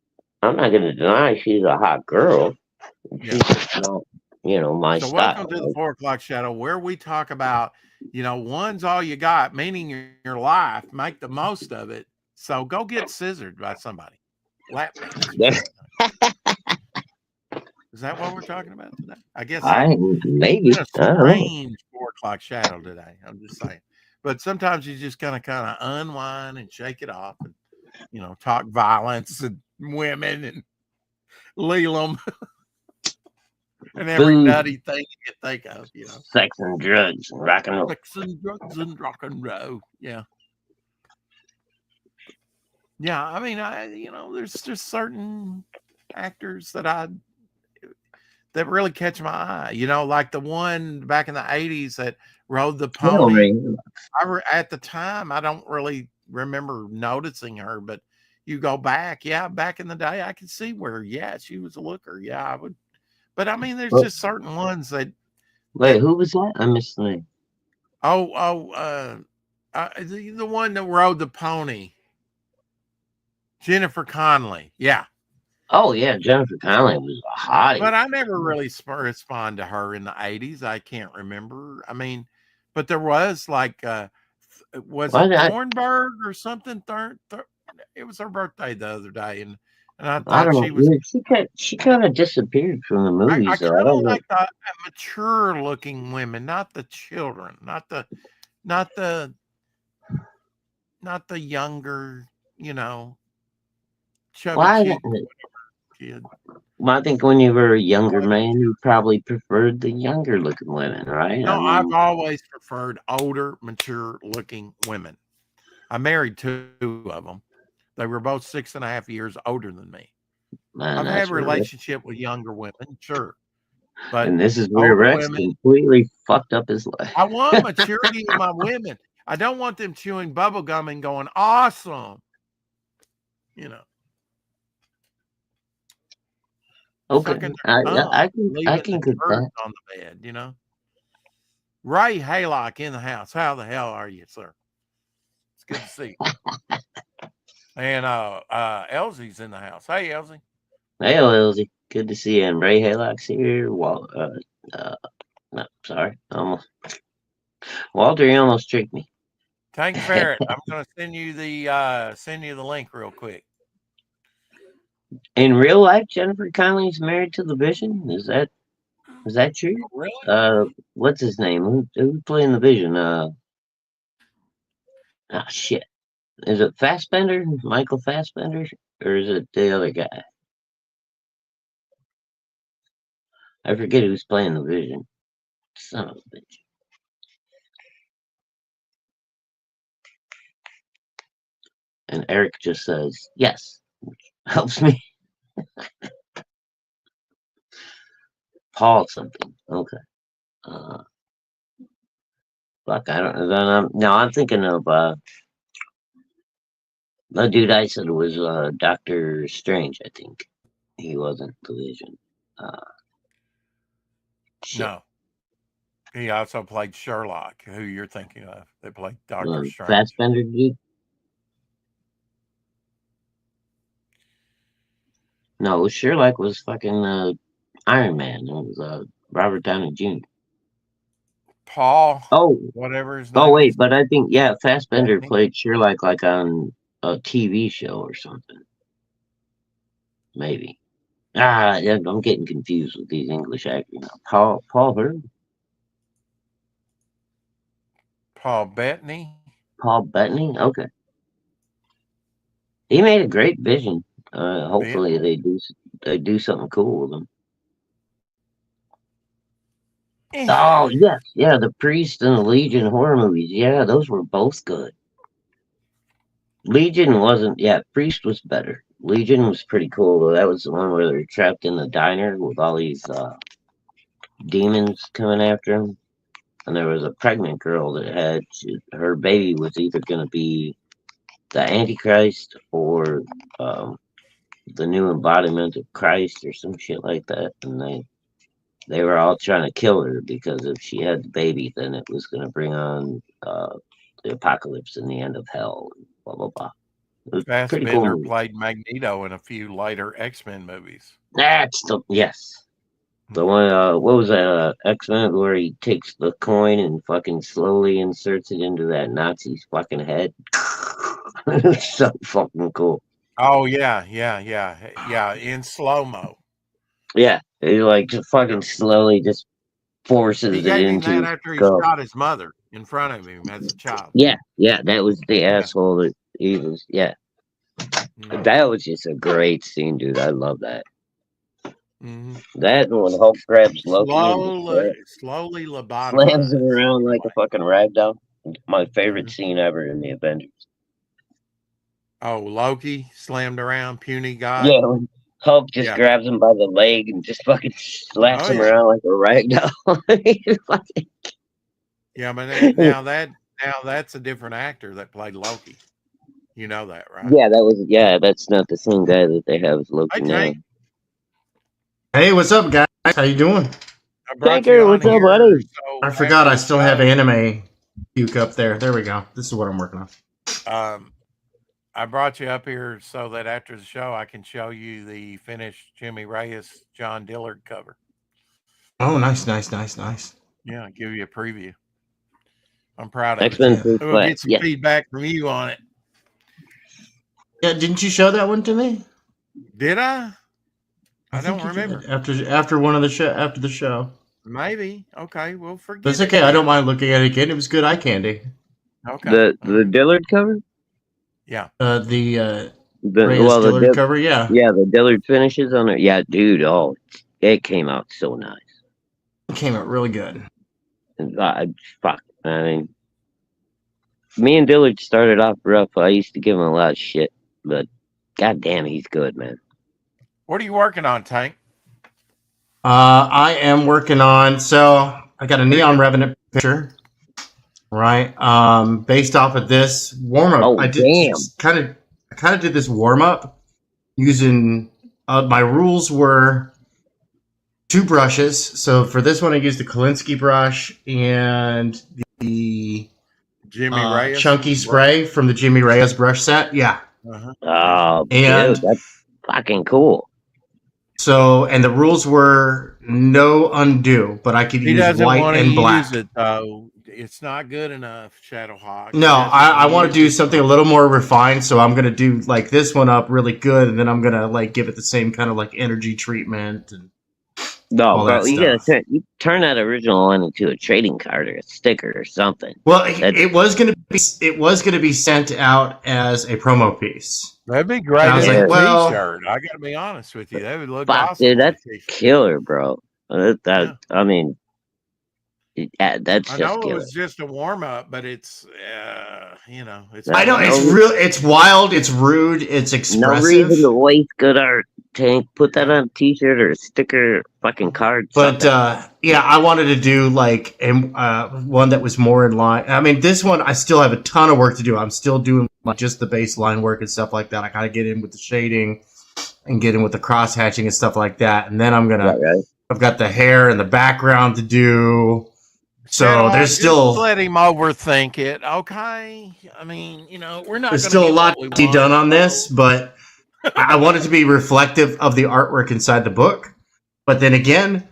I'm not going to deny she's a hot girl. She's Yeah. just not, my So style. welcome to the 4 o'clock shadow, where we talk about, you know, one's all you got, meaning your life, make the most of it. So go get scissored by somebody. Lap dance. Yeah. Is that what we're talking about today? I guess Maybe. it's been a strange 4 o'clock shadow today. I'm just saying. But sometimes you just kind of unwind and shake it off and, you know, talk violence and women and Leland and every Food. nutty thing you can think of, you know. Sex and drugs and rock and roll. Sex and drugs and rock and roll. Yeah. Yeah. I mean, there's just certain actors that really catch my eye, you know, like the one back in the 80s that rode the pony. At the time, I don't really remember noticing her, but you go back, back in the day, I could see where, she was a looker. Yeah, I would. But I mean, there's just certain ones that. Wait, who was that? I missed the name. The one that rode the pony, Jennifer Connelly. Yeah. Oh yeah, Jennifer Connelly was a hottie. But I never really responded to her in the 80s. I can't remember. I mean, but there was like, was it Thornburg or something? It was her birthday the other day, and I thought she was. She kind of disappeared from the movies. I kind of like the mature-looking women, not the children, not the younger, you know, chubby kid. Well, I think when you were a younger man, you probably preferred the younger looking women, right? No, I've always preferred older, mature looking women. I married 2 of them. They were both 6.5 years older than me. I've had a relationship with younger women, sure. But and this is where Rex completely fucked up his life. I want maturity in my women. I don't want them chewing bubble gum and going, awesome. You know. Okay, I can get that. On the bed, you know. Ray Haylock in the house. How the hell are you, sir? It's good to see you. And Elsie's in the house. Hey, Elsie. Hey, Elsie. Good to see you. And Ray Haylock's here. No, sorry. Walter, you almost tricked me. Tank Ferret. I'm going to send you the link real quick. In real life, Jennifer Connelly's married to the Vision. Is that true? Really? What's his name? Who's playing the Vision? Shit. Is it Fassbender? Michael Fassbender? Or is it the other guy? I forget who's playing the Vision. Son of a bitch. And Eric just says, yes, which helps me. Paul something. Okay. Fuck, I don't know. No, I'm thinking of the dude I said was Doctor Strange, I think. He wasn't the Vision. No. He also played Sherlock, who you're thinking of. They played Doctor Strange. Fassbender dude? No, Sherlock was fucking Iron Man. It was Robert Downey Jr. Paul. Oh, whatever his name. Oh wait, but I think Fassbender played Sherlock like on a TV show or something. Maybe. Yeah, I'm getting confused with these English actors now. Paul who? Paul Bettany. Paul Bettany? Okay. He made a great Vision. Hopefully they do something cool with him. Oh yes, yeah, the Priest and the Legion horror movies. Yeah, those were both good. Legion wasn't. Yeah, Priest was better. Legion was pretty cool though. That was the one where they're trapped in the diner with all these demons coming after him. And there was a pregnant girl that had her baby was either going to be the Antichrist or the new embodiment of Christ or some shit like that. And they were all trying to kill her because if she had the baby, then it was going to bring on the apocalypse and the end of hell. And blah blah blah. It was pretty cool Fassbender movie. played Magneto in a few later X-Men movies. That's the yes. The one, what was that, X-Men, where he takes the coin and fucking slowly inserts it into that Nazi's fucking head? It's so fucking cool. Oh yeah, in slow-mo. Yeah, he like just fucking slowly just forces He it gave him into that his after he skull. shot his mother in front of him as a child. Yeah, that was the asshole that he was, yeah. Mhm. That was just a great scene, dude. I love that. Mhm. That and when Hulk grabs Loki and Slowly lobotomized. slams him around like a fucking ragdoll. My favorite scene ever in the Avengers. Oh, Loki slammed around, puny god. Yeah, when Hulk just grabs him by the leg and just fucking slaps him around like a ragdoll. Yeah, but now that's a different actor that played Loki. You know that, right? Yeah, that's not the same guy that they have as Loki now. Tank. Hey, what's up, guys? How you doing? Tanker, what's up, buddy? So I forgot I still have anime puke up there. There we go. This is what I'm working on. I brought you up here so that after the show I can show you the finished Jimmy Reyes John Dillard cover. Oh, nice. Yeah, I'll give you a preview. I'm proud of X-Men it. We'll get some feedback from you on it. Yeah, didn't you show that one to me? Did I? I think don't you did. remember. After one of the show after the show. Maybe. Okay, we'll forget. That's okay. I don't mind looking at it again. It was good eye candy. Okay. The Dillard cover? Yeah. The Dillard cover, yeah. Yeah, the Dillard finishes on it. Yeah, dude, it came out so nice. It came out really good. Fuck. I mean, me and Dillard started off rough. I used to give him a lot of shit, but goddamn, he's good, man. What are you working on, Tank? I am working on, so I got a Neon Revenant picture, right? Based off of this warm up. Oh, I kind of did this warm up using my rules were 2 brushes. So for this one, I used the Kolinsky brush and the Jimmy Reyes chunky spray from the Jimmy Reyes brush set. Yeah. Oh, and dude, that's fucking cool. So, and the rules were no undo, but I could use white and black. Use it, though. It's not good enough, Shadowhawk. No, I want to do something a little more refined, so I'm gonna do like this one up really good, and then I'm gonna like give it the same kind of like energy treatment and no, bro, you turn that original one into a trading card or a sticker or something. Well, it was gonna be sent out as a promo piece. That'd be great. And I was like, well, t-shirt. I gotta be honest with you, that would look fuck, awesome. Dude, that's killer, bro. I mean, that's I just know killer. it was just a warm up, but it's it's. I know it's real. It's wild. It's rude. It's expressive. No reason to waste good art. Tank, put that on a t-shirt or a sticker, fucking card. But yeah, I wanted to do like one that was more in line. I mean, this one I still have a ton of work to do. I'm still doing like just the baseline work and stuff like that. I gotta get in with the shading and get in with the cross hatching and stuff like that. And then I've got the hair and the background to do. So there's still let him overthink it, okay? I mean, we're not. There's still a lot to be done on this, but I want it to be reflective of the artwork inside the book. But then again,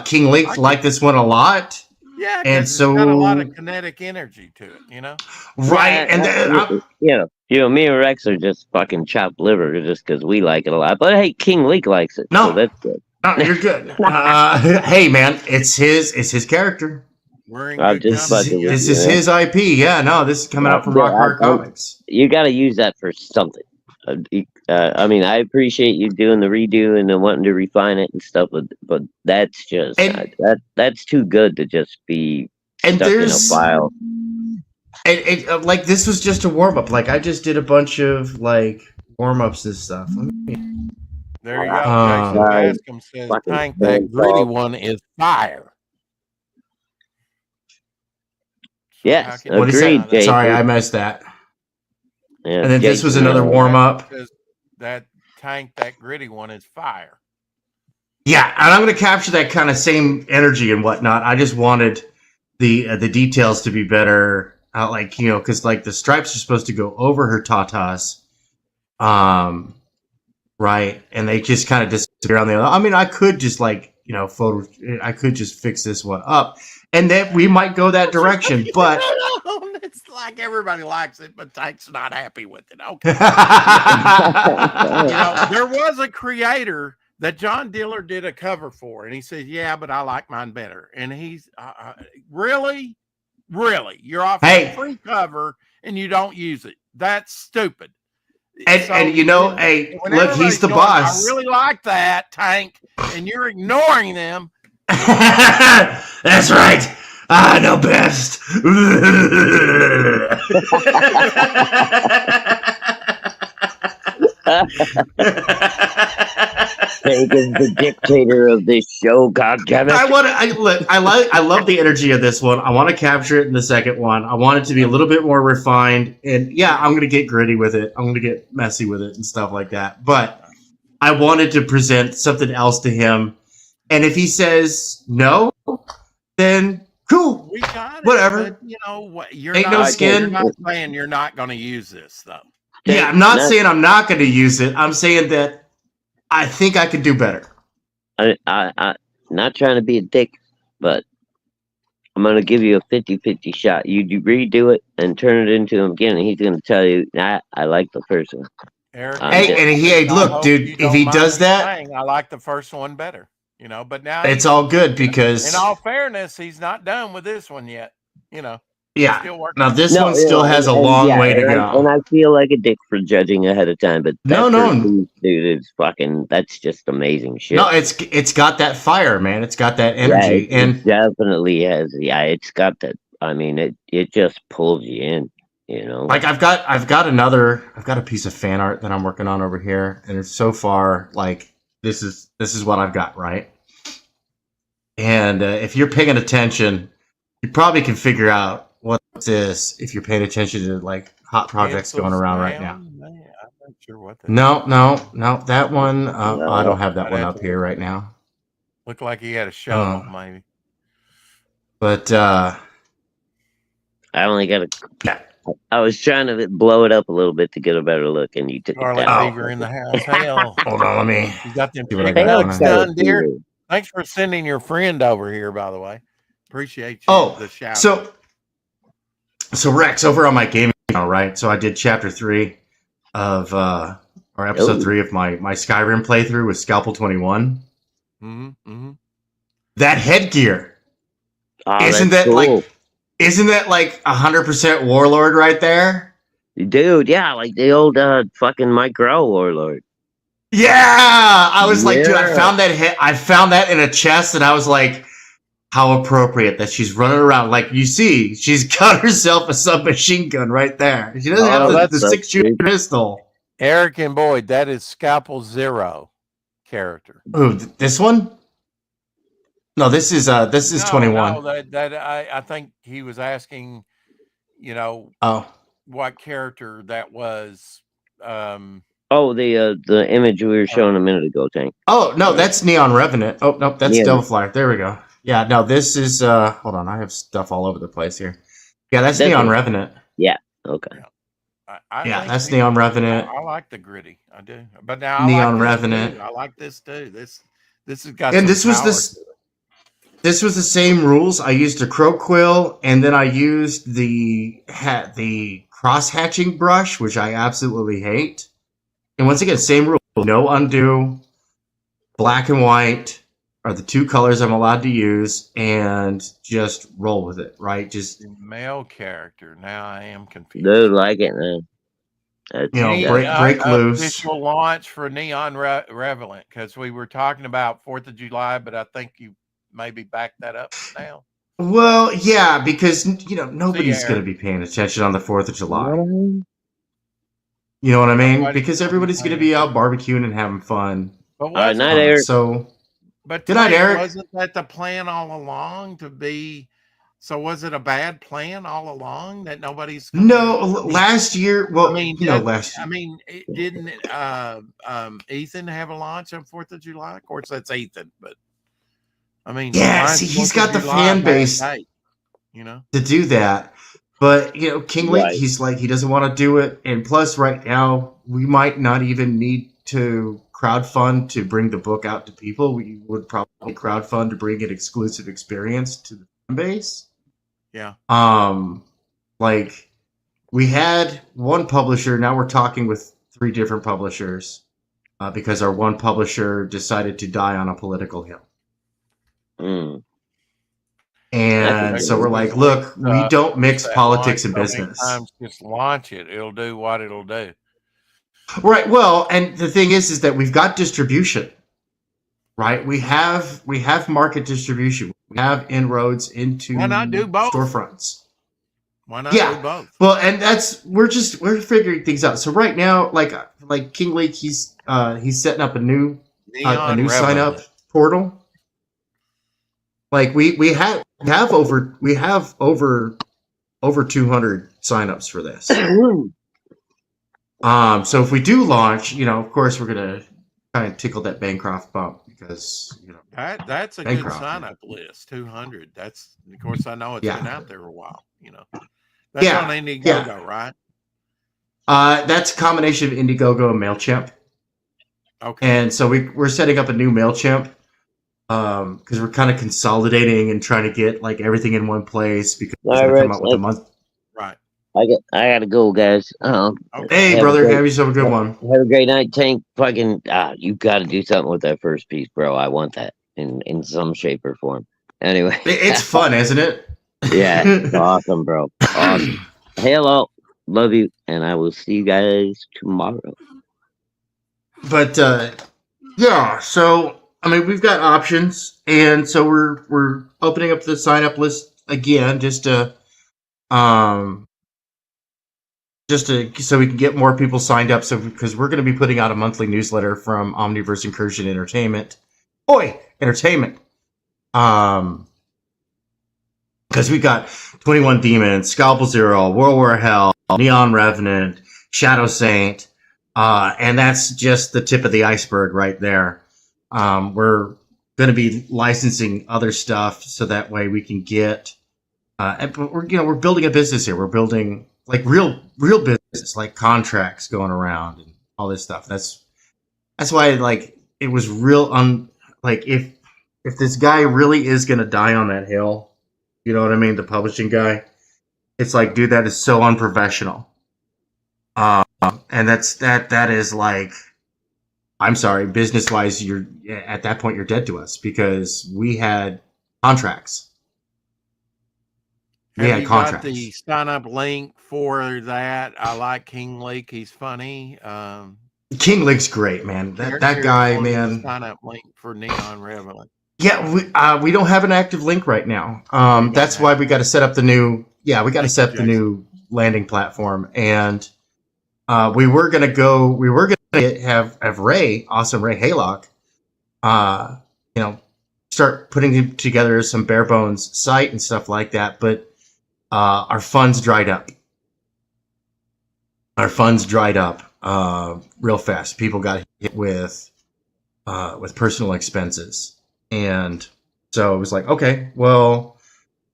King Link liked this one a lot. Yeah, and so it's got a lot of kinetic energy to it, Right, and You know, me and Rex are just fucking chopped liver just because we like it a lot. But hey, King Leak likes it, No. so that's good. No, you're good. Hey, man, it's his character. We're in I'm good just company. fucking with This you, is man. his IP. Yeah, no, this is coming out from Yeah, Rock Hard Comics. You got to use that for something. I mean, I appreciate you doing the redo and then wanting to refine it and stuff, but that's just And- that's too good to just be And stuck in a there's file. and like this was just a warm up. Like I just did a bunch of like warm ups and stuff. There you go. Jason Right. Bascom says, Fucking Tank, that phone gritty call. one is fire. So Yes, how can you What is agreed, deny that? Jason. Sorry, I missed that. Yeah, And then this was Jason, another warm up. Says that Tank, that gritty one is fire. Yeah, and I'm going to capture that kind of same energy and whatnot. I just wanted the details to be better, like because like the stripes are supposed to go over her tatas, right, and they just kind of disappear on the other. I mean, I could just like photo. I could just fix this one up, and then we might go that direction. But It's like everybody likes it, but Tank's not happy with it. Okay. There was a creator that John Diller did a cover for, and he said, "Yeah, but I like mine better." And he's really, you're offering Hey. a free cover and you don't use it. That's stupid. and So, hey, when look, everybody's he's the going, boss. I really like that, Tank, and you're ignoring them. That's right. I know best. Tank is the dictator of this show. God damn it! I love the energy of this one. I want to capture it in the second one. I want it to be a little bit more refined. And yeah, I'm gonna get gritty with it. I'm gonna get messy with it and stuff like that. But I wanted to present something else to him. And if he says no, then cool. We got it. Whatever. But, what? You're Ain't not, no skin. You're not saying you're not going to use this, though. Yeah, I'm not That's- saying I'm not going to use it. I'm saying that I think I could do better. I not trying to be a dick, but I'm gonna give you a 50-50 shot. You redo it and turn it into him again, and he's gonna tell you, "Nah, I like the first one." Eric, Hey, and I look, hope dude, you if don't he mind does me that, saying I like the first one better. But now it's all good because in all fairness, he's not done with this one yet. yeah. Still working. Now this No, one still has a long way to go. And I feel like a dick for judging ahead of time, but No, that no. first piece, dude, is fucking. That's just amazing shit. No, it's got that fire, man. It's got that Yeah, energy, it and definitely has. Yeah, it's got that. I mean, it just pulls you in. like I've got a piece of fan art that I'm working on over here, and it's so far like this is what I've got, right? And if you're paying attention, you probably can figure out what this if you're paying attention to like hot projects going around right now. Man, I'm not sure what that No, that one I don't have that I'd one have up to here right now. looked like he had a shovel, maybe. But I only got yeah. I was trying to blow it up a little bit to get a better look, and you took it Scarlet down. Fever in the house. Hell, Hold on, let me you got them see what I big got hugs going on. done, dear. Thanks for sending your friend over here, by the way. Appreciate you. Oh, the shout. So Rex, over on my gaming channel, right? So I did chapter 3 of or episode 3 of my Skyrim playthrough with Scalpel 21. That headgear. Oh, Isn't that's that cool. isn't that like 100% Warlord right there? Dude, yeah, like the old fucking Mike Grow Warlord. Yeah, I was like, dude, I Yeah. found that in a chest, and I was like, how appropriate that she's running around. Like you see, she's got herself a submachine gun right there. She doesn't have the that's so 6-shooter cute. pistol. Eric and Boyd, that is Scalpel Zero character. Ooh, this one? No, this is 21. No, I think he was asking, Oh, what character that was. Oh, the image we were showing a minute ago, Tank. oh no, that's Neon Revenant. Oh no, that's Yeah. Devil Flyer. There we go. Yeah, no, this is hold on, I have stuff all over the place here. Yeah, that's This Neon one. Revenant. Okay. I Yeah, think that's he- Neon Revenant. I like the gritty. I do, but now I Neon like this Revenant. too. I like this too. This has got. And some this was power this to it. This was the same rules. I used a crow quill, and then I used the cross hatching brush, which I absolutely hate. And once again, same rule: no undo. Black and white are the two colors I'm allowed to use, and just roll with it. Right? Just The male character. Now I am confused. Dude, like it, man. That's, You know, Any, break loose. official launch for Neon Revelant, because we were talking about 4th of July, but I think you maybe backed that up now. Well, yeah, because nobody's Aaron. going to be paying attention on the 4th of you know July. what I mean? You know what I mean? Nobody's Because gonna be everybody's going to paying be out barbecuing and having fun. But All right, wasn't, night, Eric. So but Good night, Clay, Eric. wasn't that the plan all along to be? So was it a bad plan all along that nobody's? no, last year. Well, I mean, last. I mean, didn't Ethan have a launch on 4th of July? Of course, that's Ethan, but I mean, Yeah, why is see, he's 4th got of the July fan a bad base date, you know. to do that. But King Link, Right. he's like he doesn't want to do it. And plus, right now we might not even need to crowdfund to bring the book out to people. We would probably crowdfund to bring an exclusive experience to the fan base. Yeah. Like we had one publisher. Now we're talking with 3 different publishers because our one publisher decided to die on a political hill. Mm. And That's so we're like, look, we don't mix That politics and launch so many business. times, just launch it. It'll do what it'll do. Right. Well, and the thing is that we've got distribution, right? We have market distribution. We have inroads into Why not do both? storefronts. Why not Yeah. do both? Well, and we're figuring things out. So right now, like King Lake, he's setting up a new Neon sign up Revelant. portal. Like we have over 200 signups for this. So if we do launch, of course we're gonna kind of tickle that Bancroft bump because That's a Bancroft, good sign up list. 200. That's, of course, I know it's Yeah. been out there a while. That's Yeah, on Indiegogo, right? that's a combination of Indiegogo and Mailchimp, Okay. and so we're setting up a new Mailchimp because we're kind of consolidating and trying to get like everything in one place because we're All gonna right, come out with a month. Right. I gotta go, guys. Okay. Hey, Have a brother, great- have yourself a good one. Have a great night, Tank. Fucking, you got to do something with that first piece, bro. I want that in some shape or form. Anyway, It's fun, isn't it? yeah, awesome, bro. Awesome. Hello, love you, and I will see you guys tomorrow. But yeah, so I mean we've got options, and so we're opening up the sign up list again just to so we can get more people signed up. So because we're going to be putting out a monthly newsletter from Omniverse Incursion Entertainment, Entertainment, because we got 21 Demons, Scalpel Zero, World War Hell, Neon Revenant, Shadow Saint. And that's just the tip of the iceberg right there. We're going to be licensing other stuff so that way we can get. But we're building a business here. We're building like real business, like contracts going around and all this stuff. That's why like it was real like if this guy really is going to die on that hill, you know what I mean? The publishing guy, it's like, dude, that is so unprofessional. And that is like, I'm sorry, business wise, you're at that point you're dead to us because we had contracts. Have you got the sign up link for that? I like King Lake. He's funny. King Lake's great, man. That guy, man. Sign up link for Neon Revelant. Yeah, we don't have an active link right now. That's why we got to set up the new. Yeah, we got to set up the new landing platform, and we were gonna have Ray, awesome Ray Haylock, start putting together some bare bones site and stuff like that, but our funds dried up. Real fast. People got hit with personal expenses, and so it was like, okay, well,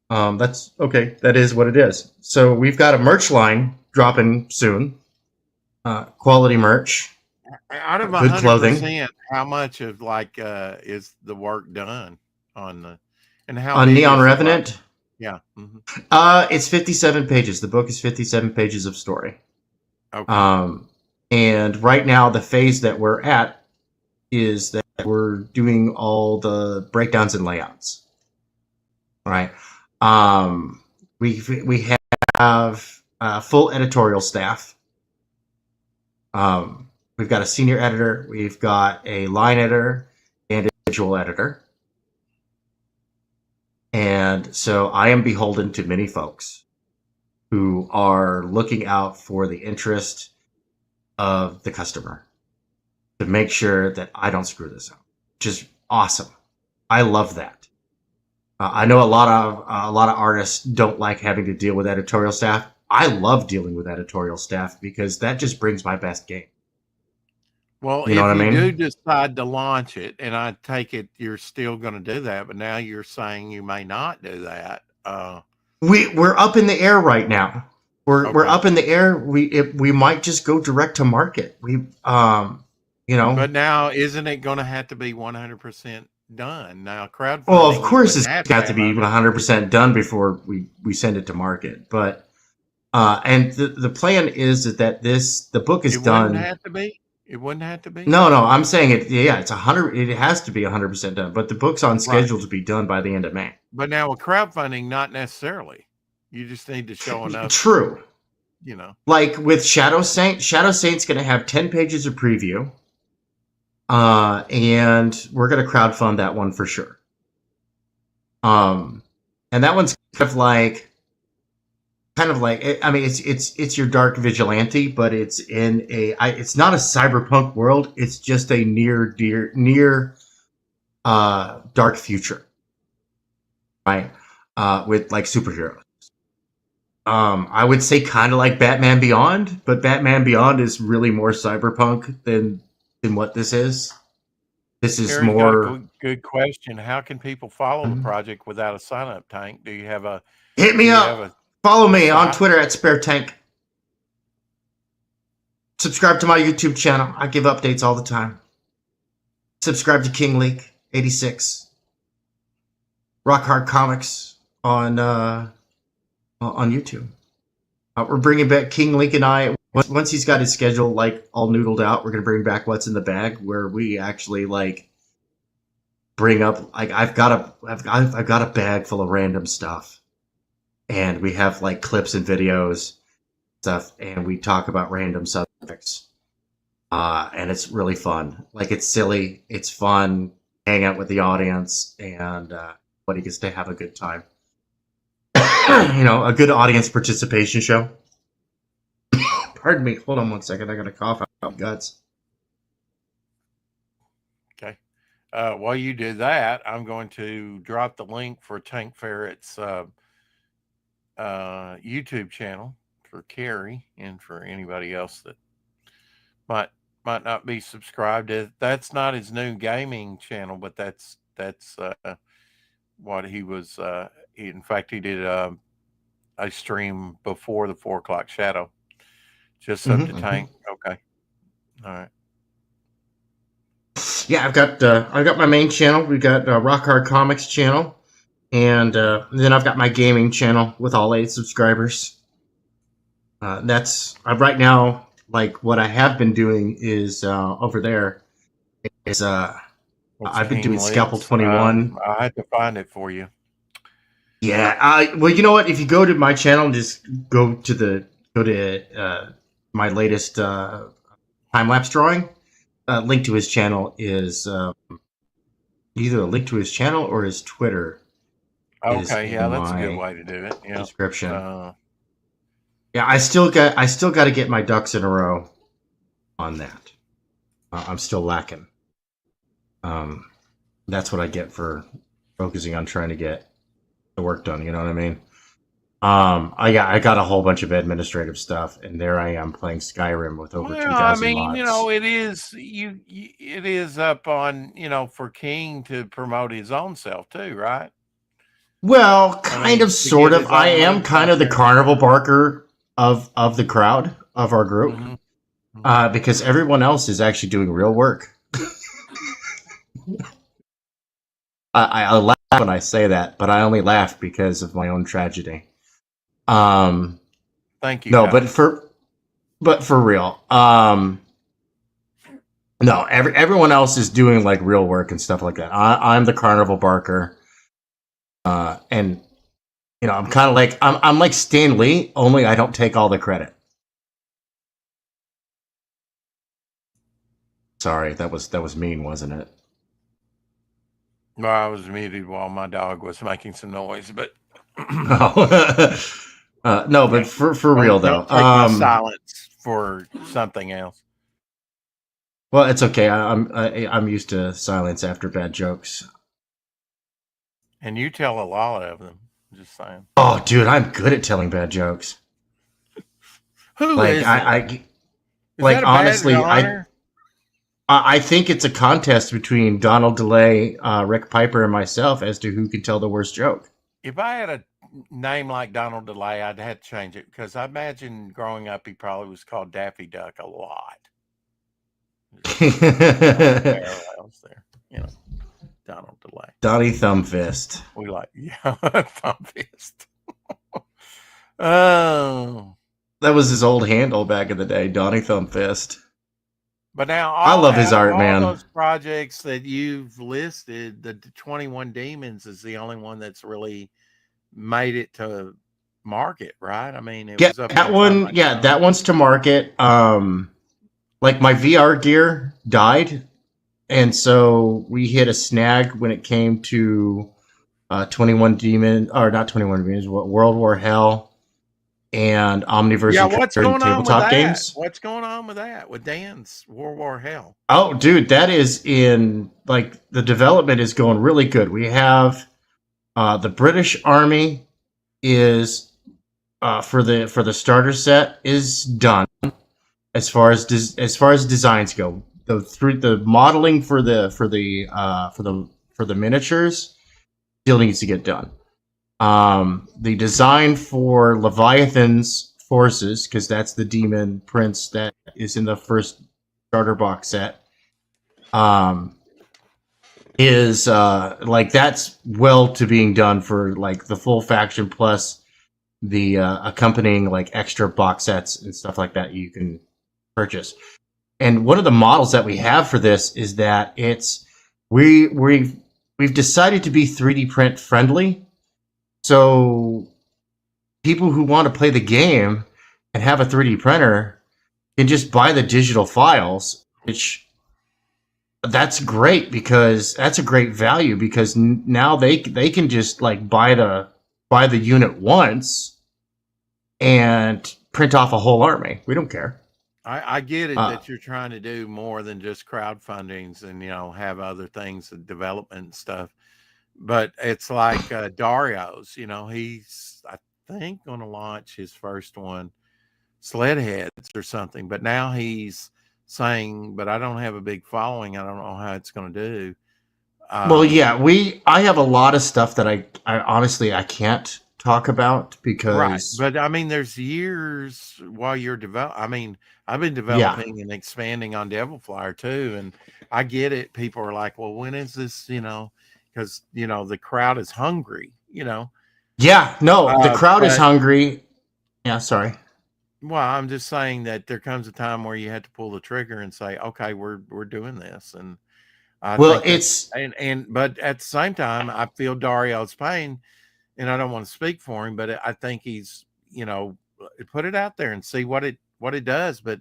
that's okay. That is what it is. So we've got a merch line dropping soon. Quality merch. Out of good clothing. 100%, how much of is the work done on the? And how On big Neon is the Revenant, book? Yeah. Mm-hmm. it's 57 pages. The book is 57 pages of story. Okay. And right now, the phase that we're at is that we're doing all the breakdowns and layouts. All right. We have full editorial staff. We've got a senior editor, we've got a line editor, and a visual editor. And so I am beholden to many folks who are looking out for the interest of the customer to make sure that I don't screw this up. Which is awesome. I love that. I know a lot of artists don't like having to deal with editorial staff. I love dealing with editorial staff because that just brings my best game. Well, You know if what I you mean? do decide to launch it, and I take it you're still going to do that, but now you're saying you may not do that. We're up in the air right now. We're Okay. up in the air. We might just go direct to market. You know. But now, isn't it going to have to be 100% done? Now, crowdfunding. Well, of you course, wouldn't it's have got to be 100%. 100% done before we send it to market. But and the plan is that the book is It done. wouldn't have to be. It wouldn't have to be. No, I'm saying it. Yeah, it's 100. It has to be 100% done. But the book's on schedule to be done by the end of May. But now with crowdfunding, not necessarily. You just need to show enough. True. You know, like with Shadow Saint's going to have 10 pages of preview. And we're going to crowdfund that one for sure. And that one's kind of like, I mean, it's your dark vigilante, but it's in it's not a cyberpunk world. It's just a near dark future, right? With like superheroes. I would say kind of like Batman Beyond, but Batman Beyond is really more cyberpunk than what this is. This is Harry, more. got a good question. How can people follow the project without a sign-up tank? Do you have a? Hit me up. Follow me on Twitter at Spare Tank. Subscribe to my YouTube channel. I give updates all the time. Subscribe to King Leak 86. Rock Hard Comics on YouTube. We're bringing back King Leak and I. Once he's got his schedule like all noodled out, we're gonna bring back What's in the Bag, where we actually like bring up like I've got a bag full of random stuff, and we have like clips and videos stuff, and we talk about random subjects, and it's really fun. Like it's silly, it's fun, hang out with the audience, and everybody gets to have a good time. You know, a good audience participation show. Pardon me. Hold on one second. I got a cough out my guts. Okay. While you do that, I'm going to drop the link for Tank Ferret's YouTube channel for Carrie and for anybody else that might not be subscribed. That's not his new gaming channel, but that's what he was. In fact, he did a stream before the 4 o'clock shadow. Just up to Tank. Okay. All right. Yeah, I've got my main channel. We've got Rock Hard Comics channel, and then I've got my gaming channel with all 8 subscribers. That's right now. Like what I have been doing is over there is I've been doing Scalpel 21. I had to find it for you. Yeah. Well, you know what? If you go to my channel and just go to my latest time-lapse drawing, link to his channel is either a link to his channel or his Twitter. Okay, yeah, that's a good way to do it. Yeah. Description. Yeah, I still got to get my ducks in a row on that. I'm still lacking. That's what I get for focusing on trying to get the work done. You know what I mean? I got a whole bunch of administrative stuff, and there I am playing Skyrim with over 2,000 I mean, mods. you know, it is up on, you know, for King to promote his own self too, right? Well, kind of, sort of. I am kind of the carnival barker of the crowd of our group, because everyone else is actually doing real work. I laugh when I say that, but I only laugh because of my own tragedy. Thank you. No, Kyle. but for real. No, everyone else is doing like real work and stuff like that. I'm the carnival barker, and I'm kind of like I'm like Stan Lee, only I don't take all the credit. Sorry, that was mean, wasn't it? Well, I was muted while my dog was making some noise, but No, but for real though, don't take my silence for something else. well, it's okay. I'm used to silence after bad jokes. And you tell a lot of them. Just saying. Oh, dude, I'm good at telling bad jokes. Who Like is I it? Is like that a honestly, badge of honor? I think it's a contest between Donald DeLay, Rick Piper, and myself as to who can tell the worst joke. If I had a name like Donald DeLay, I'd have to change it because I imagine growing up he probably was called Daffy Duck a lot. Parallels there, Donald DeLay. Donnie Thumbfist. We like, Thumb Fist. Oh, That was his old handle back in the day, Donnie Thumbfist. but now I love his art, all man. those projects that you've listed, the 21 Demons is the only one that's really made it to market, right? I mean, it was up that there one, like yeah, that one's to market. Like my VR gear died, and so we hit a snag when it came to 21 Demon, or not 21 Demons, World War Hell and Omniverse. Yeah, and what's going on with tabletop that? games. What's going on with that? With Dan's World War Hell? Oh, dude, that is in like the development is going really good. We have the British Army is for the starter set is done as far as designs go. The modeling for the miniatures still needs to get done. The design for Leviathan's forces, because that's the demon prince that is in the first starter box set, is like that's well to being done for like the full faction plus the accompanying like extra box sets and stuff like that you can purchase. And one of the models that we have for this is that we've decided to be 3D print friendly. So people who want to play the game and have a 3D printer can just buy the digital files, which that's great because that's a great value because now they can just like buy the unit once and print off a whole army. We don't care. I get it that you're trying to do more than just crowdfundings and have other things and development and stuff. But it's like Dario's, he's I think going to launch his first one, Sledheads or something. But now he's saying, but I don't have a big following. I don't know how it's going to do. Well, yeah, I have a lot of stuff that I honestly I can't talk about because right. But I mean, there's years while you're I mean, I've been developing and expanding on Devil Flyer too, and I get it. People are like, well, when is this? Because the crowd is hungry. Yeah, no, the crowd is hungry. Yeah, sorry. Well, I'm just saying that there comes a time where you have to pull the trigger and say, okay, we're doing this, and but at the same time, I feel Dario's pain, and I don't want to speak for him, but I think he's put it out there and see what it does. But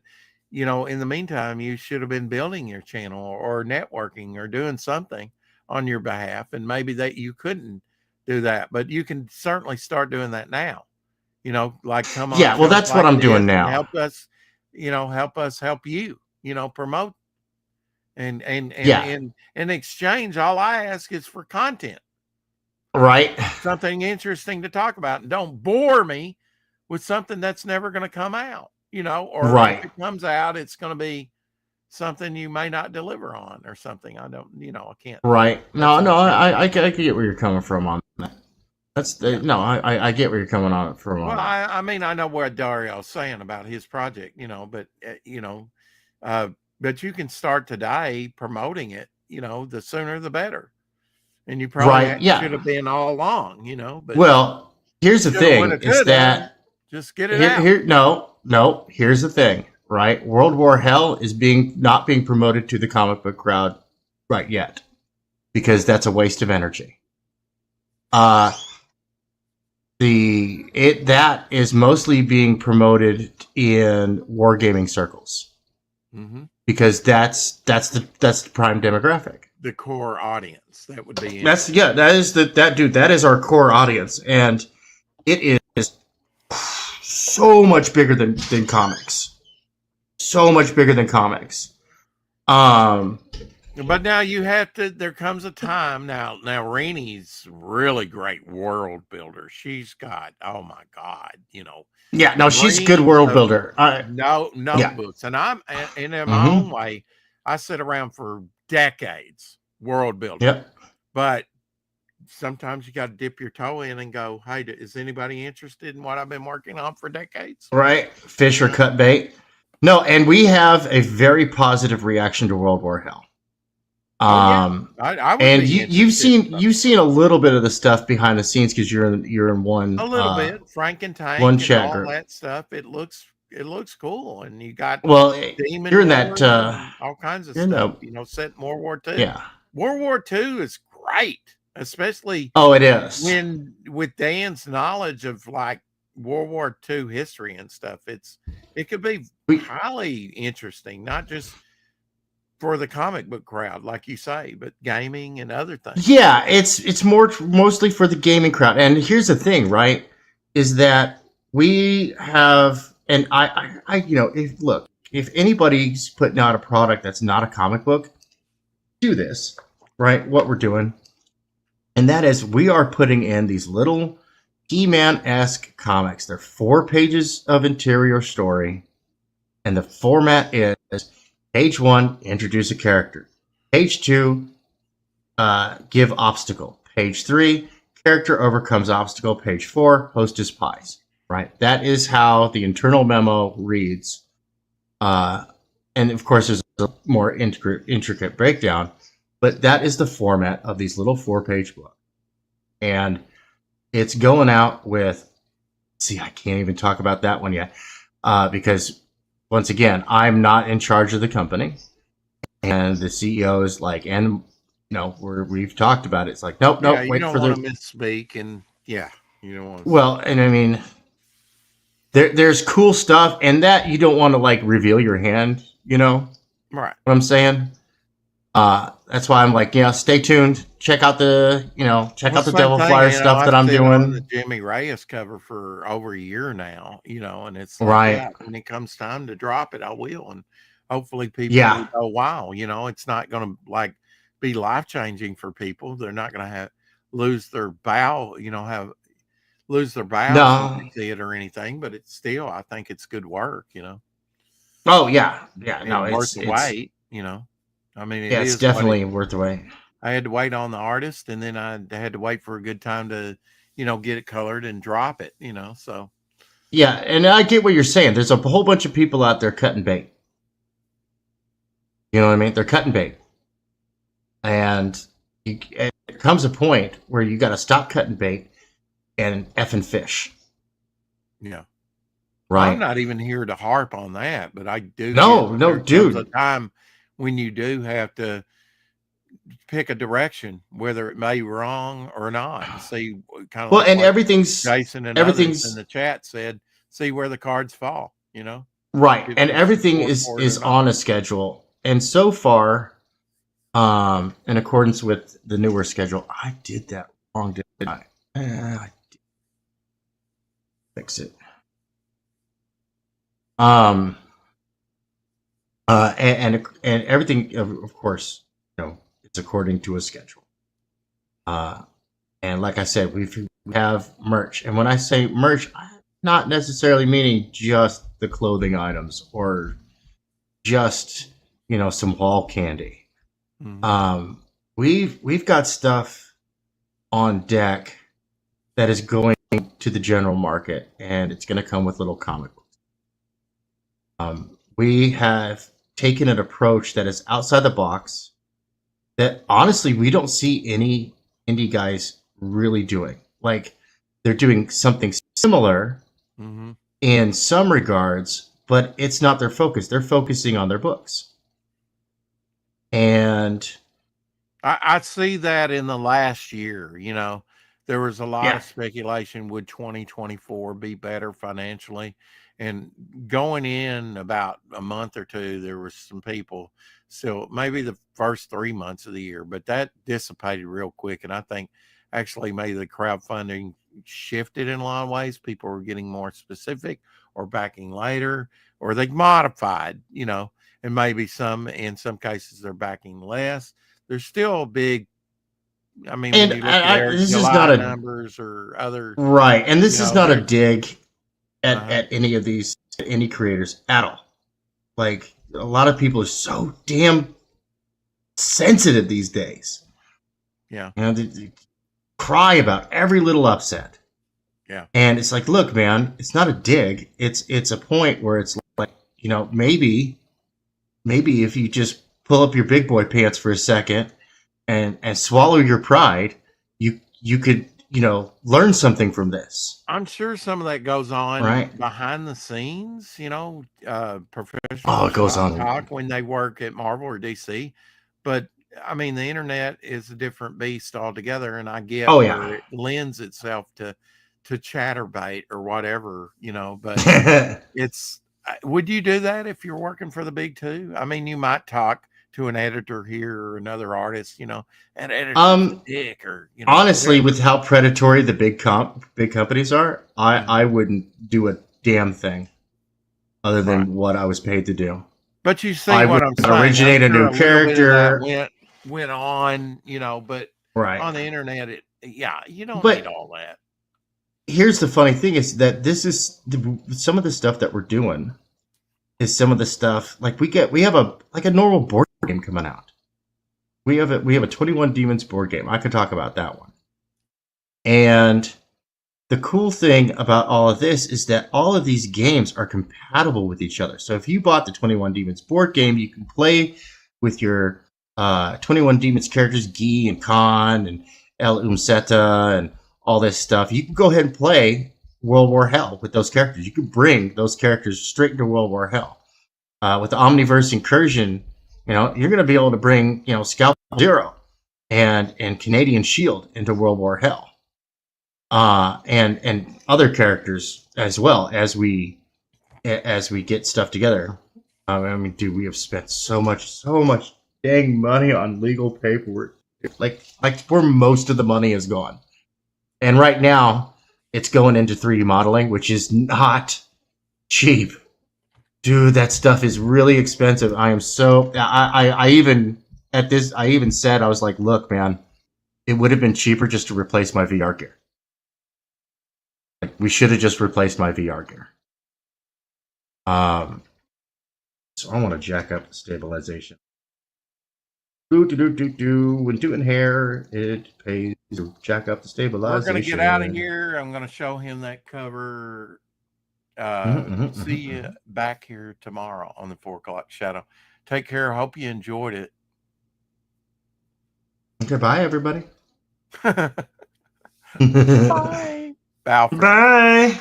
in the meantime, you should have been building your channel or networking or doing something on your behalf, and maybe that you couldn't do that, but you can certainly start doing that now. Like come on. Yeah, well, that's what I'm doing now. Help us, help you, promote. And in exchange, all I ask is for content. Right. Something interesting to talk about. And don't bore me with something that's never going to come out, or right. If it comes out, it's going to be something you may not deliver on or something. I don't, I can't. Right. No, I get where you're coming from on that. I get where you're coming on from. Well, I mean, I know what Dario's saying about his project, but but you can start today promoting it. The sooner the better. and you probably Right, yeah. should have been all along, you know. But Well, here's the shoulda, thing: woulda, is coulda. that Just get it out. no. Here's the thing, right? World War Hell is not being promoted to the comic book crowd right yet because that's a waste of energy. That is mostly being promoted in wargaming circles Mm-hmm. because that's the prime demographic. The core audience that would be. That is our core audience, and it is so much bigger than comics. So much bigger than comics. But now you have to. There comes a time now. Now Rainey's really great world builder. She's got, oh my God, you know. Yeah, no, she's a good world builder. Notebooks, and I'm in my own way. I sit around for decades world building. Yep. But sometimes you got to dip your toe in and go, hey, is anybody interested in what I've been working on for decades? Right, fish or cut bait. No, and we have a very positive reaction to World War Hell. I would and be you've interested, seen a little bit of the stuff behind the scenes because you're in one a little bit Frank and Tank one and chat all group. that stuff. It looks cool, and you got Demon you're in that all kinds of stuff. You know, set in World War II. Yeah, World War II is great, especially it is when with Dan's knowledge of like World War II history and stuff. It could be highly interesting, not just for the comic book crowd, like you say, but gaming and other things. Yeah, it's mostly for the gaming crowd. And here's the thing, right? Is that we have, and I you know, if anybody's putting out a product that's not a comic book, do this, right? What we're doing, and that is we are putting in these little He-Man-esque comics. They're 4 pages of interior story, and the format is page 1, introduce a character. Page 2, give obstacle. Page 3, character overcomes obstacle. Page 4, hostess pies. Right? That is how the internal memo reads. And of course, there's a more intricate breakdown, but that is the format of these little 4-page books. And it's going out with, see, I can't even talk about that one yet, because once again, I'm not in charge of the company, and the CEO is like, and you know, we've talked about it. It's like, nope, Yeah, wait don't for want to misspeak, and you don't want. Well, and I mean, there's cool stuff, and that you don't want to like reveal your hand. You know, right? What I'm saying. That's why I'm like, yeah, stay tuned. Check out the Devil Flyer stuff that I'm doing. On the Jimmy Reyes cover for over a year now, you know, and it's like, right. Yeah, when it comes time to drop it, I will, and hopefully people will go, wow, you know, it's not going to like be life changing for people. They're not going to lose their bow, you know, lose their bow when they see it or anything, but it's still, I think it's good work, you know. Oh yeah, and no, worth the wait, you know. I mean, it's definitely worth the wait. I had to wait on the artist, and then I had to wait for a good time to, you know, get it colored and drop it, you know. So, yeah, and I get what you're saying. There's a whole bunch of people out there cutting bait. You know what I mean? They're cutting bait, and it comes a point where you got to stop cutting bait and effing fish. Yeah. Right. I'm not even here to harp on that, but I do. No, dude. There's a time when you do have to pick a direction, whether it may be wrong or not. See, kind of. Well, and everything's Jason and everything's others in the chat said, see where the cards fall. You know. Right, and everything is on a schedule, and so far, in accordance with the newer schedule, I did that wrong, didn't I? I did. Fix it. And everything, of course, you know, it's according to a schedule. And like I said, we have merch, and when I say merch, I'm not necessarily meaning just the clothing items or just, you know, some wall candy. Mm-hmm. We've got stuff on deck that is going to the general market, and it's going to come with little comic books. We have taken an approach that is outside the box that honestly we don't see indie guys really doing? Like, they're doing something similar Mhm. in some regards, but it's not their focus. They're focusing on their books. And I see that in the last year, there was a lot yeah, of speculation. Would 2024 be better financially? And going in about a month or two, there was some people still, maybe the first 3 months of the year, but that dissipated real quick. And I think actually maybe the crowdfunding shifted in a lot of ways. People were getting more specific or backing later, or they modified, and maybe in some cases, they're backing less. There's still a big, I mean, when and you look at Eric this is not July a numbers or other, right, and this is not a there's, dig uh-huh. at any of these indie creators at all. Like, a lot of people are so damn sensitive these days. Yeah. They cry about every little upset. Yeah. And it's like, look, man, it's not a dig. It's a point where it's like, maybe if you just pull up your big boy pants for a second and swallow your pride, you could, learn something from this. I'm sure some of that goes on right behind the scenes, Oh, professionals it goes on. talk when they work at Marvel or DC. But I mean, the internet is a different beast altogether. And I get Oh, yeah. where it lends itself to chatterbait or whatever, but would you do that if you're working for the big two? I mean, you might talk to an editor here or another artist, and editor's a dick, or honestly, whatever. with how predatory the big companies are, I wouldn't do a damn thing other than what I was paid to do. But you see I what I'm saying. originate a new character. Went on, but on the internet, you don't need all that. Here's the funny thing is that this is some of the stuff that we're doing is some of the stuff like we have a normal board game coming out. We have a 21 Demons board game. I could talk about that one. And the cool thing about all of this is that all of these games are compatible with each other. So if you bought the 21 Demons board game, you can play with your 21 Demons characters, Guy and Khan and El Umseta and all this stuff. You can go ahead and play World War Hell with those characters. You can bring those characters straight into World War Hell. With the Omniverse Incursion, you're going to be able to bring, Scalp Zero and Canadian Shield into World War Hell. And other characters as well as we get stuff together. I mean, dude, we have spent so much dang money on legal paperwork. Like where most of the money is gone. And right now, it's going into 3D modeling, which is not cheap. Dude, that stuff is really expensive. I even said, I was like, look, man, it would have been cheaper just to replace my VR gear. Like, we should have just replaced my VR gear. So I want to jack up the stabilization. When doing hair, it pays to jack up the stabilization. We're going to get out of here. I'm going to show him that cover. See you back here tomorrow on the 4 o'clock shadow. Take care. Hope you enjoyed it. Okay, bye, everybody. Bye. Balfour. Bye.